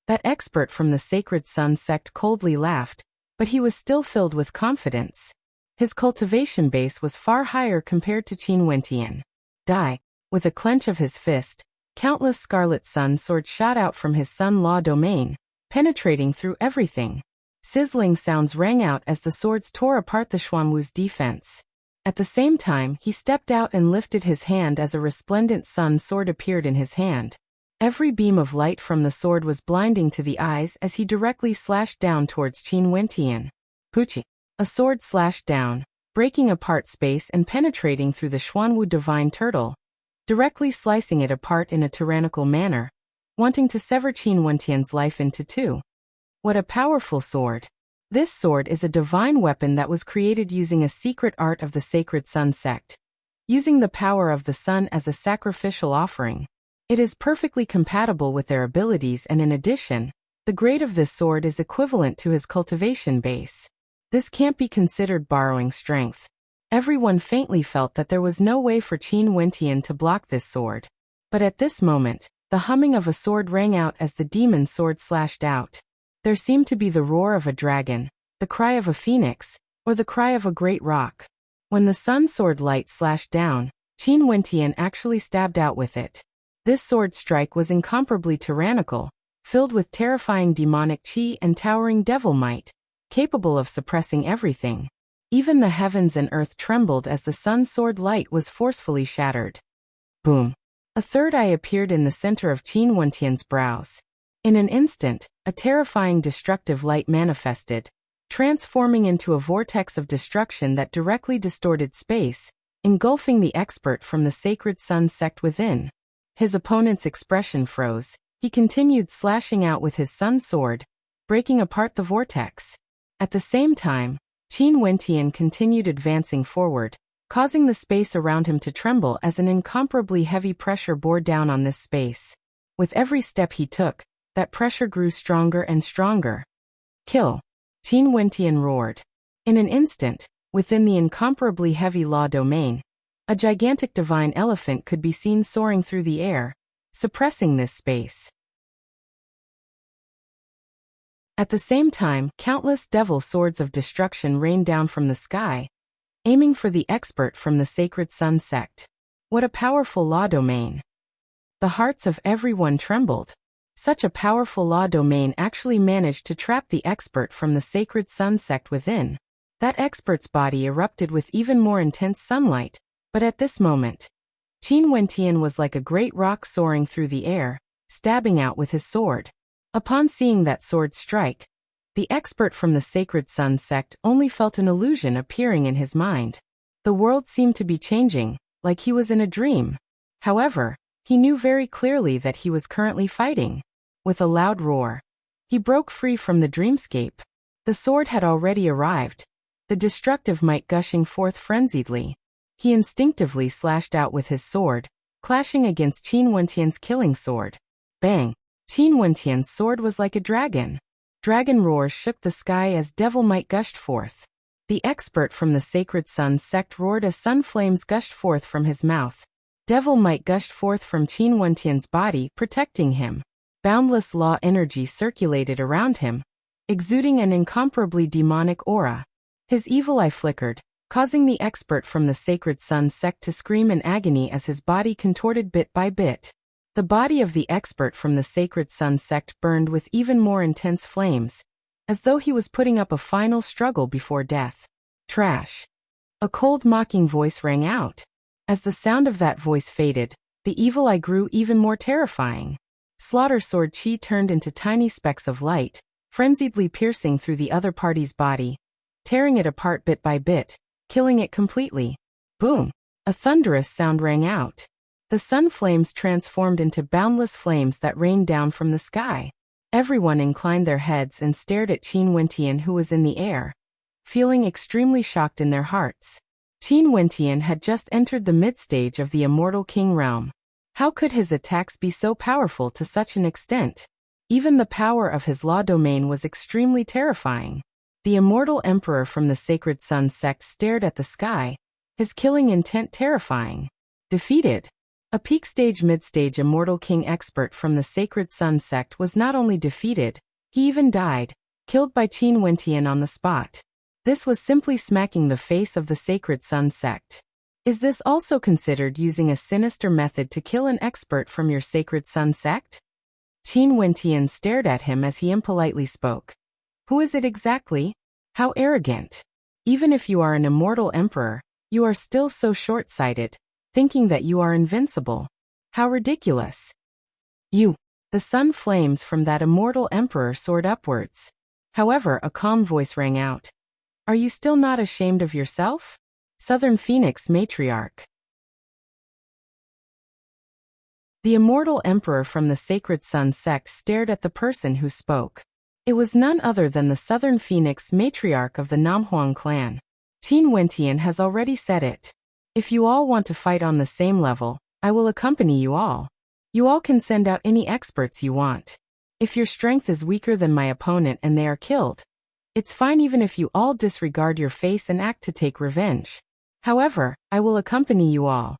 That expert from the Sacred Sun sect coldly laughed, but he was still filled with confidence. His cultivation base was far higher compared to Qin Wentian. Die. With a clench of his fist, countless scarlet sun swords shot out from his sun law domain, penetrating through everything. Sizzling sounds rang out as the swords tore apart the Xuanwu's defense. At the same time, he stepped out and lifted his hand as a resplendent sun sword appeared in his hand. Every beam of light from the sword was blinding to the eyes as he directly slashed down towards Qin Wentian. Puchi. A sword slashed down, breaking apart space and penetrating through the Xuanwu divine turtle, directly slicing it apart in a tyrannical manner, wanting to sever Qin Wentian's life into two. What a powerful sword! This sword is a divine weapon that was created using a secret art of the Sacred Sun sect, using the power of the sun as a sacrificial offering. It is perfectly compatible with their abilities, and in addition, the grade of this sword is equivalent to his cultivation base. This can't be considered borrowing strength. Everyone faintly felt that there was no way for Qin Wentian to block this sword. But at this moment, the humming of a sword rang out as the demon sword slashed out. There seemed to be the roar of a dragon, the cry of a phoenix, or the cry of a great rock. When the sun sword light slashed down, Qin Wentian actually stabbed out with it. This sword strike was incomparably tyrannical, filled with terrifying demonic qi and towering devil might, capable of suppressing everything. Even the heavens and earth trembled as the sun sword light was forcefully shattered. Boom! A third eye appeared in the center of Qin Wentian's brows. In an instant, a terrifying destructive light manifested, transforming into a vortex of destruction that directly distorted space, engulfing the expert from the Sacred Sun sect within. His opponent's expression froze. He continued slashing out with his sun sword, breaking apart the vortex. At the same time, Qin Wentian continued advancing forward, causing the space around him to tremble as an incomparably heavy pressure bore down on this space. With every step he took, that pressure grew stronger and stronger. Kill! Qin Wentian roared. In an instant, within the incomparably heavy law domain, a gigantic divine elephant could be seen soaring through the air, suppressing this space. At the same time, countless devil swords of destruction rained down from the sky, aiming for the expert from the Sacred Sun sect. What a powerful law domain! The hearts of everyone trembled. Such a powerful law domain actually managed to trap the expert from the Sacred Sun sect within. That expert's body erupted with even more intense sunlight, but at this moment, Qin Wentian was like a great rock soaring through the air, stabbing out with his sword. Upon seeing that sword strike, the expert from the Sacred Sun sect only felt an illusion appearing in his mind. The world seemed to be changing, like he was in a dream. However, he knew very clearly that he was currently fighting. With a loud roar, he broke free from the dreamscape. The sword had already arrived, the destructive might gushing forth frenziedly. He instinctively slashed out with his sword, clashing against Qin Wentian's killing sword. Bang! Qin Wentian's sword was like a dragon. Dragon roars shook the sky as devil might gushed forth. The expert from the Sacred Sun sect roared as sun flames gushed forth from his mouth. Devil might gushed forth from Qin Wentian's body, protecting him. Boundless law energy circulated around him, exuding an incomparably demonic aura. His evil eye flickered, causing the expert from the Sacred Sun sect to scream in agony as his body contorted bit by bit. The body of the expert from the Sacred Sun sect burned with even more intense flames, as though he was putting up a final struggle before death. Trash! A cold mocking voice rang out. As the sound of that voice faded, the evil eye grew even more terrifying. Slaughter Sword Chi turned into tiny specks of light, frenziedly piercing through the other party's body, tearing it apart bit by bit, killing it completely. Boom! A thunderous sound rang out. The sun flames transformed into boundless flames that rained down from the sky. Everyone inclined their heads and stared at Qin Wentian, who was in the air, feeling extremely shocked in their hearts. Qin Wentian had just entered the mid-stage of the Immortal King realm. How could his attacks be so powerful to such an extent? Even the power of his law domain was extremely terrifying. The Immortal Emperor from the Sacred Sun sect stared at the sky, his killing intent terrifying. Defeated. A peak stage mid-stage Immortal King expert from the Sacred Sun sect was not only defeated, he even died, killed by Qin Wentian on the spot. This was simply smacking the face of the Sacred Sun sect. Is this also considered using a sinister method to kill an expert from your Sacred Sun sect? Qin Wentian stared at him as he impolitely spoke. Who is it exactly? How arrogant. Even if you are an immortal emperor, you are still so short-sighted, thinking that you are invincible. How ridiculous. You. The sun flames from that immortal emperor soared upwards. However, a calm voice rang out. Are you still not ashamed of yourself? Southern Phoenix Matriarch. The immortal emperor from the Sacred Sun sect stared at the person who spoke. It was none other than the Southern Phoenix Matriarch of the Namhuang clan. Qin Wentian has already said it. If you all want to fight on the same level, I will accompany you all. You all can send out any experts you want. If your strength is weaker than my opponent and they are killed, it's fine even if you all disregard your face and act to take revenge. However, I will accompany you all.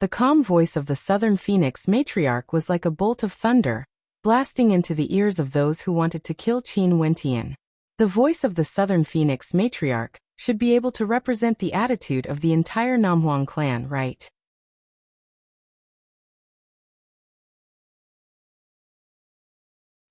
The calm voice of the Southern Phoenix Matriarch was like a bolt of thunder, blasting into the ears of those who wanted to kill Qin Wentian. The voice of the Southern Phoenix Matriarch should be able to represent the attitude of the entire Namhuang clan, right?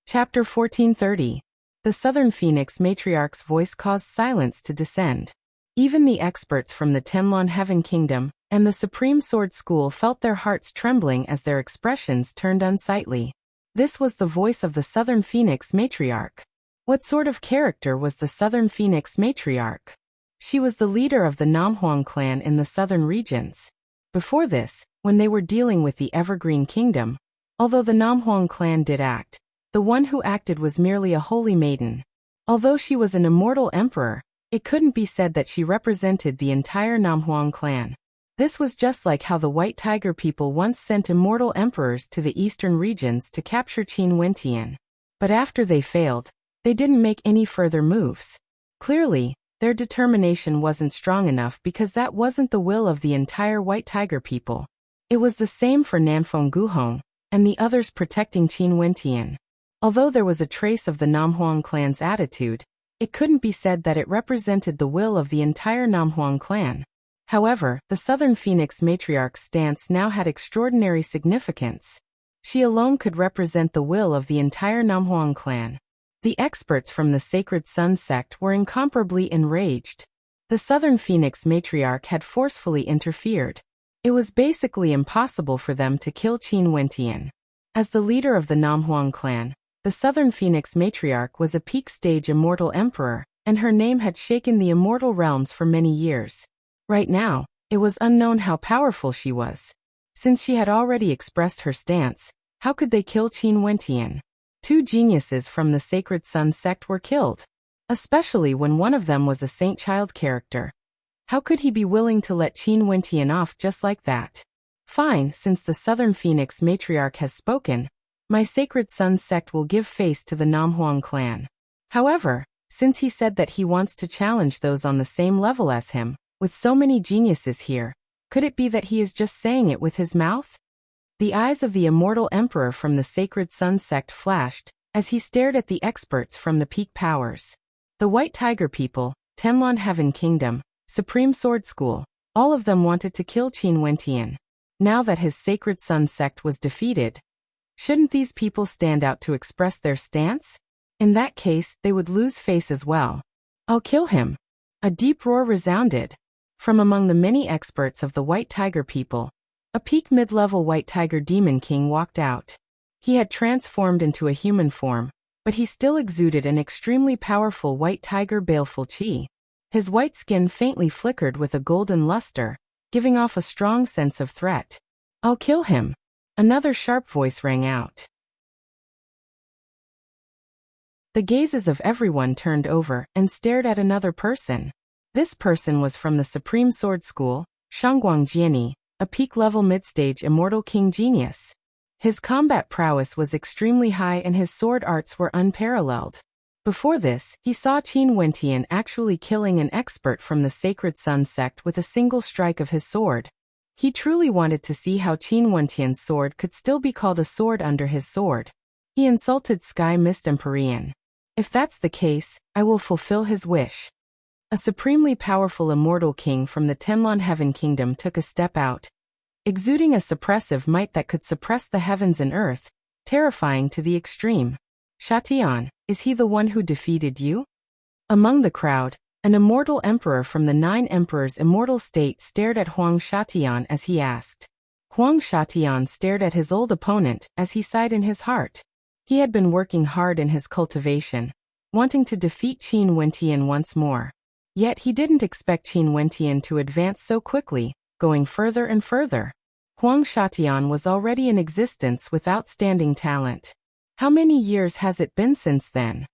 Chapter 1430. The Southern Phoenix Matriarch's voice caused silence to descend. Even the experts from the Tenlon Heaven Kingdom and the Supreme Sword School felt their hearts trembling as their expressions turned unsightly. This was the voice of the Southern Phoenix Matriarch. What sort of character was the Southern Phoenix Matriarch? She was the leader of the Namhuang clan in the southern regions. Before this, when they were dealing with the Evergreen Kingdom, although the Namhuang clan did act, the one who acted was merely a holy maiden. Although she was an immortal emperor, it couldn't be said that she represented the entire Namhuang clan. This was just like how the White Tiger people once sent immortal emperors to the eastern regions to capture Qin Wentian. But after they failed, they didn't make any further moves. Clearly, their determination wasn't strong enough because that wasn't the will of the entire White Tiger people. It was the same for Nanfeng Guhong and the others protecting Qin Wentian. Although there was a trace of the Namhuang clan's attitude, it couldn't be said that it represented the will of the entire Namhuang clan. However, the Southern Phoenix Matriarch's stance now had extraordinary significance. She alone could represent the will of the entire Namhuang clan. The experts from the Sacred Sun sect were incomparably enraged. The Southern Phoenix matriarch had forcefully interfered. It was basically impossible for them to kill Qin Wentian. As the leader of the Namhuang clan, the Southern Phoenix matriarch was a peak-stage immortal emperor, and her name had shaken the immortal realms for many years. Right now, it was unknown how powerful she was. Since she had already expressed her stance, how could they kill Qin Wentian? 2 geniuses from the Sacred Sun sect were killed, especially when one of them was a saint-child character. How could he be willing to let Qin Wentian off just like that? Fine, since the Southern Phoenix matriarch has spoken, my Sacred Sun sect will give face to the Namhuang clan. However, since he said that he wants to challenge those on the same level as him, with so many geniuses here, could it be that he is just saying it with his mouth? The eyes of the immortal emperor from the Sacred Sun sect flashed, as he stared at the experts from the peak powers. The White Tiger people, Tenlon Heaven Kingdom, Supreme Sword School, all of them wanted to kill Qin Wentian. Now that his Sacred Sun sect was defeated, shouldn't these people stand out to express their stance? In that case, they would lose face as well. I'll kill him. A deep roar resounded. From among the many experts of the White Tiger people, a peak mid-level White Tiger Demon King walked out. He had transformed into a human form, but he still exuded an extremely powerful White Tiger baleful chi. His white skin faintly flickered with a golden luster, giving off a strong sense of threat. I'll kill him. Another sharp voice rang out. The gazes of everyone turned over and stared at another person. This person was from the Supreme Sword School, Shangguang Jiani, a peak-level mid-stage immortal king genius. His combat prowess was extremely high and his sword arts were unparalleled. Before this, he saw Qin Wentian actually killing an expert from the Sacred Sun sect with a single strike of his sword. He truly wanted to see how Qin Wentian's sword could still be called a sword under his sword. He insulted Sky Mist Empyrean. If that's the case, I will fulfill his wish. A supremely powerful immortal king from the Tenlon Heaven Kingdom took a step out, exuding a suppressive might that could suppress the heavens and earth, terrifying to the extreme. Shatian, is he the one who defeated you? Among the crowd, an immortal emperor from the 9 Emperors' immortal state stared at Huang Shatian as he asked. Huang Shatian stared at his old opponent as he sighed in his heart. He had been working hard in his cultivation, wanting to defeat Qin Wentian once more. Yet he didn't expect Qin Wentian to advance so quickly, going further and further. Huang Shatian was already in existence with outstanding talent. How many years has it been since then?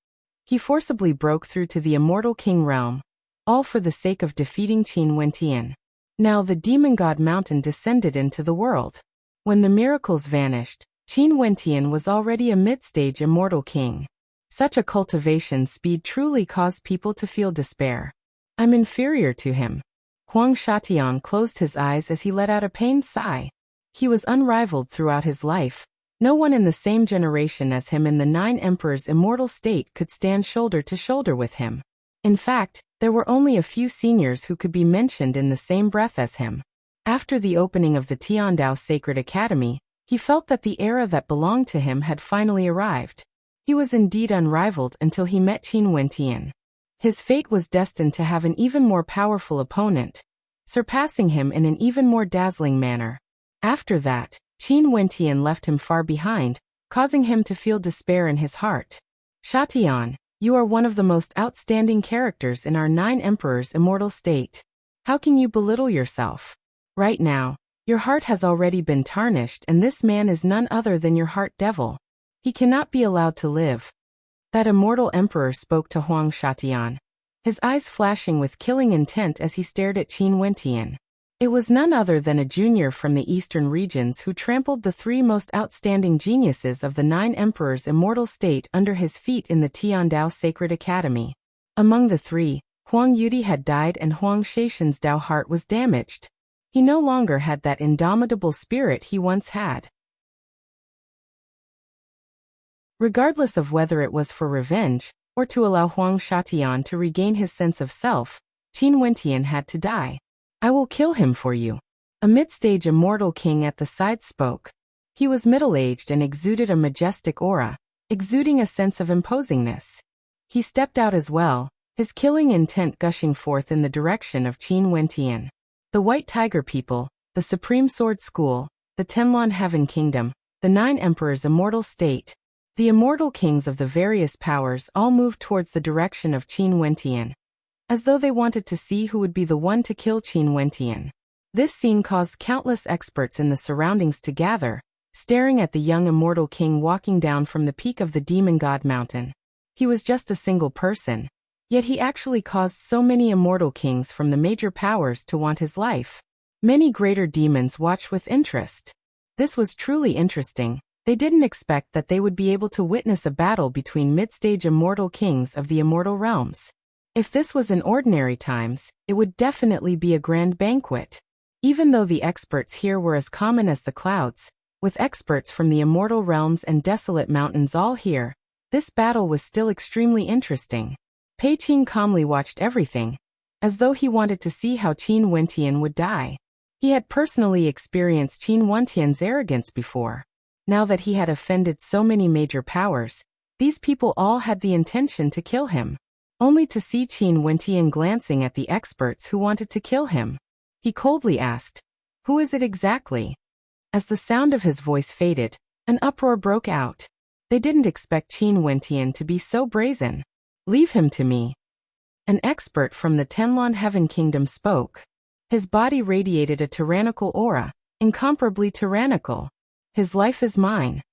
He forcibly broke through to the Immortal King realm, all for the sake of defeating Qin Wentian. Now the Demon God Mountain descended into the world. When the miracles vanished, Qin Wentian was already a mid-stage immortal king. Such a cultivation speed truly caused people to feel despair. I'm inferior to him. Huang Shatian closed his eyes as he let out a pained sigh. He was unrivaled throughout his life. No one in the same generation as him in the 9 Emperors' immortal state could stand shoulder to shoulder with him. In fact, there were only a few seniors who could be mentioned in the same breath as him. After the opening of the Tiandao Sacred Academy, he felt that the era that belonged to him had finally arrived. He was indeed unrivaled until he met Qin Wentian. His fate was destined to have an even more powerful opponent, surpassing him in an even more dazzling manner. After that, Qin Wentian left him far behind, causing him to feel despair in his heart. Shatian, you are one of the most outstanding characters in our 9 Emperors' immortal state. How can you belittle yourself? Right now, your heart has already been tarnished and this man is none other than your heart devil. He cannot be allowed to live. That immortal emperor spoke to Huang Shatian, his eyes flashing with killing intent as he stared at Qin Wentian. It was none other than a junior from the eastern regions who trampled the 3 most outstanding geniuses of the 9 Emperors' immortal state under his feet in the Tiandao Sacred Academy. Among the 3, Huang Yudi had died and Huang Shaishan's Dao heart was damaged. He no longer had that indomitable spirit he once had. Regardless of whether it was for revenge, or to allow Huang Shatian to regain his sense of self, Qin Wentian had to die. I will kill him for you. A mid-stage immortal king at the side spoke. He was middle-aged and exuded a majestic aura, exuding a sense of imposingness. He stepped out as well, his killing intent gushing forth in the direction of Qin Wentian. The White Tiger people, the Supreme Sword School, the Tenlon Heaven Kingdom, the 9 Emperors' immortal state. The immortal kings of the various powers all moved towards the direction of Qin Wentian, as though they wanted to see who would be the one to kill Qin Wentian. This scene caused countless experts in the surroundings to gather, staring at the young immortal king walking down from the peak of the Demon God Mountain. He was just a single person, yet he actually caused so many immortal kings from the major powers to want his life. Many greater demons watched with interest. This was truly interesting. They didn't expect that they would be able to witness a battle between mid-stage immortal kings of the immortal realms. If this was in ordinary times, it would definitely be a grand banquet. Even though the experts here were as common as the clouds, with experts from the immortal realms and desolate mountains all here, this battle was still extremely interesting. Pei Qin calmly watched everything, as though he wanted to see how Qin Wentian would die. He had personally experienced Qin Wentian's arrogance before. Now that he had offended so many major powers, these people all had the intention to kill him. Only to see Qin Wentian glancing at the experts who wanted to kill him. He coldly asked, "Who is it exactly?" As the sound of his voice faded, an uproar broke out. They didn't expect Qin Wentian to be so brazen. "Leave him to me." An expert from the Tenlon Heaven Kingdom spoke. His body radiated a tyrannical aura, incomparably tyrannical. "His life is mine."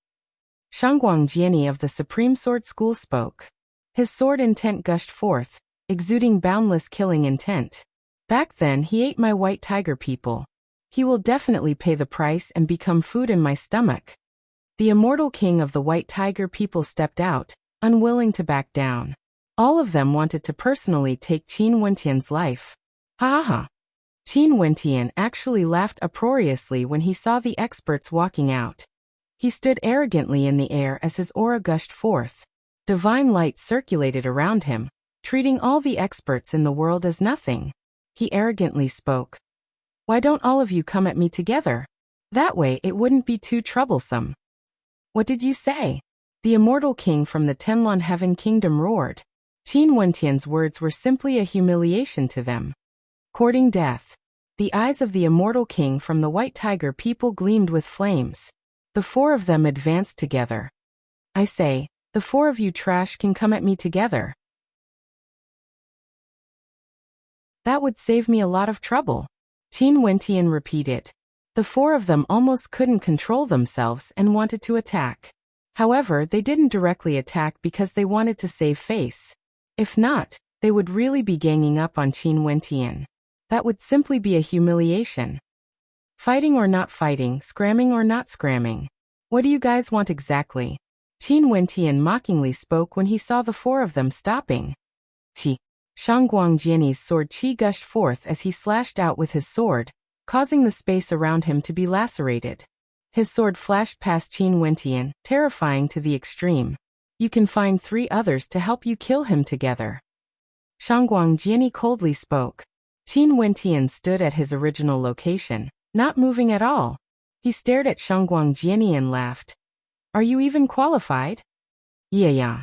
Shangguang Jiani of the Supreme Sword School spoke. His sword intent gushed forth, exuding boundless killing intent. "Back then he ate my White Tiger people. He will definitely pay the price and become food in my stomach." The immortal king of the White Tiger people stepped out, unwilling to back down. All of them wanted to personally take Qin Wentian's life. Ha ha ha. Qin Wentian actually laughed uproariously when he saw the experts walking out. He stood arrogantly in the air as his aura gushed forth. Divine light circulated around him, treating all the experts in the world as nothing. He arrogantly spoke. "Why don't all of you come at me together? That way it wouldn't be too troublesome." "What did you say?" The immortal king from the Tenlon Heaven Kingdom roared. Qin Wentian's words were simply a humiliation to them. Courting death. The eyes of the immortal king from the White Tiger people gleamed with flames. The 4 of them advanced together. "I say, the 4 of you trash can come at me together. That would save me a lot of trouble." Qin Wentian repeated. The 4 of them almost couldn't control themselves and wanted to attack. However, they didn't directly attack because they wanted to save face. If not, they would really be ganging up on Qin Wentian. That would simply be a humiliation. Fighting or not fighting, scramming or not scramming. What do you guys want exactly? Qin Wentian mockingly spoke when he saw the 4 of them stopping. Qi. Shangguang Jiani's sword qi gushed forth as he slashed out with his sword, causing the space around him to be lacerated. His sword flashed past Qin Wentian, terrifying to the extreme. "You can find 3 others to help you kill him together." Shangguang Jiani coldly spoke. Qin Wentian stood at his original location, not moving at all. He stared at Shangguang Jiani and laughed. "Are you even qualified?" Yeah.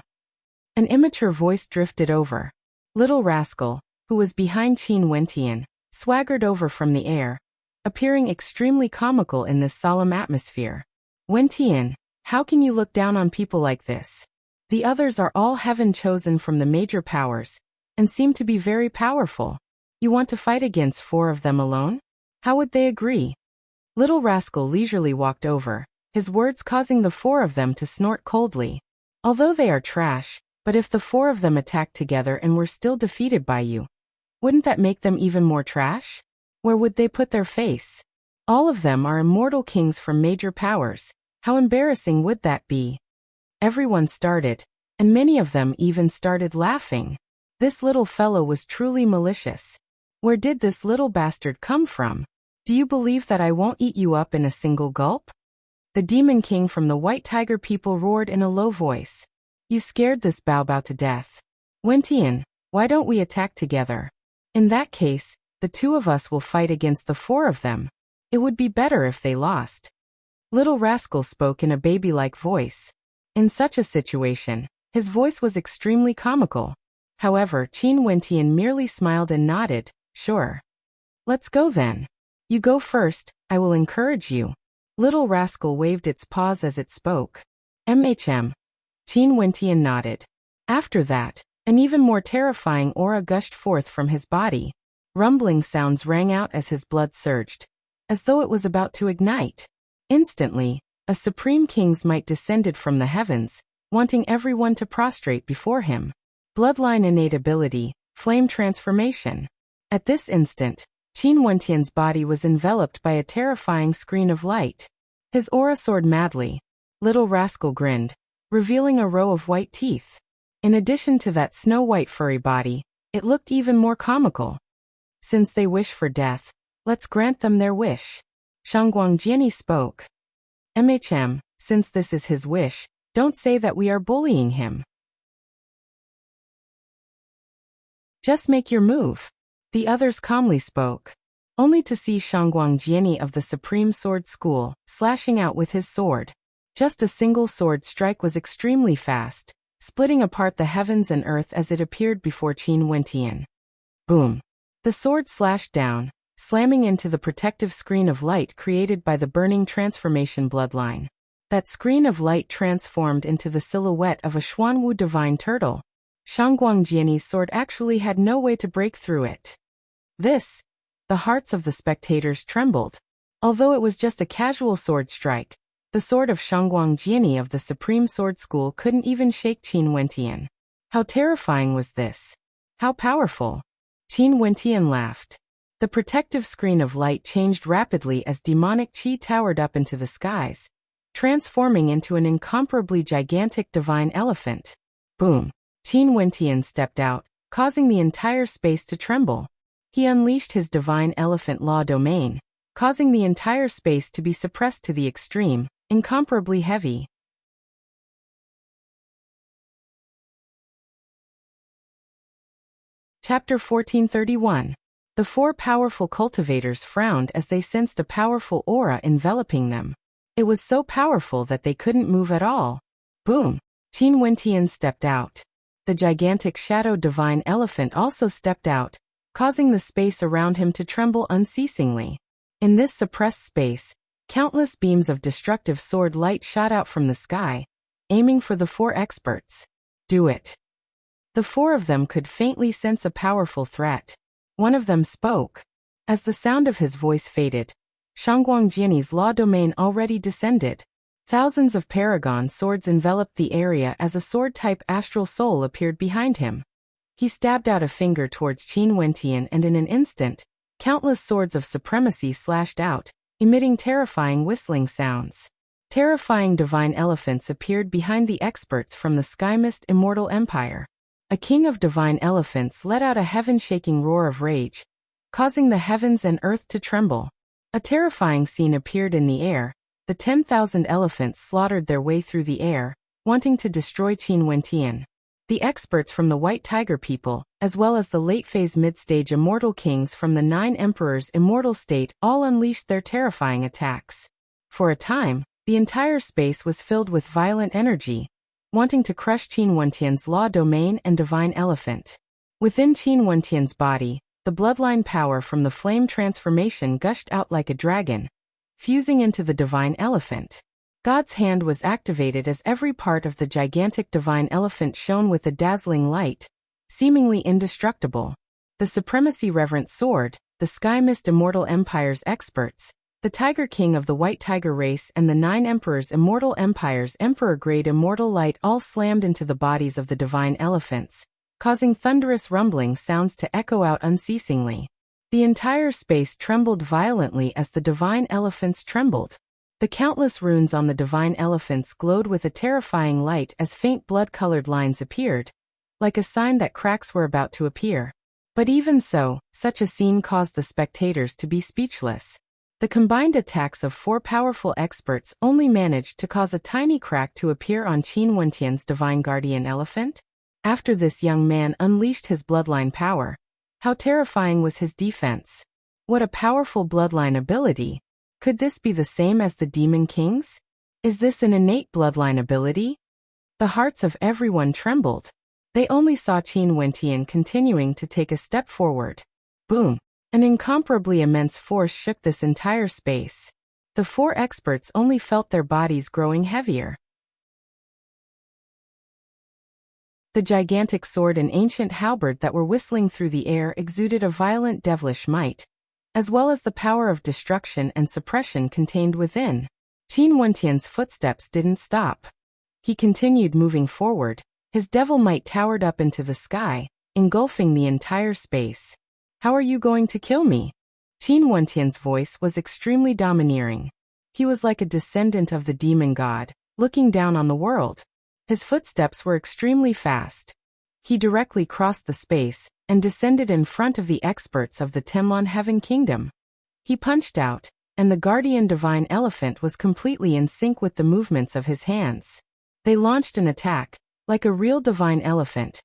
An immature voice drifted over. Little Rascal, who was behind Qin Wentian, swaggered over from the air, appearing extremely comical in this solemn atmosphere. "Wentian, how can you look down on people like this? The others are all heaven chosen from the major powers, and seem to be very powerful. You want to fight against 4 of them alone? How would they agree?" Little Rascal leisurely walked over, his words causing the 4 of them to snort coldly. "Although they are trash, but if the 4 of them attacked together and were still defeated by you, wouldn't that make them even more trash? Where would they put their face? All of them are immortal kings from major powers. How embarrassing would that be?" Everyone started, and many of them even started laughing. This little fellow was truly malicious. Where did this little bastard come from? Do you believe that I won't eat you up in a single gulp? The Demon King from the White Tiger people roared in a low voice. "You scared this Bao to death. Wentian, why don't we attack together? In that case, the 2 of us will fight against the 4 of them. It would be better if they lost." Little Rascal spoke in a baby-like voice. In such a situation, his voice was extremely comical. However, Qin Wentian merely smiled and nodded, "Sure. Let's go then. You go first, I will encourage you." Little Rascal waved its paws as it spoke. "MHM." Qin Wentian nodded. After that, an even more terrifying aura gushed forth from his body. Rumbling sounds rang out as his blood surged, as though it was about to ignite. Instantly, a supreme king's might descended from the heavens, wanting everyone to prostrate before him. Bloodline innate ability, flame transformation. At this instant, Qin Wentian's body was enveloped by a terrifying screen of light. His aura soared madly. Little Rascal grinned, revealing a row of white teeth. In addition to that snow-white furry body, it looked even more comical. "Since they wish for death, let's grant them their wish." Shangguangjiani spoke. "MHM, since this is his wish, don't say that we are bullying him. Just make your move." The others calmly spoke, only to see Shangguangjiani of the Supreme Sword School slashing out with his sword. Just a single sword strike was extremely fast, splitting apart the heavens and earth as it appeared before Qin Wentian. Boom! The sword slashed down, slamming into the protective screen of light created by the burning transformation bloodline. That screen of light transformed into the silhouette of a Xuanwu divine turtle. Shangguangjiani's sword actually had no way to break through it. The hearts of the spectators trembled. Although it was just a casual sword strike, the sword of Shangguangjiani of the Supreme Sword School couldn't even shake Qin Wentian. How terrifying was this? How powerful? Qin Wentian laughed. The protective screen of light changed rapidly as demonic qi towered up into the skies, transforming into an incomparably gigantic divine elephant. Boom! Qin Wentian stepped out, causing the entire space to tremble. He unleashed his divine elephant law domain, causing the entire space to be suppressed to the extreme, incomparably heavy. Chapter 1431. The four powerful cultivators frowned as they sensed a powerful aura enveloping them. It was so powerful that they couldn't move at all. Boom! Qin Wentian stepped out. The gigantic shadow divine elephant also stepped out, causing the space around him to tremble unceasingly. In this suppressed space, countless beams of destructive sword light shot out from the sky, aiming for the four experts. Do it. The four of them could faintly sense a powerful threat. One of them spoke. As the sound of his voice faded, Shangguangjiani's law domain already descended. Thousands of paragon swords enveloped the area as a sword-type astral soul appeared behind him. He stabbed out a finger towards Qin Wentian and in an instant, countless swords of supremacy slashed out, emitting terrifying whistling sounds. Terrifying divine elephants appeared behind the experts from the Skymist Immortal Empire. A king of divine elephants let out a heaven-shaking roar of rage, causing the heavens and earth to tremble. A terrifying scene appeared in the air. The 10,000 elephants slaughtered their way through the air, wanting to destroy Qin Wentian. The experts from the White Tiger people, as well as the late-phase mid-stage immortal kings from the 9 emperors' immortal state all unleashed their terrifying attacks. For a time, the entire space was filled with violent energy, wanting to crush Qin Wentian's law domain and divine elephant. Within Qin Wentian's body, the bloodline power from the flame transformation gushed out like a dragon, fusing into the divine elephant. God's hand was activated as every part of the gigantic divine elephant shone with a dazzling light, seemingly indestructible. The Supremacy Reverent Sword, the Skymist Immortal Empire's experts, the Tiger King of the White Tiger race and the 9 Emperors' Immortal Empire's Emperor-grade Immortal Light all slammed into the bodies of the divine elephants, causing thunderous rumbling sounds to echo out unceasingly. The entire space trembled violently as the divine elephants trembled. The countless runes on the divine elephants glowed with a terrifying light as faint blood-colored lines appeared, like a sign that cracks were about to appear. But even so, such a scene caused the spectators to be speechless. The combined attacks of 4 powerful experts only managed to cause a tiny crack to appear on Qin Wentian's divine guardian elephant. After this young man unleashed his bloodline power, how terrifying was his defense? What a powerful bloodline ability! Could this be the same as the Demon Kings? Is this an innate bloodline ability? The hearts of everyone trembled. They only saw Qin Wentian continuing to take a step forward. Boom! An incomparably immense force shook this entire space. The four experts only felt their bodies growing heavier. The gigantic sword and ancient halberd that were whistling through the air exuded a violent devilish might, as well as the power of destruction and suppression contained within. Qin Wentian's footsteps didn't stop. He continued moving forward. His devil might towered up into the sky, engulfing the entire space. How are you going to kill me? Qin Wentian's voice was extremely domineering. He was like a descendant of the demon god, looking down on the world. His footsteps were extremely fast. He directly crossed the space and descended in front of the experts of the Tenlon Heaven Kingdom. He punched out, and the guardian divine elephant was completely in sync with the movements of his hands. They launched an attack, like a real divine elephant,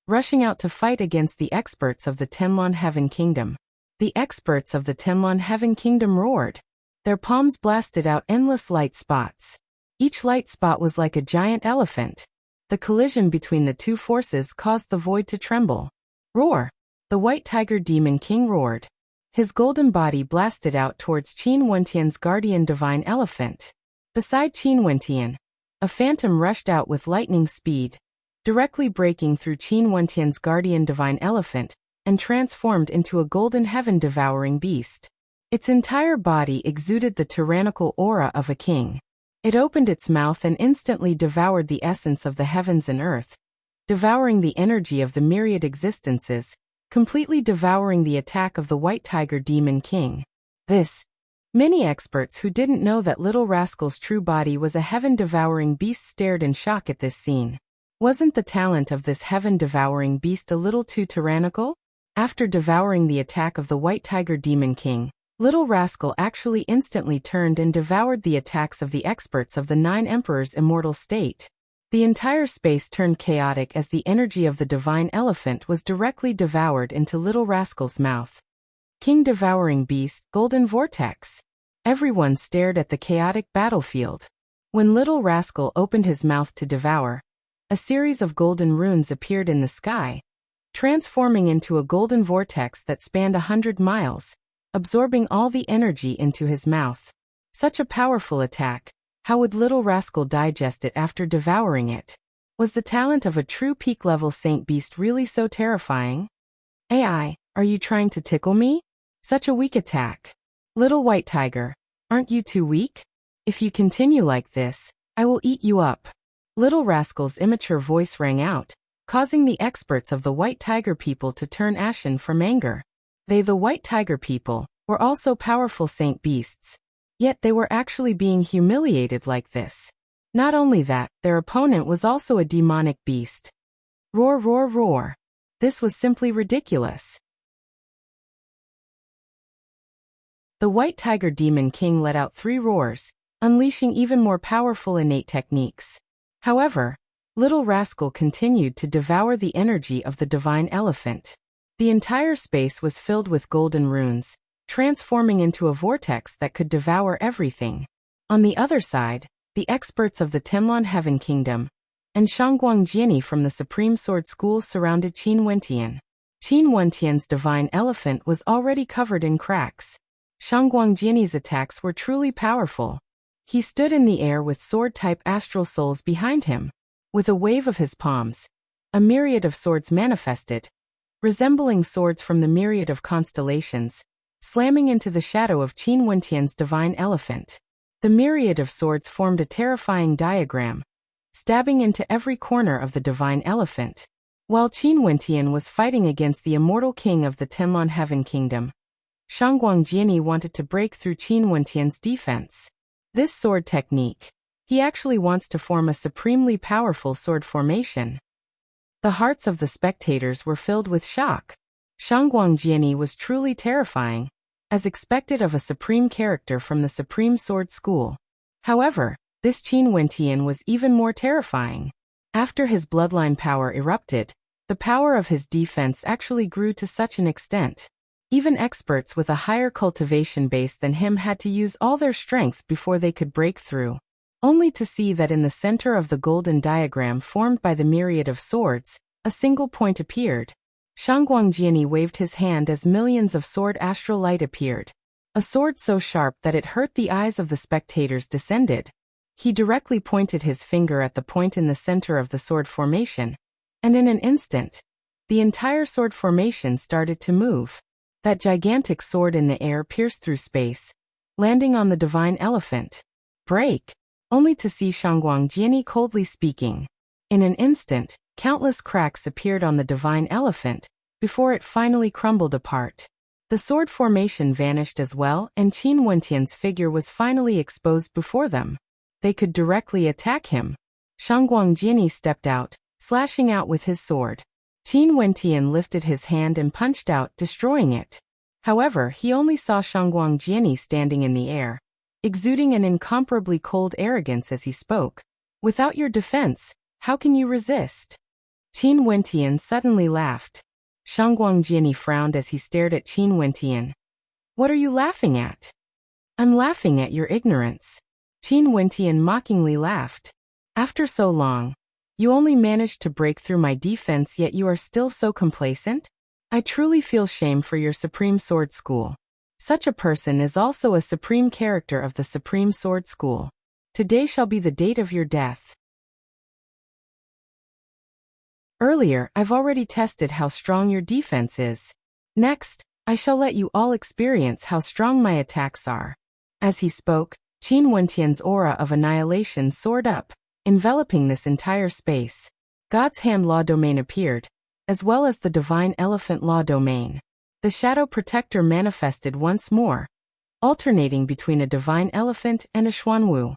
rushing out to fight against the experts of the Tenlon Heaven Kingdom. The experts of the Tenlon Heaven Kingdom roared. Their palms blasted out endless light spots. Each light spot was like a giant elephant. The collision between the two forces caused the void to tremble. Roar! The white tiger demon king roared. His golden body blasted out towards Qin Wentian's guardian divine elephant. Beside Qin Wentian, a phantom rushed out with lightning speed, directly breaking through Qin Wentian's guardian divine elephant, and transformed into a golden heaven-devouring beast. Its entire body exuded the tyrannical aura of a king. It opened its mouth and instantly devoured the essence of the heavens and earth, devouring the energy of the myriad existences, completely devouring the attack of the white tiger demon king. Many experts who didn't know that Little Rascal's true body was a heaven-devouring beast stared in shock at this scene. Wasn't the talent of this heaven-devouring beast a little too tyrannical? After devouring the attack of the white tiger demon king, Little Rascal actually instantly turned and devoured the attacks of the experts of the 9 Emperors' immortal state. The entire space turned chaotic as the energy of the divine elephant was directly devoured into Little Rascal's mouth. King Devouring Beast, Golden Vortex. Everyone stared at the chaotic battlefield. When Little Rascal opened his mouth to devour, a series of golden runes appeared in the sky, transforming into a golden vortex that spanned 100 miles, absorbing all the energy into his mouth. Such a powerful attack. How would Little Rascal digest it after devouring it? Was the talent of a true peak-level Saint Beast really so terrifying? AI, are you trying to tickle me? Such a weak attack. Little White Tiger, aren't you too weak? If you continue like this, I will eat you up. Little Rascal's immature voice rang out, causing the experts of the White Tiger people to turn ashen from anger. They, the White Tiger people, were also powerful Saint Beasts. Yet they were actually being humiliated like this. Not only that, their opponent was also a demonic beast. Roar, roar, roar. This was simply ridiculous. The White Tiger Demon King let out 3 roars, unleashing even more powerful innate techniques. However, Little Rascal continued to devour the energy of the divine elephant. The entire space was filled with golden runes, transforming into a vortex that could devour everything. On the other side, the experts of the Tenlon Heaven Kingdom and Shangguang Jiani from the Supreme Sword School surrounded Qin Wentian. Qin Wentian's divine elephant was already covered in cracks. Shangguang Jiani's attacks were truly powerful. He stood in the air with sword-type astral souls behind him. With a wave of his palms, a myriad of swords manifested, resembling swords from the myriad of constellations, slamming into the shadow of Qin Wentian's divine elephant. The myriad of swords formed a terrifying diagram, stabbing into every corner of the divine elephant. While Qin Wentian was fighting against the immortal king of the Tenlon Heaven Kingdom, Shangguang Jiani wanted to break through Qin Wentian's defense. This sword technique, he actually wants to form a supremely powerful sword formation. The hearts of the spectators were filled with shock. Shangguang Jiani was truly terrifying, as expected of a supreme character from the Supreme Sword School. However, this Qin Wentian was even more terrifying. After his bloodline power erupted, the power of his defense actually grew to such an extent. Even experts with a higher cultivation base than him had to use all their strength before they could break through. Only to see that in the center of the golden diagram formed by the myriad of swords, a single point appeared. Shangguangjiani waved his hand as millions of sword astral light appeared. A sword so sharp that it hurt the eyes of the spectators descended. He directly pointed his finger at the point in the center of the sword formation, and in an instant, the entire sword formation started to move. That gigantic sword in the air pierced through space, landing on the divine elephant. Break! Only to see Shangguangjiani coldly speaking. In an instant, countless cracks appeared on the divine elephant, before it finally crumbled apart. The sword formation vanished as well, and Qin Wentian's figure was finally exposed before them. They could directly attack him. Shangguangjiani stepped out, slashing out with his sword. Qin Wentian lifted his hand and punched out, destroying it. However, he only saw Shangguangjiani standing in the air, exuding an incomparably cold arrogance as he spoke. Without your defense, how can you resist? Qin Wentian suddenly laughed. Shangguangjiani frowned as he stared at Qin Wentian. What are you laughing at? I'm laughing at your ignorance. Qin Wentian mockingly laughed. After so long, you only managed to break through my defense, yet you are still so complacent? I truly feel shame for your Supreme Sword School. Such a person is also a supreme character of the Supreme Sword School. Today shall be the date of your death. Earlier, I've already tested how strong your defense is. Next, I shall let you all experience how strong my attacks are. As he spoke, Qin Wentian's aura of annihilation soared up, enveloping this entire space. God's Hand Law Domain appeared, as well as the Divine Elephant Law Domain. The Shadow Protector manifested once more, alternating between a Divine Elephant and a Xuanwu.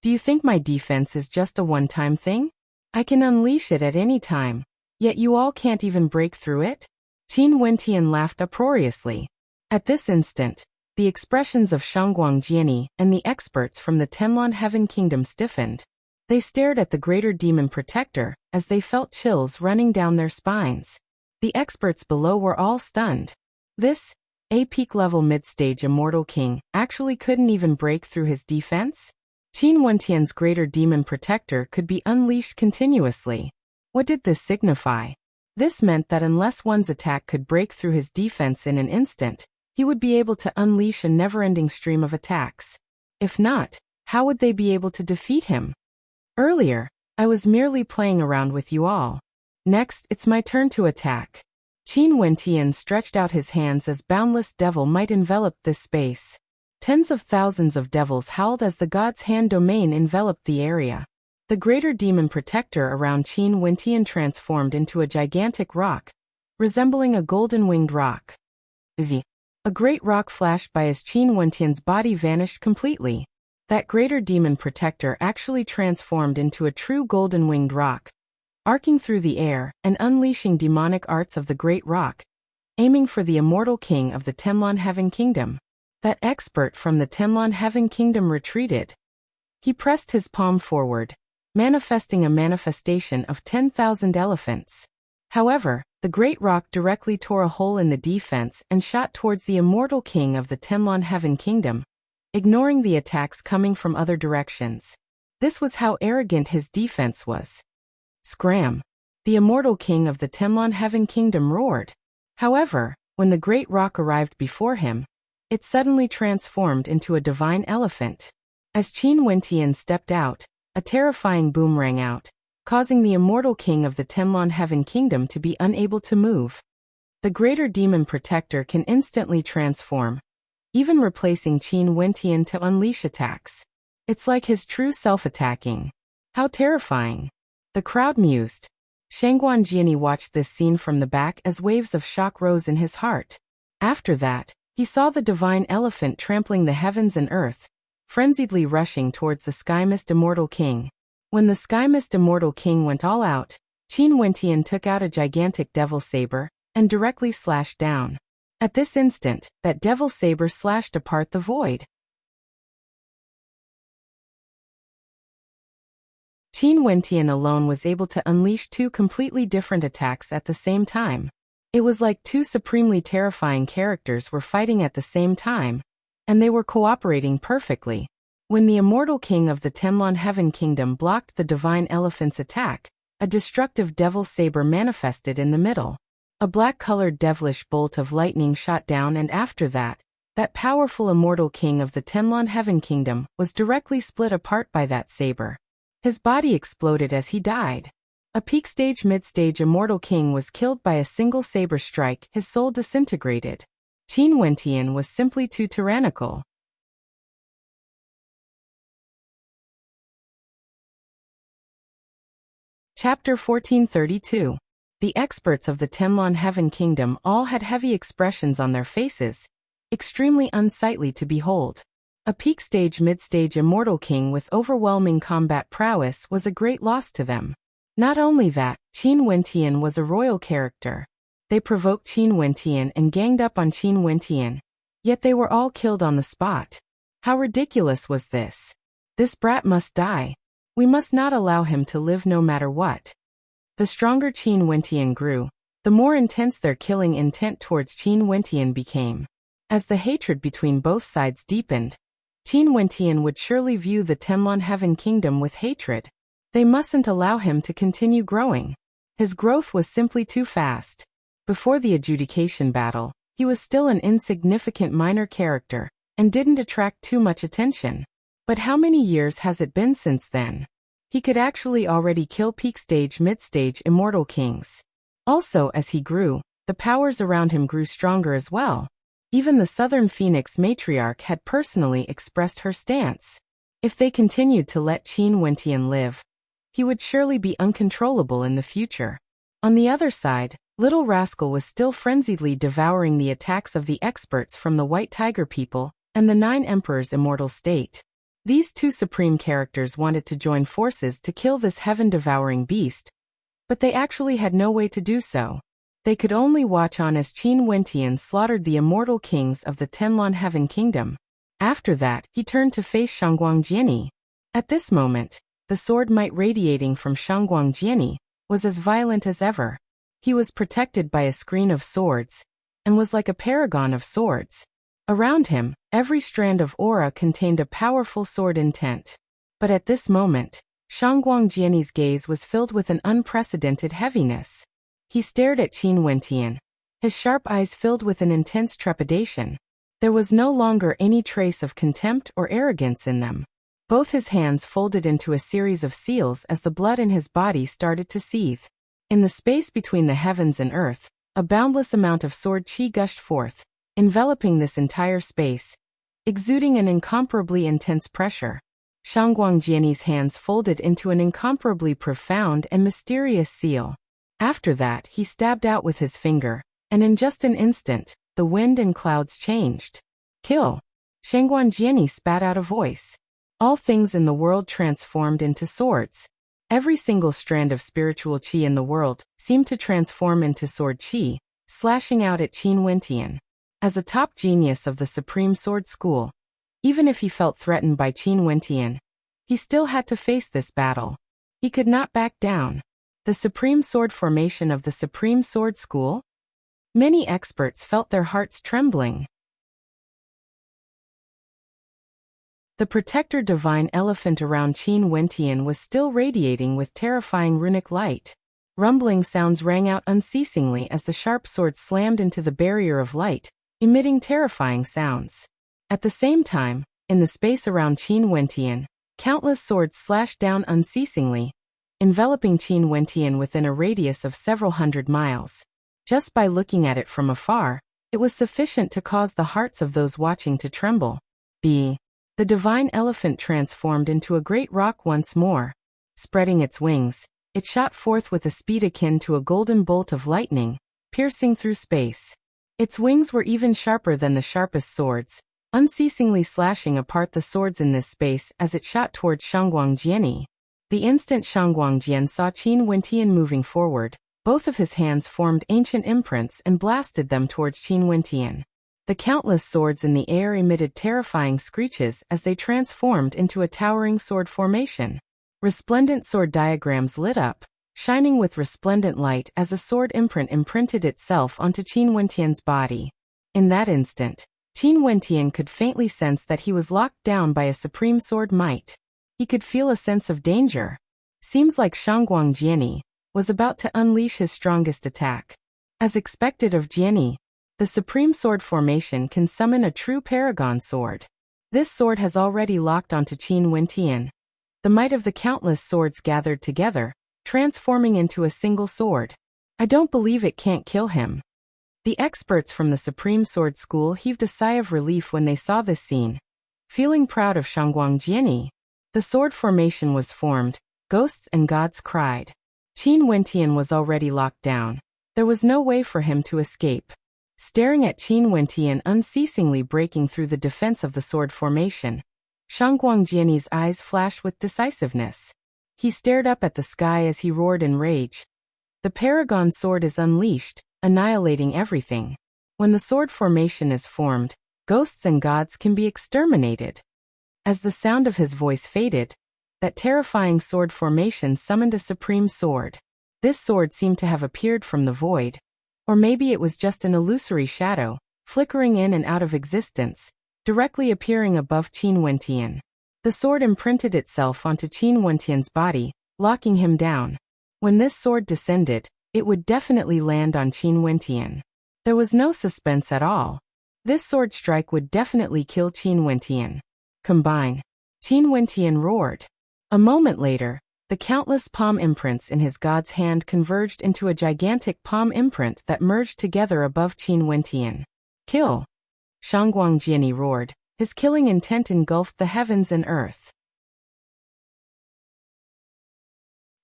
Do you think my defense is just a one-time thing? I can unleash it at any time, yet you all can't even break through it? Qin Wentian laughed uproariously. At this instant, the expressions of Shangguangjiani and the experts from the Tenlon Heaven Kingdom stiffened. They stared at the greater demon protector as they felt chills running down their spines. The experts below were all stunned. This, a peak-level mid-stage immortal king, actually couldn't even break through his defense? Qin Wentian's greater demon protector could be unleashed continuously. What did this signify? This meant that unless one's attack could break through his defense in an instant, he would be able to unleash a never-ending stream of attacks. If not, how would they be able to defeat him? Earlier, I was merely playing around with you all. Next, it's my turn to attack. Qin Wentian stretched out his hands as boundless devil might enveloped this space. Tens of thousands of devils howled as the God's Hand domain enveloped the area. The greater demon protector around Qin Wentian transformed into a gigantic rock, resembling a golden-winged rock. A great rock flashed by as Qin Wentian's body vanished completely. That greater demon protector actually transformed into a true golden-winged rock, arcing through the air and unleashing demonic arts of the great rock, aiming for the immortal king of the Tenlon Heaven Kingdom. That expert from the Tenlon Heaven Kingdom retreated. He pressed his palm forward, manifesting a manifestation of 10,000 elephants. However, the great rock directly tore a hole in the defense and shot towards the immortal king of the Tenlon Heaven Kingdom, ignoring the attacks coming from other directions. This was how arrogant his defense was. Scram! The immortal king of the Tenlon Heaven Kingdom roared. However, when the great rock arrived before him, it suddenly transformed into a divine elephant. As Qin Wentian stepped out, a terrifying boom rang out, causing the immortal king of the Tenlon Heaven Kingdom to be unable to move. The greater demon protector can instantly transform, even replacing Qin Wentian to unleash attacks. It's like his true self attacking. How terrifying! The crowd mused. Shangguangjiani watched this scene from the back as waves of shock rose in his heart. After that, he saw the divine elephant trampling the heavens and earth, frenziedly rushing towards the Sky Mist Immortal King. When the Sky Mist Immortal King went all out, Qin Wentian took out a gigantic devil saber and directly slashed down. At this instant, that devil saber slashed apart the void. Qin Wentian alone was able to unleash two completely different attacks at the same time. It was like two supremely terrifying characters were fighting at the same time, and they were cooperating perfectly. When the immortal king of the Tenlon Heaven Kingdom blocked the divine elephant's attack, a destructive devil's saber manifested in the middle. A black-colored devilish bolt of lightning shot down, and after that, that powerful immortal king of the Tenlon Heaven Kingdom was directly split apart by that saber. His body exploded as he died. A peak-stage mid-stage immortal king was killed by a single saber strike, his soul disintegrated. Qin Wentian was simply too tyrannical. Chapter 1432. The experts of the Tenlon Heaven Kingdom all had heavy expressions on their faces, extremely unsightly to behold. A peak-stage mid-stage immortal king with overwhelming combat prowess was a great loss to them. Not only that, Qin Wentian was a royal character. They provoked Qin Wentian and ganged up on Qin Wentian. Yet they were all killed on the spot. How ridiculous was this? This brat must die. We must not allow him to live no matter what. The stronger Qin Wentian grew, the more intense their killing intent towards Qin Wentian became. As the hatred between both sides deepened, Qin Wentian would surely view the Tenlon Heaven Kingdom with hatred. They mustn't allow him to continue growing. His growth was simply too fast. Before the adjudication battle, he was still an insignificant minor character, and didn't attract too much attention. But how many years has it been since then? He could actually already kill peak-stage mid-stage immortal kings. Also, as he grew, the powers around him grew stronger as well. Even the Southern Phoenix matriarch had personally expressed her stance. If they continued to let Qin Wentian live, he would surely be uncontrollable in the future. On the other side, Little Rascal was still frenziedly devouring the attacks of the experts from the White Tiger people and the Nine Emperors' immortal state. These two supreme characters wanted to join forces to kill this heaven-devouring beast, but they actually had no way to do so. They could only watch on as Qin Wentian slaughtered the immortal kings of the Tenlon Heaven Kingdom. After that, he turned to face Shangguang Jiani. At this moment, the sword might radiating from Shangguang Jiani was as violent as ever. He was protected by a screen of swords, and was like a paragon of swords. Around him, every strand of aura contained a powerful sword intent. But at this moment, Shangguang Jiani's gaze was filled with an unprecedented heaviness. He stared at Qin Wentian, his sharp eyes filled with an intense trepidation. There was no longer any trace of contempt or arrogance in them. Both his hands folded into a series of seals as the blood in his body started to seethe. In the space between the heavens and earth, a boundless amount of sword qi gushed forth, enveloping this entire space, exuding an incomparably intense pressure. Shangguang Jiani's hands folded into an incomparably profound and mysterious seal. After that, he stabbed out with his finger, and in just an instant, the wind and clouds changed. Kill! Shangguang Jiani spat out a voice. All things in the world transformed into swords. Every single strand of spiritual qi in the world seemed to transform into sword qi, slashing out at Qin Wentian. As a top genius of the Supreme Sword School, even if he felt threatened by Qin Wentian, he still had to face this battle. He could not back down. The Supreme Sword Formation of the Supreme Sword School? Many experts felt their hearts trembling. The protector divine elephant around Qin Wentian was still radiating with terrifying runic light. Rumbling sounds rang out unceasingly as the sharp sword slammed into the barrier of light, emitting terrifying sounds. At the same time, in the space around Qin Wentian, countless swords slashed down unceasingly, enveloping Qin Wentian within a radius of several hundred miles. Just by looking at it from afar, it was sufficient to cause the hearts of those watching to tremble. The divine elephant transformed into a great rock once more. Spreading its wings, it shot forth with a speed akin to a golden bolt of lightning, piercing through space. Its wings were even sharper than the sharpest swords, unceasingly slashing apart the swords in this space as it shot towards Shangguang Jiani. The instant Shangguang Jian saw Qin Wentian moving forward, both of his hands formed ancient imprints and blasted them towards Qin Wentian. The countless swords in the air emitted terrifying screeches as they transformed into a towering sword formation. Resplendent sword diagrams lit up, shining with resplendent light as a sword imprint imprinted itself onto Qin Wentian's body. In that instant, Qin Wentian could faintly sense that he was locked down by a supreme sword might. He could feel a sense of danger. Seems like Shangguang Jiani was about to unleash his strongest attack. As expected of Jiani, the supreme sword formation can summon a true paragon sword. This sword has already locked onto Qin Wentian. The might of the countless swords gathered together, transforming into a single sword. I don't believe it can't kill him. The experts from the Supreme Sword School heaved a sigh of relief when they saw this scene. Feeling proud of Shangguang Jiani, the sword formation was formed. Ghosts and gods cried. Qin Wentian was already locked down. There was no way for him to escape. Staring at Qin Wentian unceasingly breaking through the defense of the sword formation, Shangguang Jiani's eyes flashed with decisiveness. He stared up at the sky as he roared in rage. The paragon sword is unleashed, annihilating everything. When the sword formation is formed, ghosts and gods can be exterminated. As the sound of his voice faded, that terrifying sword formation summoned a supreme sword. This sword seemed to have appeared from the void. Or maybe it was just an illusory shadow, flickering in and out of existence, directly appearing above Qin Wentian. The sword imprinted itself onto Qin Wentian's body, locking him down. When this sword descended, it would definitely land on Qin Wentian. There was no suspense at all. This sword strike would definitely kill Qin Wentian. Combine. Qin Wentian roared. A moment later, the countless palm imprints in his god's hand converged into a gigantic palm imprint that merged together above Qin Wentian. Kill! Shangguang Jiani roared. His killing intent engulfed the heavens and earth.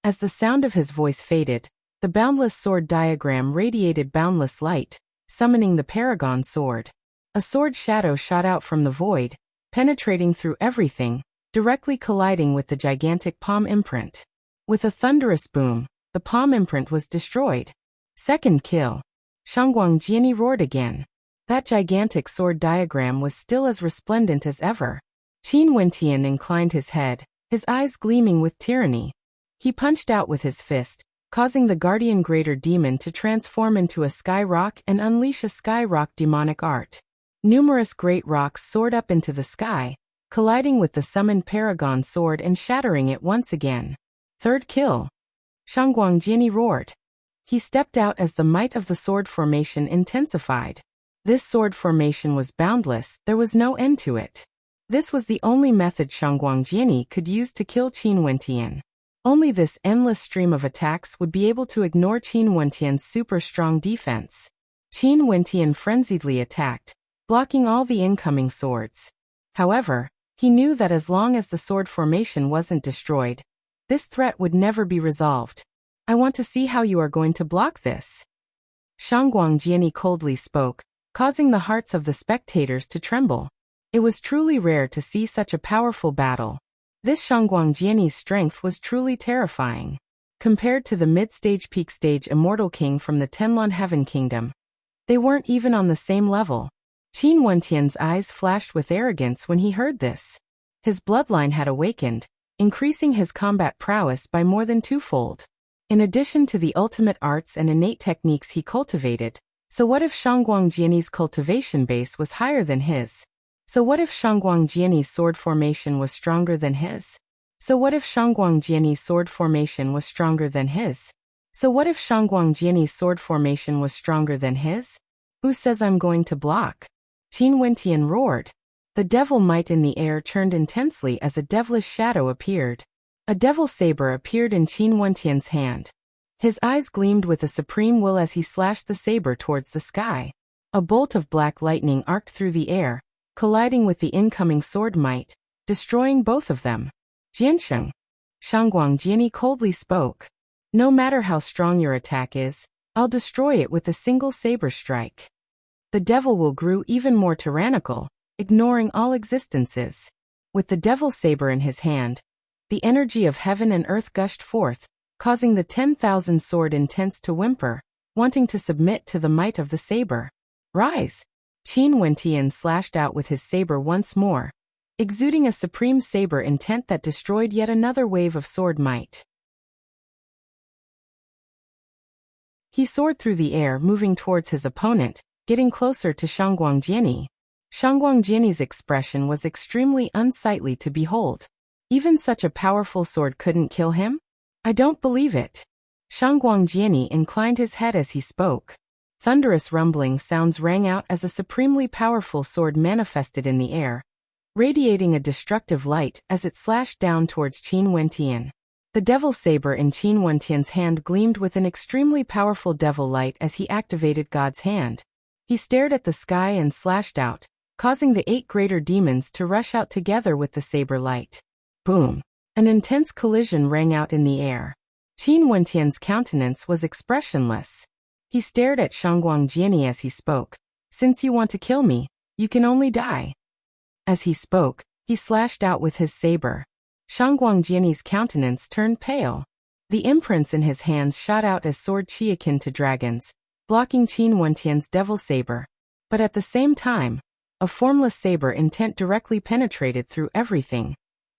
As the sound of his voice faded, the boundless sword diagram radiated boundless light, summoning the paragon sword. A sword shadow shot out from the void, penetrating through everything, directly colliding with the gigantic palm imprint. With a thunderous boom, the palm imprint was destroyed. Second kill. Shangguang Jiani roared again. That gigantic sword diagram was still as resplendent as ever. Qin Wentian inclined his head, his eyes gleaming with tyranny. He punched out with his fist, causing the guardian greater demon to transform into a sky rock and unleash a sky rock demonic art. Numerous great rocks soared up into the sky, colliding with the summoned paragon sword and shattering it once again. Third kill. Shangguang Jiani roared. He stepped out as the might of the sword formation intensified. This sword formation was boundless, there was no end to it. This was the only method Shangguang Jiani could use to kill Qin Wentian. Only this endless stream of attacks would be able to ignore Qin Wentian's super strong defense. Qin Wentian frenziedly attacked, blocking all the incoming swords. However, he knew that as long as the sword formation wasn't destroyed, this threat would never be resolved. I want to see how you are going to block this. Shangguang Jiani coldly spoke, causing the hearts of the spectators to tremble. It was truly rare to see such a powerful battle. This Shangguang Jiani's strength was truly terrifying. Compared to the mid-stage peak-stage immortal king from the Tenlon Heaven Kingdom, they weren't even on the same level. Qin Wentian's eyes flashed with arrogance when he heard this. His bloodline had awakened, increasing his combat prowess by more than twofold. In addition to the ultimate arts and innate techniques he cultivated, so what if Shangguang Jiani's cultivation base was higher than his? So what if Shangguang Jiani's sword formation was stronger than his? So what if Shangguang Jiani's sword formation was stronger than his? So what if Shangguang Jiani's sword formation was stronger than his? Who says I'm going to block? Qin Wentian roared. The devil might in the air churned intensely as a devilish shadow appeared. A devil saber appeared in Qin Wentian's hand. His eyes gleamed with a supreme will as he slashed the saber towards the sky. A bolt of black lightning arced through the air, colliding with the incoming sword might, destroying both of them. Jiansheng. Shangguang Jiani coldly spoke. No matter how strong your attack is, I'll destroy it with a single saber strike. The devil will grew even more tyrannical, ignoring all existences. With the devil saber in his hand, the energy of heaven and earth gushed forth, causing the 10,000 sword intense to whimper, wanting to submit to the might of the saber. Rise! Qin Wentian slashed out with his saber once more, exuding a supreme saber intent that destroyed yet another wave of sword might. He soared through the air, moving towards his opponent, getting closer to Shangguangjiani. Shangguangjiani's expression was extremely unsightly to behold. Even such a powerful sword couldn't kill him? I don't believe it. Shangguangjiani inclined his head as he spoke. Thunderous rumbling sounds rang out as a supremely powerful sword manifested in the air, radiating a destructive light as it slashed down towards Qin Wentian. The devil saber in Qin Wentian's hand gleamed with an extremely powerful devil light as he activated God's hand. He stared at the sky and slashed out, causing the 8 greater demons to rush out together with the saber light. Boom! An intense collision rang out in the air. Qin Wentian's countenance was expressionless. He stared at Shangguangjiani as he spoke. Since you want to kill me, you can only die. As he spoke, he slashed out with his saber. Shangguangjiani's countenance turned pale. The imprints in his hands shot out as sword chi akin to dragons, blocking Qin Wentian's devil saber. But at the same time, a formless saber intent directly penetrated through everything,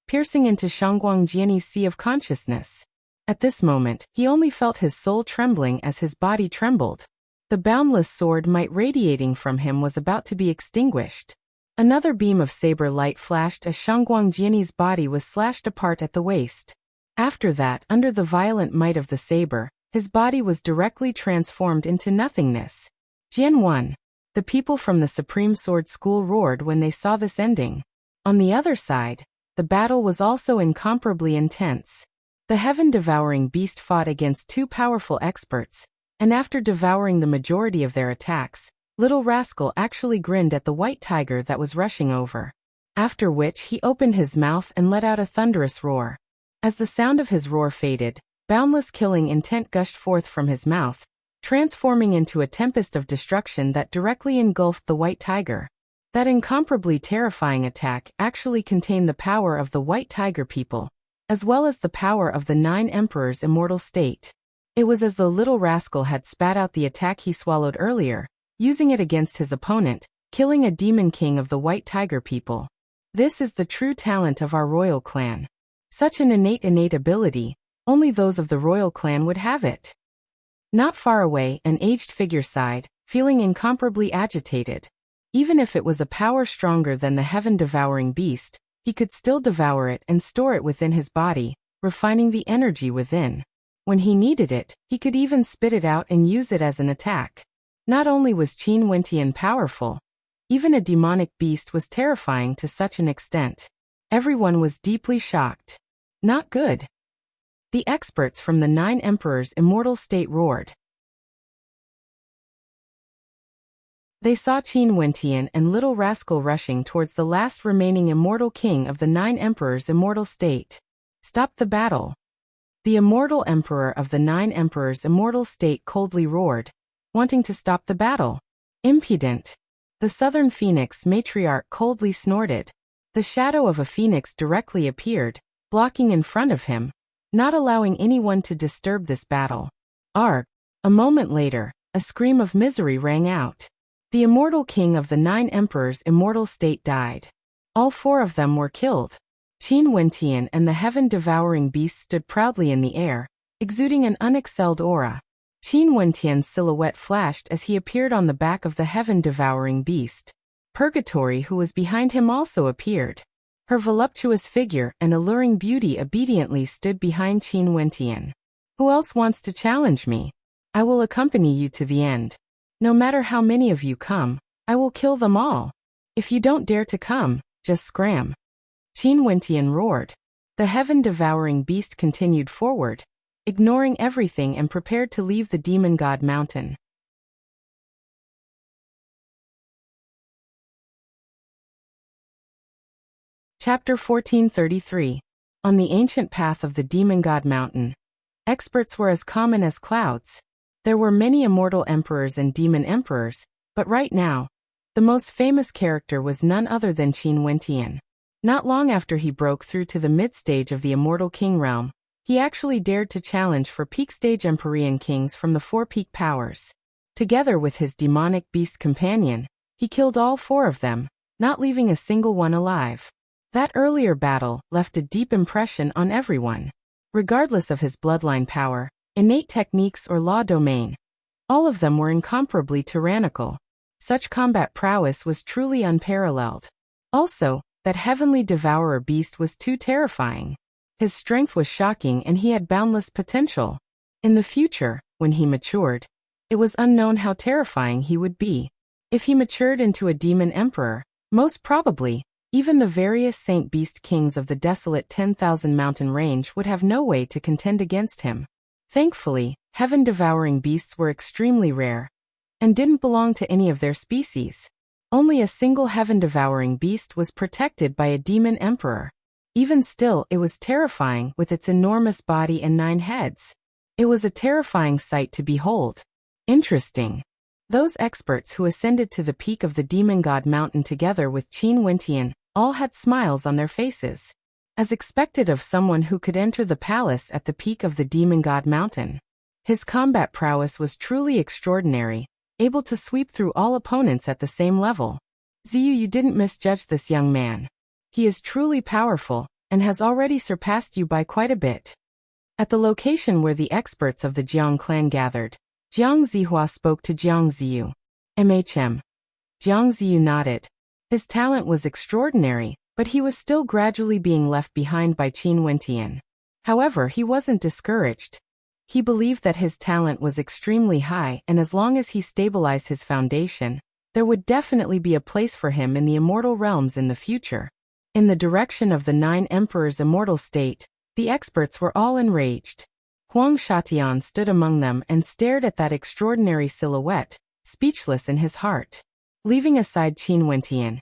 piercing into Shangguangjiani's sea of consciousness. At this moment, he only felt his soul trembling as his body trembled. The boundless sword might radiating from him was about to be extinguished. Another beam of saber light flashed as Shangguangjiani's body was slashed apart at the waist. After that, under the violent might of the saber, his body was directly transformed into nothingness. Jian 1. The people from the Supreme Sword School roared when they saw this ending. On the other side, the battle was also incomparably intense. The heaven-devouring beast fought against 2 powerful experts, and after devouring the majority of their attacks, Little Rascal actually grinned at the white tiger that was rushing over. After which he opened his mouth and let out a thunderous roar. As the sound of his roar faded, boundless killing intent gushed forth from his mouth, transforming into a tempest of destruction that directly engulfed the white tiger. That incomparably terrifying attack actually contained the power of the white tiger people, as well as the power of the 9 emperors' immortal state. It was as though Little Rascal had spat out the attack he swallowed earlier, using it against his opponent, killing a demon king of the white tiger people. This is the true talent of our royal clan. Such an innate ability, only those of the royal clan would have it. Not far away, an aged figure sighed, feeling incomparably agitated. Even if it was a power stronger than the heaven-devouring beast, he could still devour it and store it within his body, refining the energy within. When he needed it, he could even spit it out and use it as an attack. Not only was Qin Wentian powerful, even a demonic beast was terrifying to such an extent. Everyone was deeply shocked. Not good. The experts from the 9 emperors' immortal state roared. They saw Qin Wentian and Little Rascal rushing towards the last remaining immortal king of the 9 emperors' immortal state. Stop the battle. The immortal emperor of the 9 emperors' immortal state coldly roared, wanting to stop the battle. Impudent. The Southern Phoenix matriarch coldly snorted. The shadow of a phoenix directly appeared, blocking in front of him, not allowing anyone to disturb this battle. Arg! A moment later, a scream of misery rang out. The immortal king of the 9 emperors' immortal state died. All 4 of them were killed. Qin Wentian and the heaven-devouring beast stood proudly in the air, exuding an unexcelled aura. Qin Wentian's silhouette flashed as he appeared on the back of the heaven-devouring beast. Purgatory, who was behind him, also appeared. Her voluptuous figure and alluring beauty obediently stood behind Qin Wentian. Who else wants to challenge me? I will accompany you to the end. No matter how many of you come, I will kill them all. If you don't dare to come, just scram. Qin Wentian roared. The heaven-devouring beast continued forward, ignoring everything, and prepared to leave the demon god mountain. Chapter 1433. On the ancient path of the demon god mountain. Experts were as common as clouds. There were many immortal emperors and demon emperors, but right now, the most famous character was none other than Qin Wentian. Not long after he broke through to the mid-stage of the immortal king realm, he actually dared to challenge for peak-stage Empyrean kings from the 4 peak powers. Together with his demonic beast companion, he killed all 4 of them, not leaving a single one alive. That earlier battle left a deep impression on everyone. Regardless of his bloodline power, innate techniques or law domain, All of them were incomparably tyrannical. Such combat prowess was truly unparalleled. Also, that heavenly devourer beast was too terrifying. His strength was shocking and he had boundless potential. In the future, when he matured, it was unknown how terrifying he would be. If he matured into a demon emperor, most probably, even the various saint beast kings of the desolate 10,000 mountain range would have no way to contend against him. Thankfully, heaven-devouring beasts were extremely rare and didn't belong to any of their species. Only a single heaven-devouring beast was protected by a demon emperor. Even still, it was terrifying with its enormous body and 9 heads. It was a terrifying sight to behold. Interesting. Those experts who ascended to the peak of the Demon God Mountain together with Qin Wentian all had smiles on their faces. As expected of someone who could enter the palace at the peak of the Demon God Mountain. His combat prowess was truly extraordinary, able to sweep through all opponents at the same level. Ziyu, you didn't misjudge this young man. He is truly powerful, and has already surpassed you by quite a bit. At the location where the experts of the Jiang clan gathered, Jiang Zihua spoke to Jiang Ziyu. MHM. Jiang Ziyu nodded. His talent was extraordinary, but he was still gradually being left behind by Qin Wentian. However, he wasn't discouraged. He believed that his talent was extremely high, and as long as he stabilized his foundation, there would definitely be a place for him in the immortal realms in the future. In the direction of the 9 emperors' immortal state, the experts were all enraged. Huang Shatian stood among them and stared at that extraordinary silhouette, speechless in his heart. Leaving aside Qin Wentian,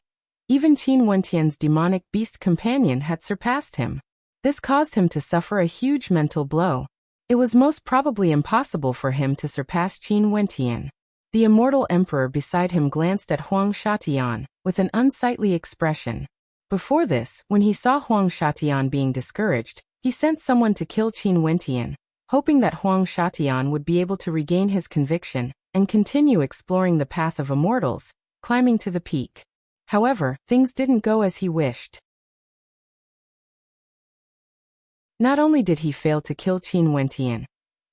even Qin Wentian's demonic beast companion had surpassed him. This caused him to suffer a huge mental blow. It was most probably impossible for him to surpass Qin Wentian. The immortal emperor beside him glanced at Huang Shatian with an unsightly expression. Before this, when he saw Huang Shatian being discouraged, he sent someone to kill Qin Wentian, hoping that Huang Shatian would be able to regain his conviction and continue exploring the path of immortals, climbing to the peak. However, things didn't go as he wished. Not only did he fail to kill Qin Wentian,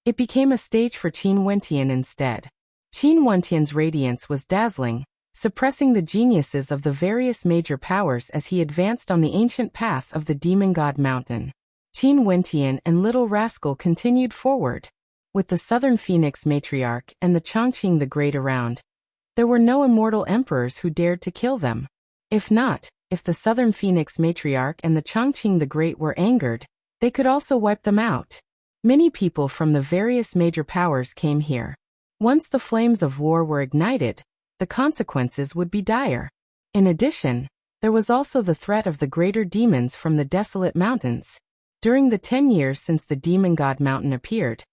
it became a stage for Qin Wentian instead. Qin Wentian's radiance was dazzling, suppressing the geniuses of the various major powers as he advanced on the ancient path of the Demon God Mountain. Qin Wentian and Little Rascal continued forward. With the Southern Phoenix Matriarch and the Chongqing the Great around, there were no immortal emperors who dared to kill them. If the Southern Phoenix Matriarch and the Chongqing the Great were angered, they could also wipe them out. Many people from the various major powers came here. Once the flames of war were ignited, the consequences would be dire. In addition, there was also the threat of the greater demons from the desolate mountains. During the 10 years since the Demon God Mountain appeared,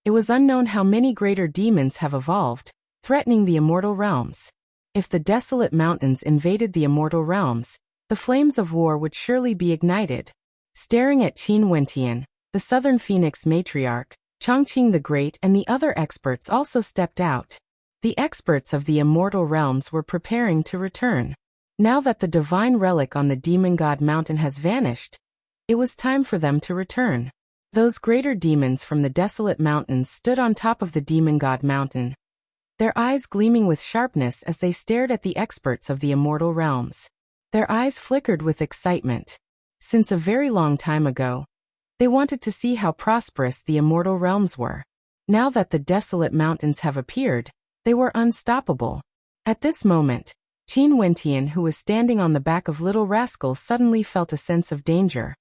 it was unknown how many greater demons have evolved, threatening the immortal realms. If the desolate mountains invaded the immortal realms, the flames of war would surely be ignited. Staring at Qin Wentian, the Southern Phoenix Matriarch, Chongqing the Great and the other experts also stepped out. The experts of the immortal realms were preparing to return. Now that the divine relic on the Demon God Mountain has vanished, it was time for them to return. Those greater demons from the desolate mountains stood on top of the Demon God Mountain, their eyes gleaming with sharpness as they stared at the experts of the immortal realms. Their eyes flickered with excitement. Since a very long time ago, they wanted to see how prosperous the immortal realms were. Now that the desolate mountains have appeared, they were unstoppable. At this moment, Qin Wentian, who was standing on the back of Little Rascal, suddenly felt a sense of danger.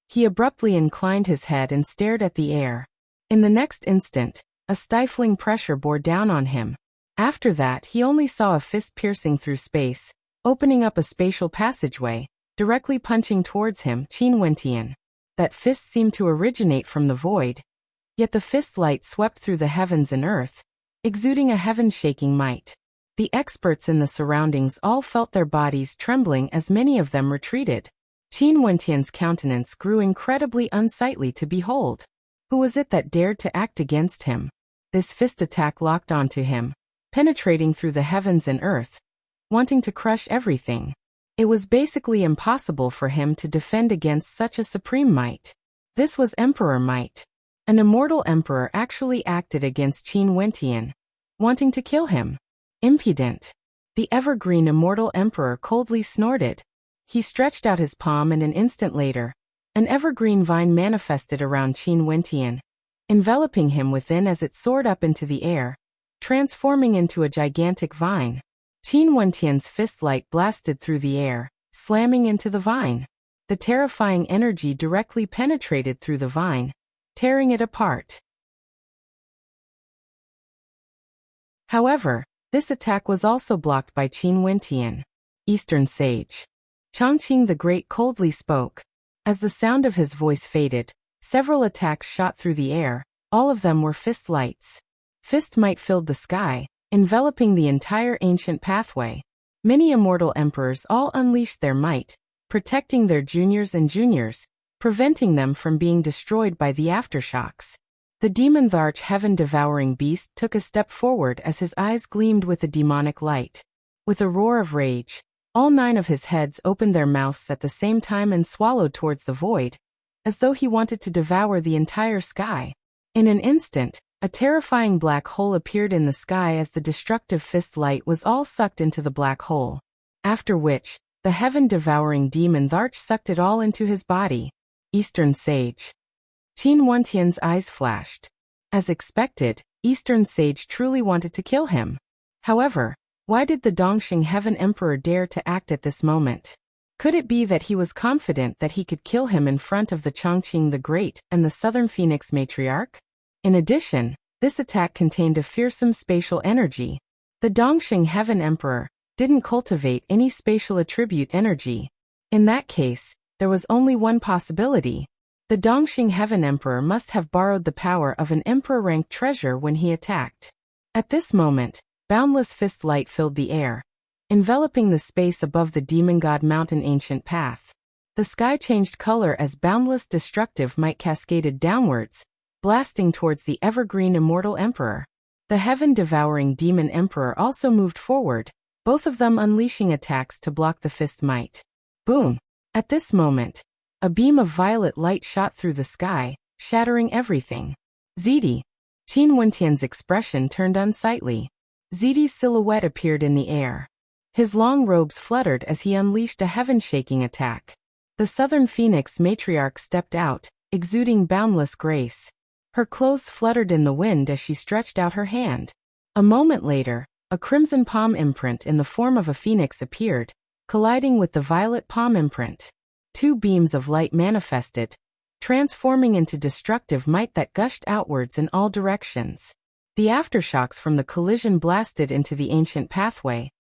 He abruptly inclined his head and stared at the air. In the next instant, a stifling pressure bore down on him. After that, he only saw a fist piercing through space, opening up a spatial passageway, directly punching towards him, Qin Wentian. That fist seemed to originate from the void, yet the fist light swept through the heavens and earth, exuding a heaven-shaking might. The experts in the surroundings all felt their bodies trembling as many of them retreated. Qin Wentian's countenance grew incredibly unsightly to behold. Who was it that dared to act against him? This fist attack locked onto him, penetrating through the heavens and earth, wanting to crush everything. It was basically impossible for him to defend against such a supreme might. This was Emperor might. An immortal emperor actually acted against Qin Wentian. wanting to kill him. Impudent. The evergreen immortal emperor coldly snorted. He stretched out his palm, and an instant later, an evergreen vine manifested around Qin Wentian, enveloping him within as it soared up into the air, transforming into a gigantic vine. Qin Wentian's fist light blasted through the air, slamming into the vine. The terrifying energy directly penetrated through the vine, tearing it apart. However, this attack was also blocked by Qin Wentian. Eastern Sage. Chongqing the Great coldly spoke. As the sound of his voice faded, several attacks shot through the air, all of them were fist lights. Fist might filled the sky, enveloping the entire ancient pathway. Many immortal emperors all unleashed their might, protecting their juniors and juniors, preventing them from being destroyed by the aftershocks. The demon Tharch heaven-devouring beast took a step forward as his eyes gleamed with a demonic light. With a roar of rage, all 9 of his heads opened their mouths at the same time and swallowed towards the void, as though he wanted to devour the entire sky. In an instant, a terrifying black hole appeared in the sky as the destructive fist light was all sucked into the black hole. After which, the heaven-devouring demon Tharch sucked it all into his body. Eastern Sage. Qin Wentian's eyes flashed. As expected, Eastern Sage truly wanted to kill him. However, why did the Dongxing Heaven Emperor dare to act at this moment? Could it be that he was confident that he could kill him in front of the Chongqing the Great and the Southern Phoenix Matriarch? In addition, this attack contained a fearsome spatial energy. The Dongxing Heaven Emperor didn't cultivate any spatial attribute energy. In that case, there was only one possibility. The Dongxing Heaven Emperor must have borrowed the power of an emperor-ranked treasure when he attacked. At this moment, boundless fist light filled the air, enveloping the space above the Demon God Mountain ancient path. The sky changed color as boundless destructive might cascaded downwards, blasting towards the evergreen immortal emperor. The heaven-devouring demon emperor also moved forward, both of them unleashing attacks to block the fist might. Boom! At this moment, a beam of violet light shot through the sky, shattering everything. Zidi. Qin Wentian's expression turned unsightly. Zidi's silhouette appeared in the air. His long robes fluttered as he unleashed a heaven-shaking attack. The Southern Phoenix Matriarch stepped out, exuding boundless grace. Her clothes fluttered in the wind as she stretched out her hand. A moment later, a crimson palm imprint in the form of a phoenix appeared, colliding with the violet palm imprint. 2 beams of light manifested, transforming into destructive might that gushed outwards in all directions. The aftershocks from the collision blasted into the ancient pathway,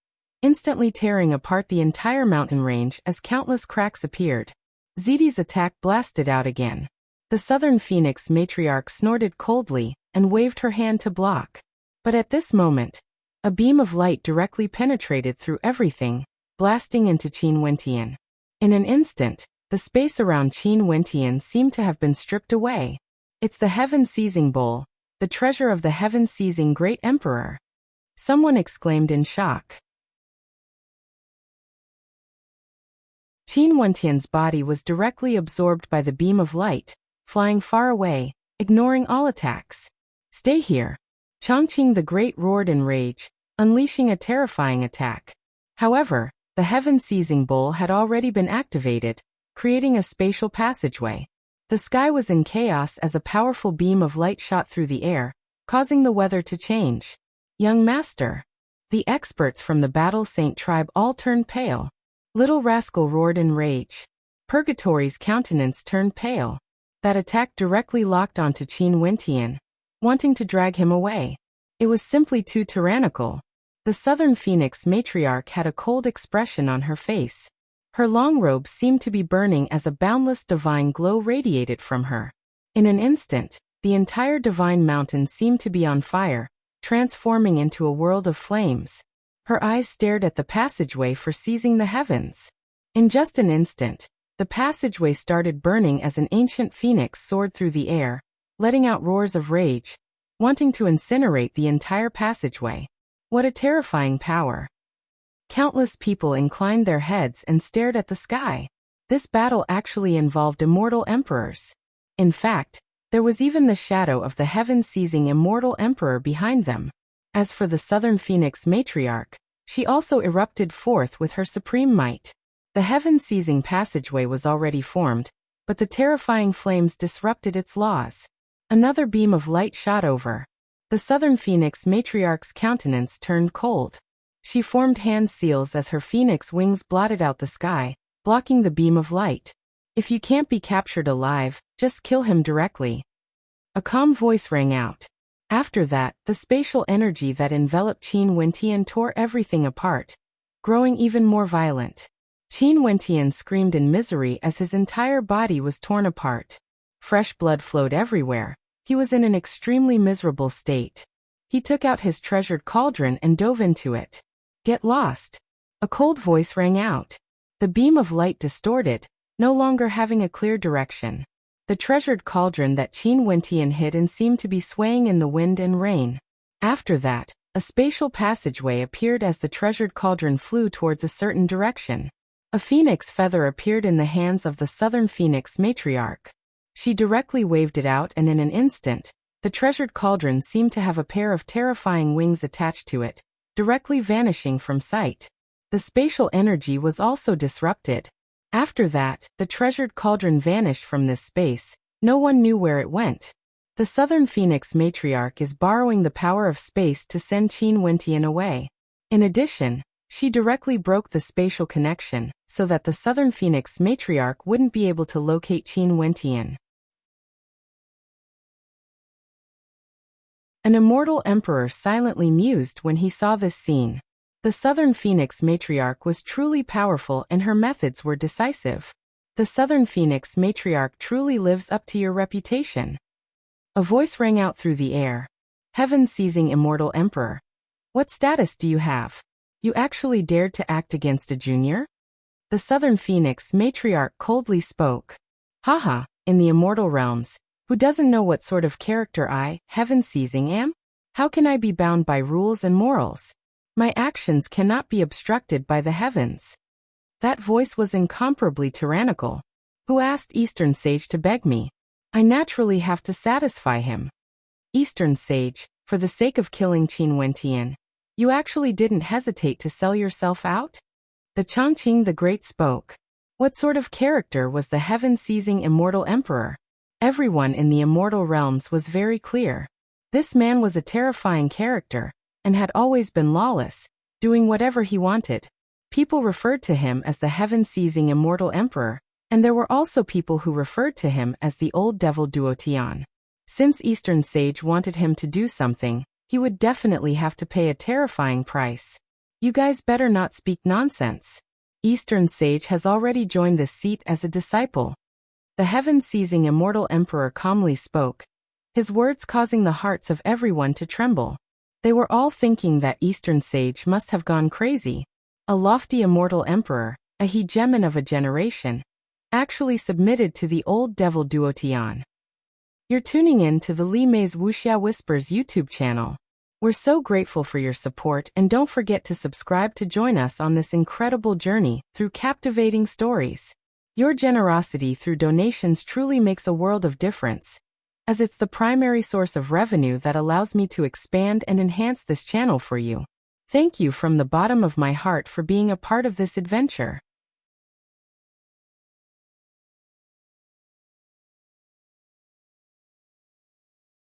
instantly tearing apart the entire mountain range as countless cracks appeared. Zidi's attack blasted out again. The Southern Phoenix Matriarch snorted coldly and waved her hand to block. But at this moment, a beam of light directly penetrated through everything, blasting into Qin Wentian. In an instant, the space around Qin Wentian seemed to have been stripped away. It's the heaven-seizing bowl, the treasure of the heaven-seizing great emperor. Someone exclaimed in shock. Qin Wentian's body was directly absorbed by the beam of light, flying far away, ignoring all attacks. Stay here. Chongqing the Great roared in rage, unleashing a terrifying attack. However, the heaven-seizing bowl had already been activated, creating a spatial passageway. The sky was in chaos as a powerful beam of light shot through the air, causing the weather to change. Young Master. The experts from the Battle Saint tribe all turned pale. Little Rascal roared in rage. Purgatory's countenance turned pale. That attack directly locked onto Qin Wentian, wanting to drag him away. It was simply too tyrannical. The Southern Phoenix Matriarch had a cold expression on her face. Her long robe seemed to be burning as a boundless divine glow radiated from her. In an instant, the entire divine mountain seemed to be on fire, transforming into a world of flames. Her eyes stared at the passageway for seizing the heavens. In just an instant, the passageway started burning as an ancient phoenix soared through the air, letting out roars of rage, wanting to incinerate the entire passageway. What a terrifying power. Countless people inclined their heads and stared at the sky. This battle actually involved immortal emperors. In fact, there was even the shadow of the heaven-seizing immortal emperor behind them. As for the Southern Phoenix matriarch, she also erupted forth with her supreme might. The heaven-seizing passageway was already formed, but the terrifying flames disrupted its laws. Another beam of light shot over. The Southern Phoenix matriarch's countenance turned cold. She formed hand seals as her phoenix wings blotted out the sky, blocking the beam of light. If you can't be captured alive, just kill him directly. A calm voice rang out. After that, the spatial energy that enveloped Qin Wentian tore everything apart, growing even more violent. Qin Wentian screamed in misery as his entire body was torn apart. Fresh blood flowed everywhere. He was in an extremely miserable state. He took out his treasured cauldron and dove into it. Get lost. A cold voice rang out. The beam of light distorted, no longer having a clear direction. The treasured cauldron that Qin Wentian hid in seemed to be swaying in the wind and rain. After that, a spatial passageway appeared as the treasured cauldron flew towards a certain direction. A phoenix feather appeared in the hands of the Southern Phoenix matriarch. She directly waved it out, and in an instant, the treasured cauldron seemed to have a pair of terrifying wings attached to it, directly vanishing from sight. The spatial energy was also disrupted. After that, the treasured cauldron vanished from this space. No one knew where it went. The Southern Phoenix matriarch is borrowing the power of space to send Qin Wentian away. In addition, she directly broke the spatial connection, so that the Southern Phoenix matriarch wouldn't be able to locate Qin Wentian. An immortal emperor silently mused when he saw this scene. The Southern Phoenix matriarch was truly powerful and her methods were decisive. The Southern Phoenix matriarch truly lives up to your reputation. A voice rang out through the air. Heaven-seizing immortal emperor. What status do you have? You actually dared to act against a junior? The Southern Phoenix matriarch coldly spoke. Haha, in the immortal realms, who doesn't know what sort of character I, heaven-seizing, am? How can I be bound by rules and morals? My actions cannot be obstructed by the heavens. That voice was incomparably tyrannical. Who asked Eastern Sage to beg me? I naturally have to satisfy him. Eastern Sage, for the sake of killing Qin Wentian, you actually didn't hesitate to sell yourself out? The Chongqing the Great spoke. What sort of character was the heaven-seizing immortal emperor? Everyone in the immortal realms was very clear. This man was a terrifying character, and had always been lawless, doing whatever he wanted. People referred to him as the heaven-seizing immortal emperor, and there were also people who referred to him as the old devil Duotian. Since Eastern Sage wanted him to do something, he would definitely have to pay a terrifying price. You guys better not speak nonsense. Eastern Sage has already joined this seat as a disciple. The heaven-seizing immortal emperor calmly spoke, his words causing the hearts of everyone to tremble. They were all thinking that Eastern Sage must have gone crazy. A lofty immortal emperor, a hegemon of a generation, actually submitted to the old devil Duotian. You're tuning in to the Li Mei's Wuxia Whispers YouTube channel. We're so grateful for your support, and don't forget to subscribe to join us on this incredible journey through captivating stories. Your generosity through donations truly makes a world of difference, as it's the primary source of revenue that allows me to expand and enhance this channel for you. Thank you from the bottom of my heart for being a part of this adventure.